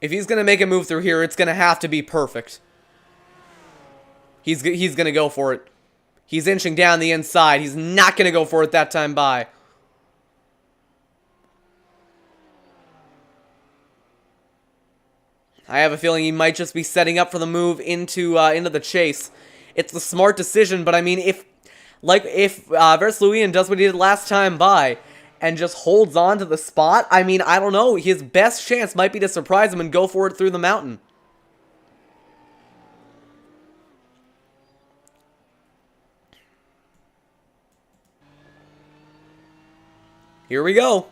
If he's going to make a move through here, it's going to have to be perfect. He's going to go for it. He's inching down the inside. He's not going to go for it that time by. I have a feeling he might just be setting up for the move into the chase. It's the smart decision, but I mean, if Versluian does what he did last time by and just holds on to the spot, I mean, I don't know. His best chance might be to surprise him and go for it through the mountain. Here we go.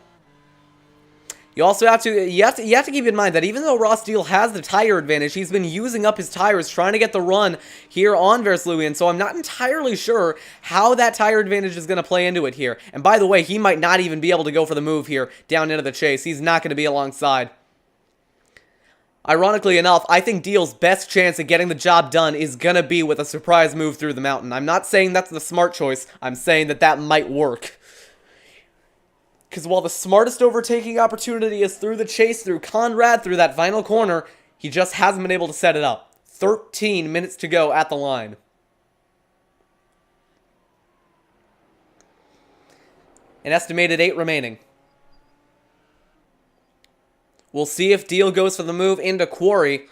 You also have to keep in mind that even though Ross Steele has the tire advantage, he's been using up his tires trying to get the run here on Versluian, so I'm not entirely sure how that tire advantage is going to play into it here. And by the way, he might not even be able to go for the move here down into the chase. He's not going to be alongside. Ironically enough, I think Deal's best chance at getting the job done is going to be with a surprise move through the mountain. I'm not saying that's the smart choice. I'm saying that that might work. Because while the smartest overtaking opportunity is through the chase, through Conrad, through that final corner, he just hasn't been able to set it up. 13 minutes to go at the line. An estimated 8 remaining. We'll see if Deal goes for the move into quarry.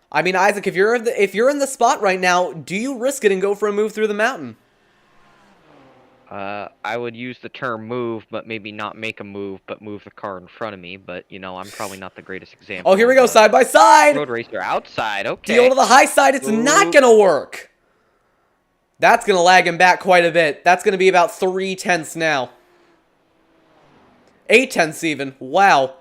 I mean, Isaac, if you're in the spot right now, do you risk it and go for a move through the mountain? I would use the term move, but maybe not make a move, but move the car in front of me. But, you know, I'm probably not the greatest example. Oh, here we go, side by side! Road racer outside, okay. Deal to the high side, it's not gonna work! That's gonna lag him back quite a bit. That's gonna be about 3/10 now. 8/10 even. Wow.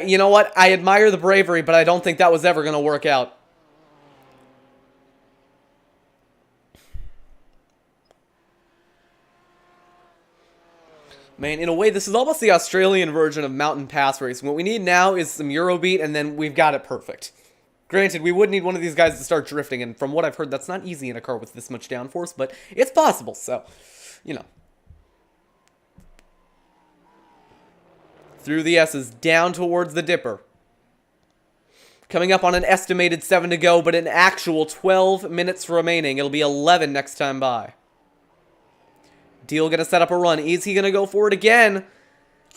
You know what? I admire the bravery, but I don't think that was ever gonna work out. Man, in a way, this is almost the Australian version of mountain pass racing. What we need now is some Eurobeat, and then we've got it perfect. Granted, we would need one of these guys to start drifting, and from what I've heard, that's not easy in a car with this much downforce, but it's possible, so, you know. Through the S's, down towards the Dipper. Coming up on an estimated 7 to go, but an actual 12 minutes remaining. It'll be 11 next time by. Deal gonna set up a run. Is he gonna go for it again?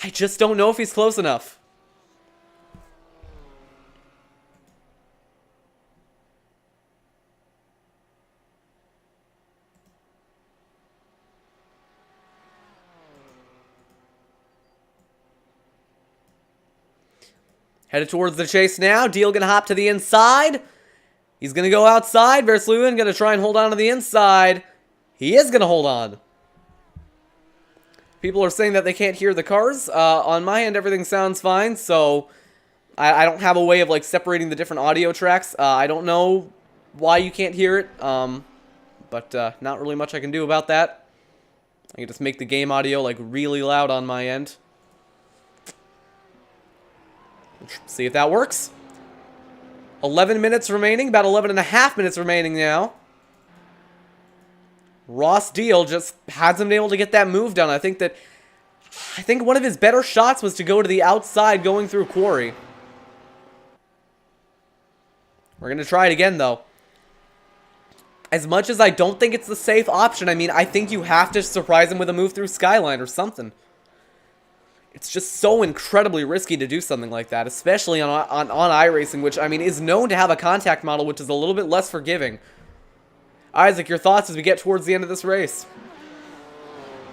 I just don't know if he's close enough. Headed towards the chase now. Deal gonna hop to the inside. He's gonna go outside. Versluian gonna try and hold on to the inside. He is gonna hold on. People are saying that they can't hear the cars. On my end, everything sounds fine, so I don't have a way of like separating the different audio tracks. I don't know why you can't hear it, but not really much I can do about that. I can just make the game audio like really loud on my end. See if that works. 11 minutes remaining, about 11 and a half minutes remaining now. Ross Deal just hasn't been able to get that move done. I think one of his better shots was to go to the outside going through quarry. We're going to try it again, though. as much as I don't think it's the safe option, I mean, I think you have to surprise him with a move through Skyline or something. It's just so incredibly risky to do something like that, especially on iRacing, which, I mean, is known to have a contact model which is a little bit less forgiving. Isaac, your thoughts as we get towards the end of this race?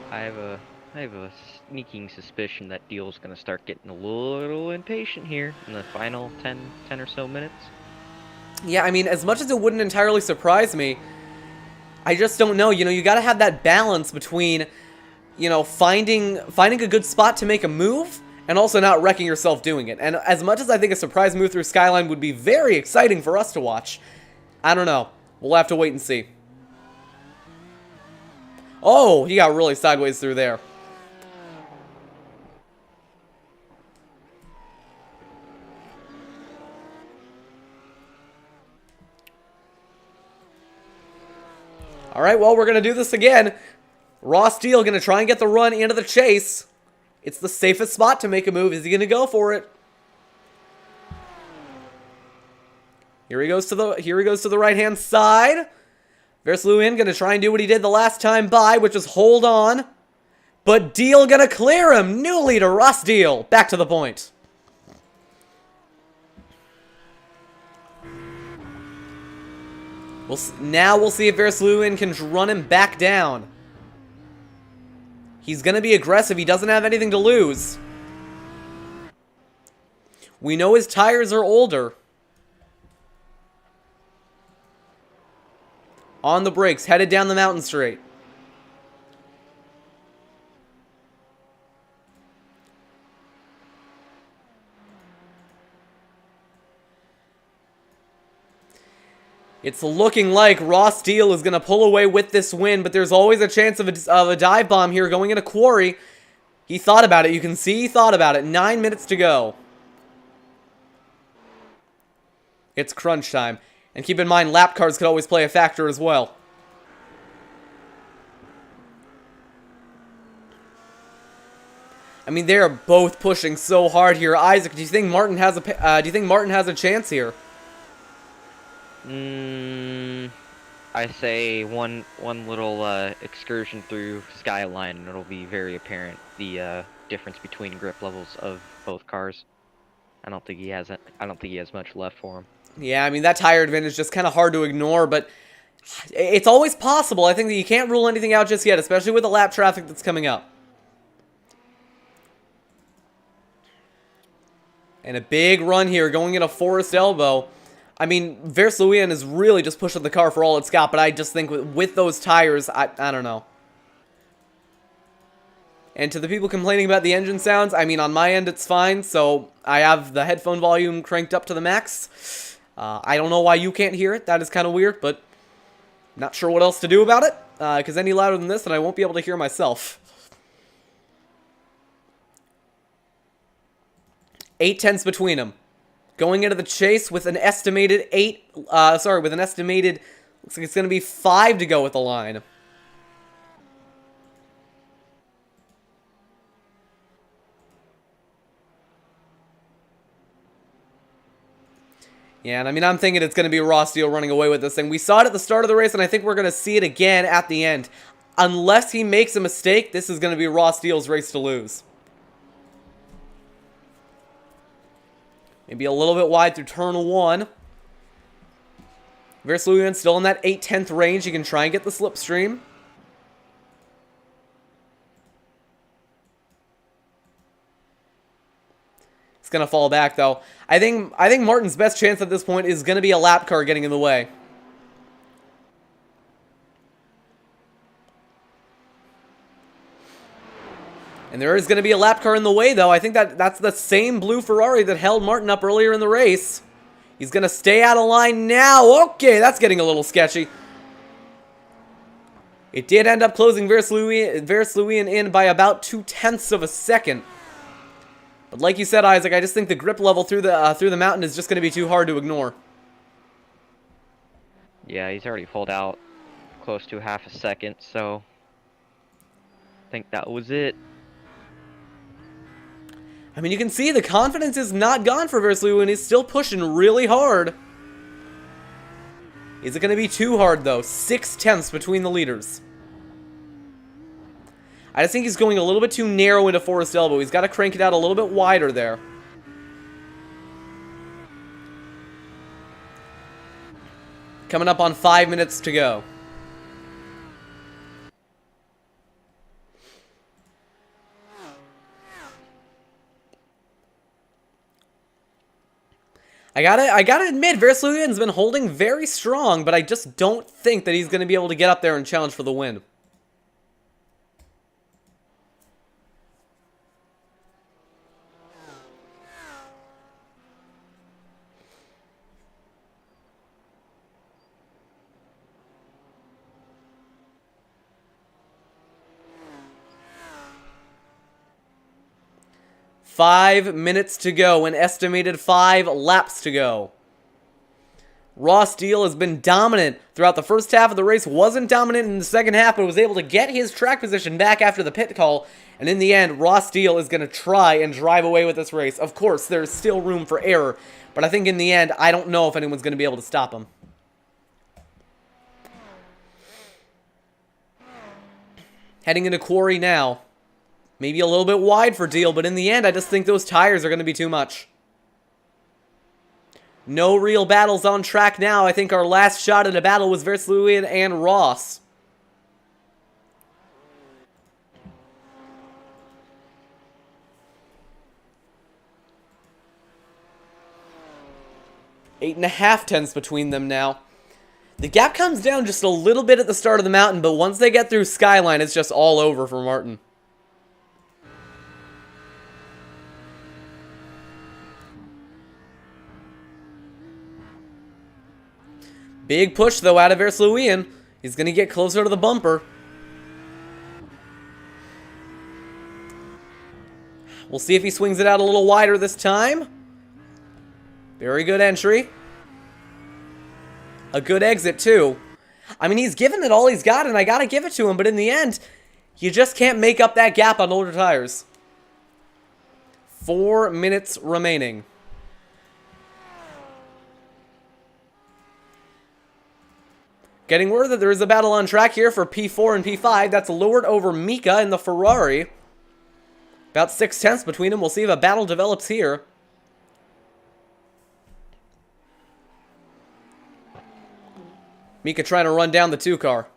I have a sneaking suspicion that Deal's gonna start getting a little impatient here in the final 10 or so minutes. Yeah, I mean, as much as it wouldn't entirely surprise me, I just don't know. You know, you gotta have that balance between, you know, finding a good spot to make a move and also not wrecking yourself doing it. And as much as I think a surprise move through Skyline would be very exciting for us to watch, I don't know. We'll have to wait and see. Oh, he got really sideways through there. Alright, well, we're going to do this again. Ross Steele going to try and get the run into the chase. It's the safest spot to make a move. Is he going to go for it? Here he goes to the right-hand side. Versluin going to try and do what he did the last time by, which is hold on. But Deal going to clear him. New leader, Ross Deal. Back to the point. Now we'll see if Versluin can run him back down. He's going to be aggressive. He doesn't have anything to lose. We know his tires are older. On the brakes, headed down the mountain straight. It's looking like Ross Steele is going to pull away with this win, but there's always a chance of a dive bomb here going into Quarry. He thought about it. You can see he thought about it. 9 minutes to go. It's crunch time. And keep in mind, lap cars could always play a factor as well. I mean, they are both pushing so hard here. Isaac, do you think Martin has a chance here? I say one little excursion through Skyline, and it'll be very apparent the difference between grip levels of both cars. I don't think he has much left for him. Yeah, I mean, that tire advantage is just kind of hard to ignore, but it's always possible. I think that you can't rule anything out just yet, especially with the lap traffic that's coming up. And a big run here going into Forest Elbow. I mean, Versluin is really just pushing the car for all it's got, but I just think with those tires, I don't know. And to the people complaining about the engine sounds, I mean, on my end, it's fine, so I have the headphone volume cranked up to the max. I don't know why you can't hear it. That is kind of weird, but not sure what else to do about it, because any louder than this, and I won't be able to hear myself. 8 tenths between them. Going into the chase with an estimated looks like it's going to be 5 to go with the line. Yeah, and I mean, I'm thinking it's going to be Ross Steele running away with this thing. We saw it at the start of the race, and I think we're going to see it again at the end. Unless he makes a mistake, this is going to be Ross Steele's race to lose. Maybe a little bit wide through turn 1. Versluin still in that 8/10 range. He can try and get the slipstream. He's going to fall back, though. I think Martin's best chance at this point is going to be a lap car getting in the way. And there is going to be a lap car in the way, though. I think that's the same blue Ferrari that held Martin up earlier in the race. He's going to stay out of line now. Okay, that's getting a little sketchy. It did end up closing Versluin in by about 0.2 of a second. But like you said, Isaac, I just think the grip level through the mountain is just going to be too hard to ignore. Yeah, he's already pulled out close to half a second, so I think that was it. I mean, you can see the confidence is not gone for Versluin. He's still pushing really hard. Is it going to be too hard, though? 6/10 between the leaders. I just think he's going a little bit too narrow into Forest Elbow. He's got to crank it out a little bit wider there. Coming up on 5 minutes to go. I gotta admit, Versluien's been holding very strong, but I just don't think that he's going to be able to get up there and challenge for the win. Five minutes to go, an estimated 5 laps to go. Ross Steele has been dominant throughout the first half of the race, wasn't dominant in the second half, but was able to get his track position back after the pit call, and in the end, Ross Steele is going to try and drive away with this race. Of course, there's still room for error, but I think in the end, I don't know if anyone's going to be able to stop him. Heading into Quarry now. Maybe a little bit wide for Deal, but in the end, I just think those tires are going to be too much. No real battles on track now. I think our last shot at a battle was Versluien and Ross. Eight and a half tenths between them now. The gap comes down just a little bit at the start of the mountain, but once they get through Skyline, it's just all over for Martin. Big push, though, out of Versluien. He's going to get closer to the bumper. We'll see if he swings it out a little wider this time. Very good entry. A good exit, too. I mean, he's given it all he's got, and I got to give it to him. But in the end, you just can't make up that gap on older tires. 4 minutes remaining. Getting word that there is a battle on track here for P4 and P5. That's Lord over Mika in the Ferrari. About 6/10 between them. We'll see if a battle develops here. Mika trying to run down the 2 car.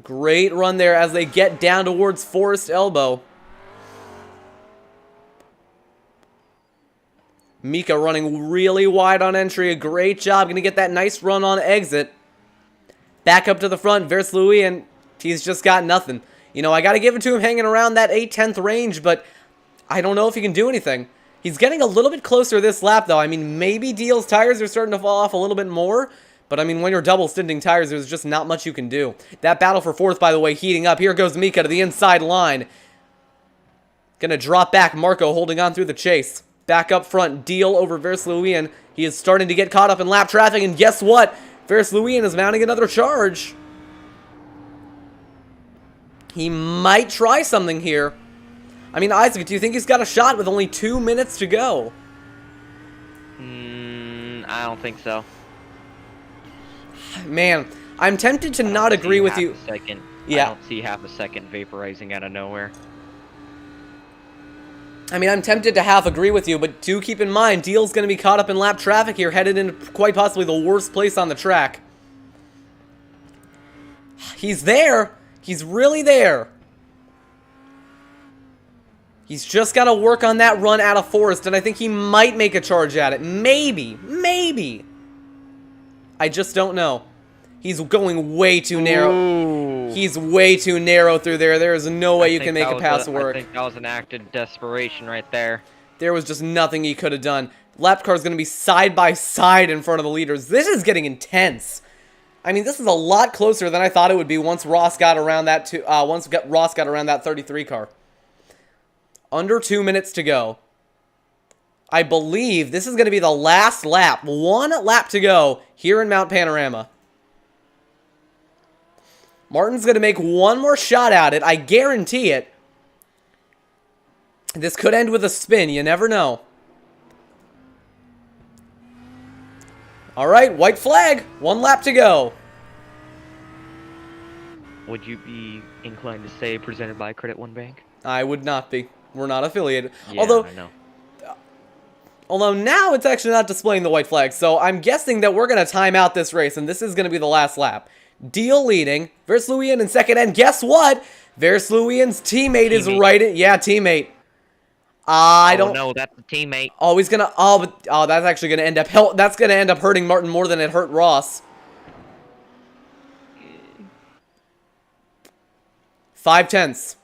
Great run there as they get down towards Forest Elbow. Mika running really wide on entry. A great job. Going to get that nice run on exit. Back up to the front, Versluien, he's just got nothing. You know, I got to give it to him hanging around that 8/10 range, but I don't know if he can do anything. He's getting a little bit closer this lap, though. I mean, maybe Deal's tires are starting to fall off a little bit more, but I mean, when you're double stinting tires, there's just not much you can do. That battle for 4th, by the way, heating up. Here goes Mika to the inside line. Gonna drop back, Marco holding on through the chase. Back up front, Deal over Versluien. He is starting to get caught up in lap traffic, and guess what? Versluien is mounting another charge. He might try something here. I mean, Isaac, do you think he's got a shot with only 2 minutes to go? I don't think so. Man, I'm tempted to not agree with you. Yeah. I don't see half a second vaporizing out of nowhere. I mean, I'm tempted to half agree with you, but do keep in mind, Deal's going to be caught up in lap traffic here, headed into quite possibly the worst place on the track. He's there. He's really there. He's just got to work on that run out of Forest, and I think he might make a charge at it. Maybe. Maybe. I just don't know. He's going way too narrow. Ooh. He's way too narrow through there. There is no way you can make a pass work. I think that was an act of desperation right there. There was just nothing he could have done. Lap car's going to be side by side in front of the leaders. This is getting intense. I mean, this is a lot closer than I thought it would be once Ross got around that Ross got around that 33 car. Under 2 minutes to go. I believe this is going to be the last lap. 1 lap to go here in Mount Panorama. Martin's going to make one more shot at it. I guarantee it. This could end with a spin. You never know. All right, white flag. 1 lap to go. Would you be inclined to say presented by Credit One Bank? I would not be. We're not affiliated. Yeah, Although I know. now it's actually not displaying the white flag, so I'm guessing that we're going to time out this race, and this is going to be the last lap. Deal leading, Versluian in second, and guess what? Versluian's teammate is right in... Yeah, teammate. I don't... no, that's the teammate. Oh, he's gonna... Oh, that's actually gonna end up... That's gonna end up hurting Martin more than it hurt Ross. 5/10.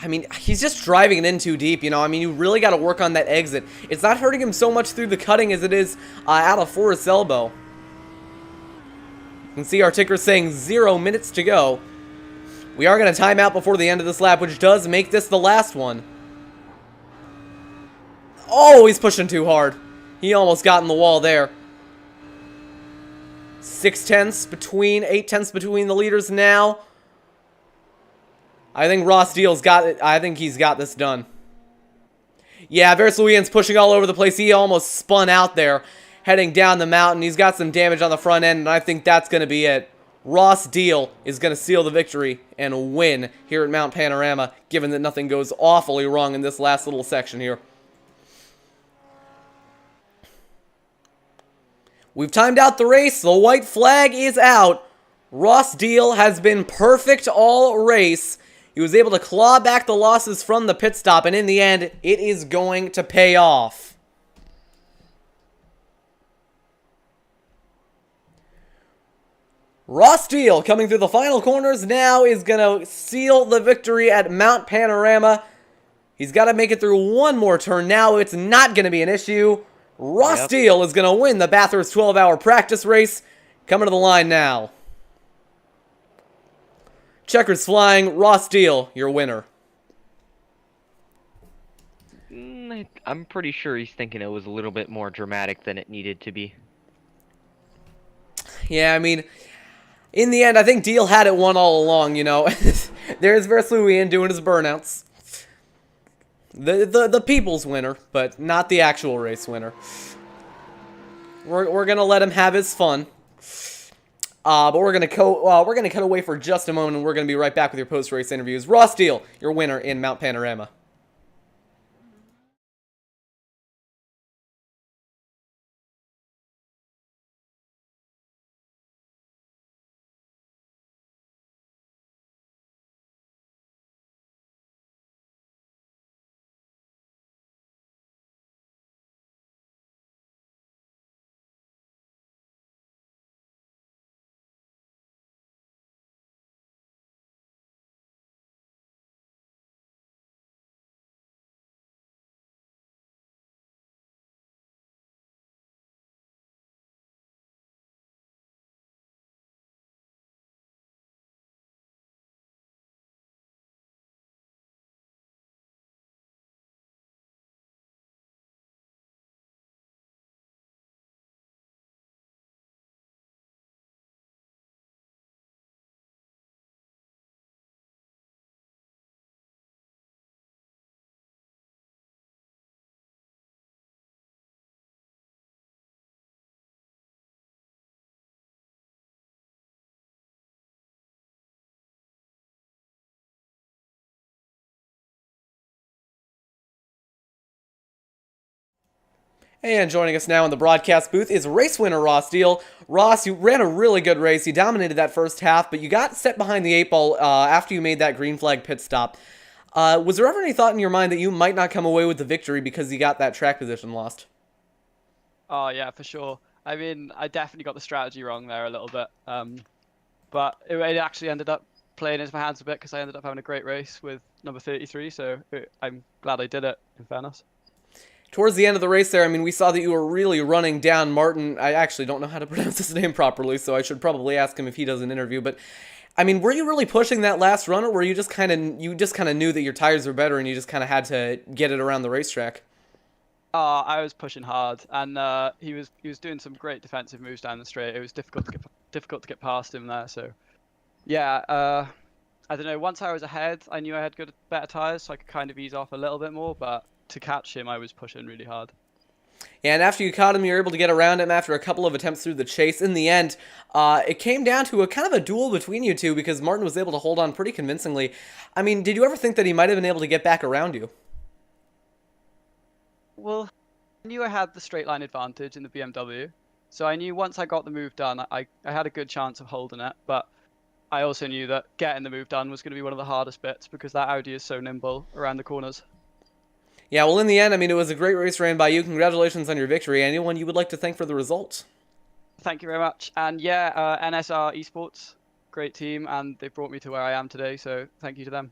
I mean, he's just driving it in too deep, you know? I mean, you really got to work on that exit. It's not hurting him so much through the cutting as it is out of Forrest's elbow. You can see our ticker saying 0 minutes to go. We are going to time out before the end of this lap, which does make this the last one. Oh, he's pushing too hard. He almost got in the wall there. 6/10 between, 8/10 between the leaders now. I think Ross Deal's got it. I think he's got this done. Yeah, Versluian's pushing all over the place. He almost spun out there, heading down the mountain. He's got some damage on the front end, and I think that's going to be it. Ross Deal is going to seal the victory and win here at Mount Panorama, given that nothing goes awfully wrong in this last little section here. We've timed out the race. The white flag is out. Ross Deal has been perfect all race. He was able to claw back the losses from the pit stop, and in the end, it is going to pay off. Ross Deal, coming through the final corners now, is going to seal the victory at Mount Panorama. He's got to make it through one more turn now. It's not going to be an issue. Ross Deal is going to win the Bathurst 12-hour practice race. Coming to the line now. Checkers flying, Ross Deal, your winner. I'm pretty sure he's thinking it was a little bit more dramatic than it needed to be. Yeah, I mean, in the end, I think Deal had it won all along, you know. There's Versluian doing his burnouts. The people's winner, but not the actual race winner. We're gonna let him have his fun. But we're gonna cut away for just a moment, and we're gonna be right back with your post-race interviews. Ross Deal, your winner in Mount Panorama. And joining us now in the broadcast booth is race winner Ross Deal. Ross, you ran a really good race. You dominated that first half, but you got set behind the 8-ball after you made that green flag pit stop. Was there ever any thought in your mind that you might not come away with the victory because you got that track position lost? Oh, yeah, for sure. I mean, I definitely got the strategy wrong there a little bit. But it actually ended up playing into my hands a bit because I ended up having a great race with number 33, so I'm glad I did it, in fairness. Towards the end of the race there, I mean, we saw that you were really running down Martin. I actually don't know how to pronounce his name properly, so I should probably ask him if he does an interview. But, I mean, were you really pushing that last run, or were you just kind of knew that your tires were better and you just kind of had to get it around the racetrack? I was pushing hard, and he was doing some great defensive moves down the straight. It was difficult to get past him there. So, yeah, I don't know. Once I was ahead, I knew I had better tires, so I could kind of ease off a little bit more. But to catch him, I was pushing really hard. And after you caught him, you were able to get around him after a couple of attempts through the chase. In the end, it came down to a kind of a duel between you two because Martin was able to hold on pretty convincingly. I mean, did you ever think that he might have been able to get back around you? Well, I knew I had the straight line advantage in the BMW, so I knew once I got the move done, I had a good chance of holding it, but I also knew that getting the move done was going to be one of the hardest bits because that Audi is so nimble around the corners. Yeah, well, in the end, I mean, it was a great race ran by you. Congratulations on your victory. Anyone you would like to thank for the result? Thank you very much. And yeah, NSR Esports, great team, and they brought me to where I am today, so thank you to them.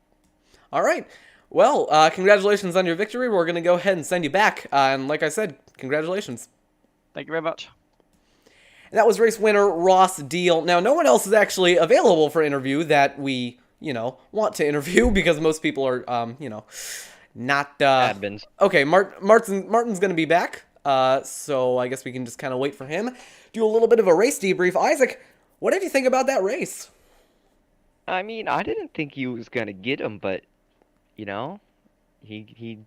All right. Well, congratulations on your victory. We're going to go ahead and send you back. And like I said, congratulations. Thank you very much. And that was race winner Ross Deal. Now, no one else is actually available for interview that we, want to interview because most people are, not... Admins. Okay, Martin's going to be back. So I guess we can just kind of wait for him. Do a little bit of a race debrief. Isaac, what did you think about that race? I mean, I didn't think he was gonna get him, but he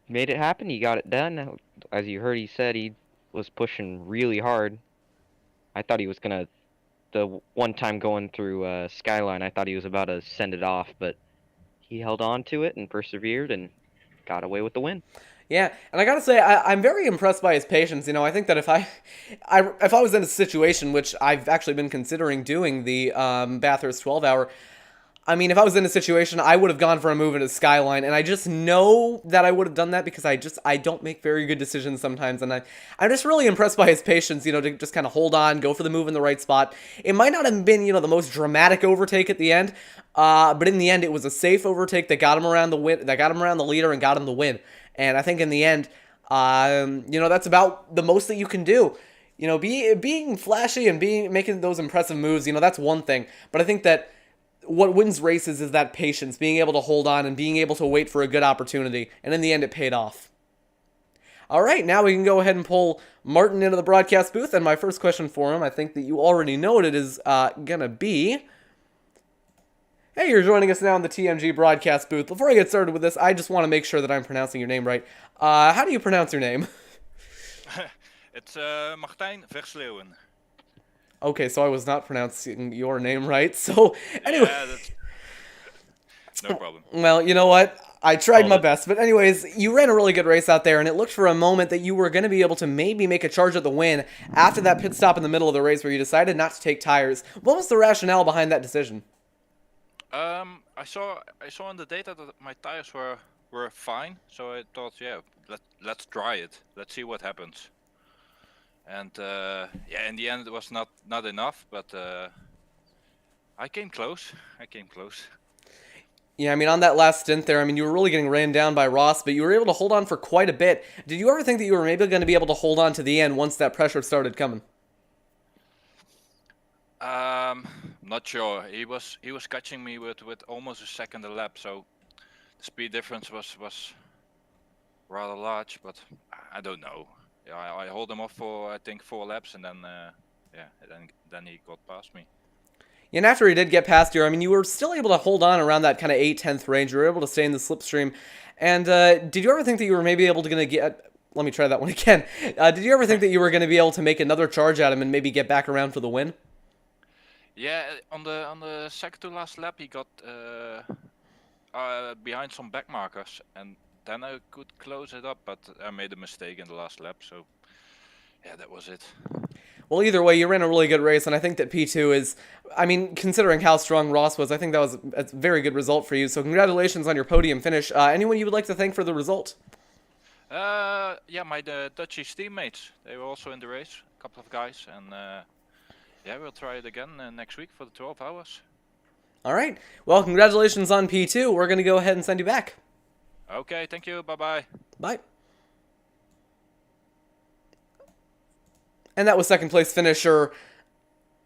made it happen. He got it done. As you heard, he said he was pushing really hard. I thought he was gonna. The one time going through Skyline, I thought he was about to send it off, but he held on to it and persevered and got away with the win. Yeah, and I gotta say, I'm very impressed by his patience. I think that if I was in a situation, which I've actually been considering doing the Bathurst 12-hour, I mean, if I was in a situation, I would have gone for a move into Skyline, and I just know that I would have done that because I don't make very good decisions sometimes, and I'm just really impressed by his patience, to just kind of hold on, go for the move in the right spot. It might not have been, the most dramatic overtake at the end, but in the end, it was a safe overtake that got him around the leader and got him the win. And I think in the end, that's about the most that you can do. Being flashy and making those impressive moves, that's one thing, but I think that what wins races is that patience, being able to hold on and being able to wait for a good opportunity. And in the end, it paid off. All right, now we can go ahead and pull Martin into the broadcast booth. And my first question for him, I think that you already know what it is going to be. Hey, you're joining us now in the TMG broadcast booth. Before I get started with this, I just want to make sure that I'm pronouncing your name right. How do you pronounce your name? It's Martijn Versleeuwen. Okay, so I was not pronouncing your name right. So, anyway. Yeah, that's... No problem. Well, you know what? I tried my best. But anyways, you ran a really good race out there, and it looked for a moment that you were going to be able to maybe make a charge at the win after that pit stop in the middle of the race where you decided not to take tires. What was the rationale behind that decision? I saw in the data that my tires were fine, so I thought, yeah, let's try it. Let's see what happens. And yeah, in the end it was not enough, but I came close. Yeah, I mean, on that last stint there, I mean, you were really getting ran down by Ross, but you were able to hold on for quite a bit. Did you ever think that you were maybe going to be able to hold on to the end once that pressure started coming? Not sure. He was catching me with almost a second a lap, so the speed difference was rather large, but I don't know. Yeah, I hold him off for I think 4 laps, and then then he got past me. And after he did get past you, I mean, you were still able to hold on around that kind of 8/10 range. You were able to stay in the slipstream. And did you ever think that you were maybe able to get? Let me try that one again. Did you ever think that you were going to be able to make another charge at him and maybe get back around for the win? Yeah, on the second to last lap, he got behind some back markers, and then I could close it up, but I made a mistake in the last lap, so yeah, that was it. Well, either way, you ran a really good race, and I think that P2 is, I mean, considering how strong Ross was, I think that was a very good result for you, so congratulations on your podium finish. Anyone you would like to thank for the result? Yeah, my Dutchies teammates, they were also in the race, a couple of guys, and yeah, we'll try it again next week for the 12 hours. All right, well, congratulations on P2. We're going to go ahead and send you back. Okay, thank you, bye-bye. Bye. And that was second place finisher.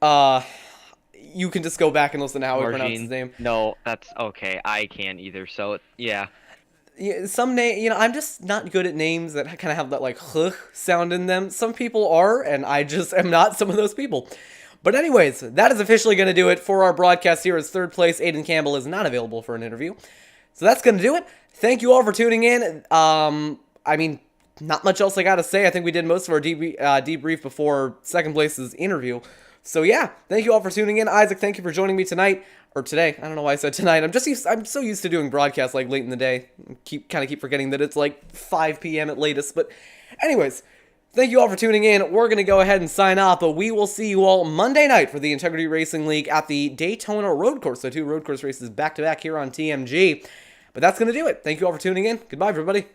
You can just go back and listen to how he pronounced his name. No, that's okay. I can't either. So yeah. Yeah, some name, I'm just not good at names that kind of have that like "huh" sound in them. Some people are, and I just am not some of those people. But anyways, that is officially going to do it for our broadcast here as third place. Aiden Campbell is not available for an interview. So that's going to do it. Thank you all for tuning in. I mean, not much else I gotta say. I think we did most of our debrief before second place's interview. So yeah, thank you all for tuning in. Isaac, thank you for joining me tonight. Or today. I don't know why I said tonight. I'm so used to doing broadcasts like late in the day. Keep forgetting that it's like 5 p.m. at latest. But anyways, thank you all for tuning in. We're going to go ahead and sign off, but we will see you all Monday night for the Integrity Racing League at the Daytona Road Course. So 2 road course races back-to-back here on TMG. But that's going to do it. Thank you all for tuning in. Goodbye, everybody.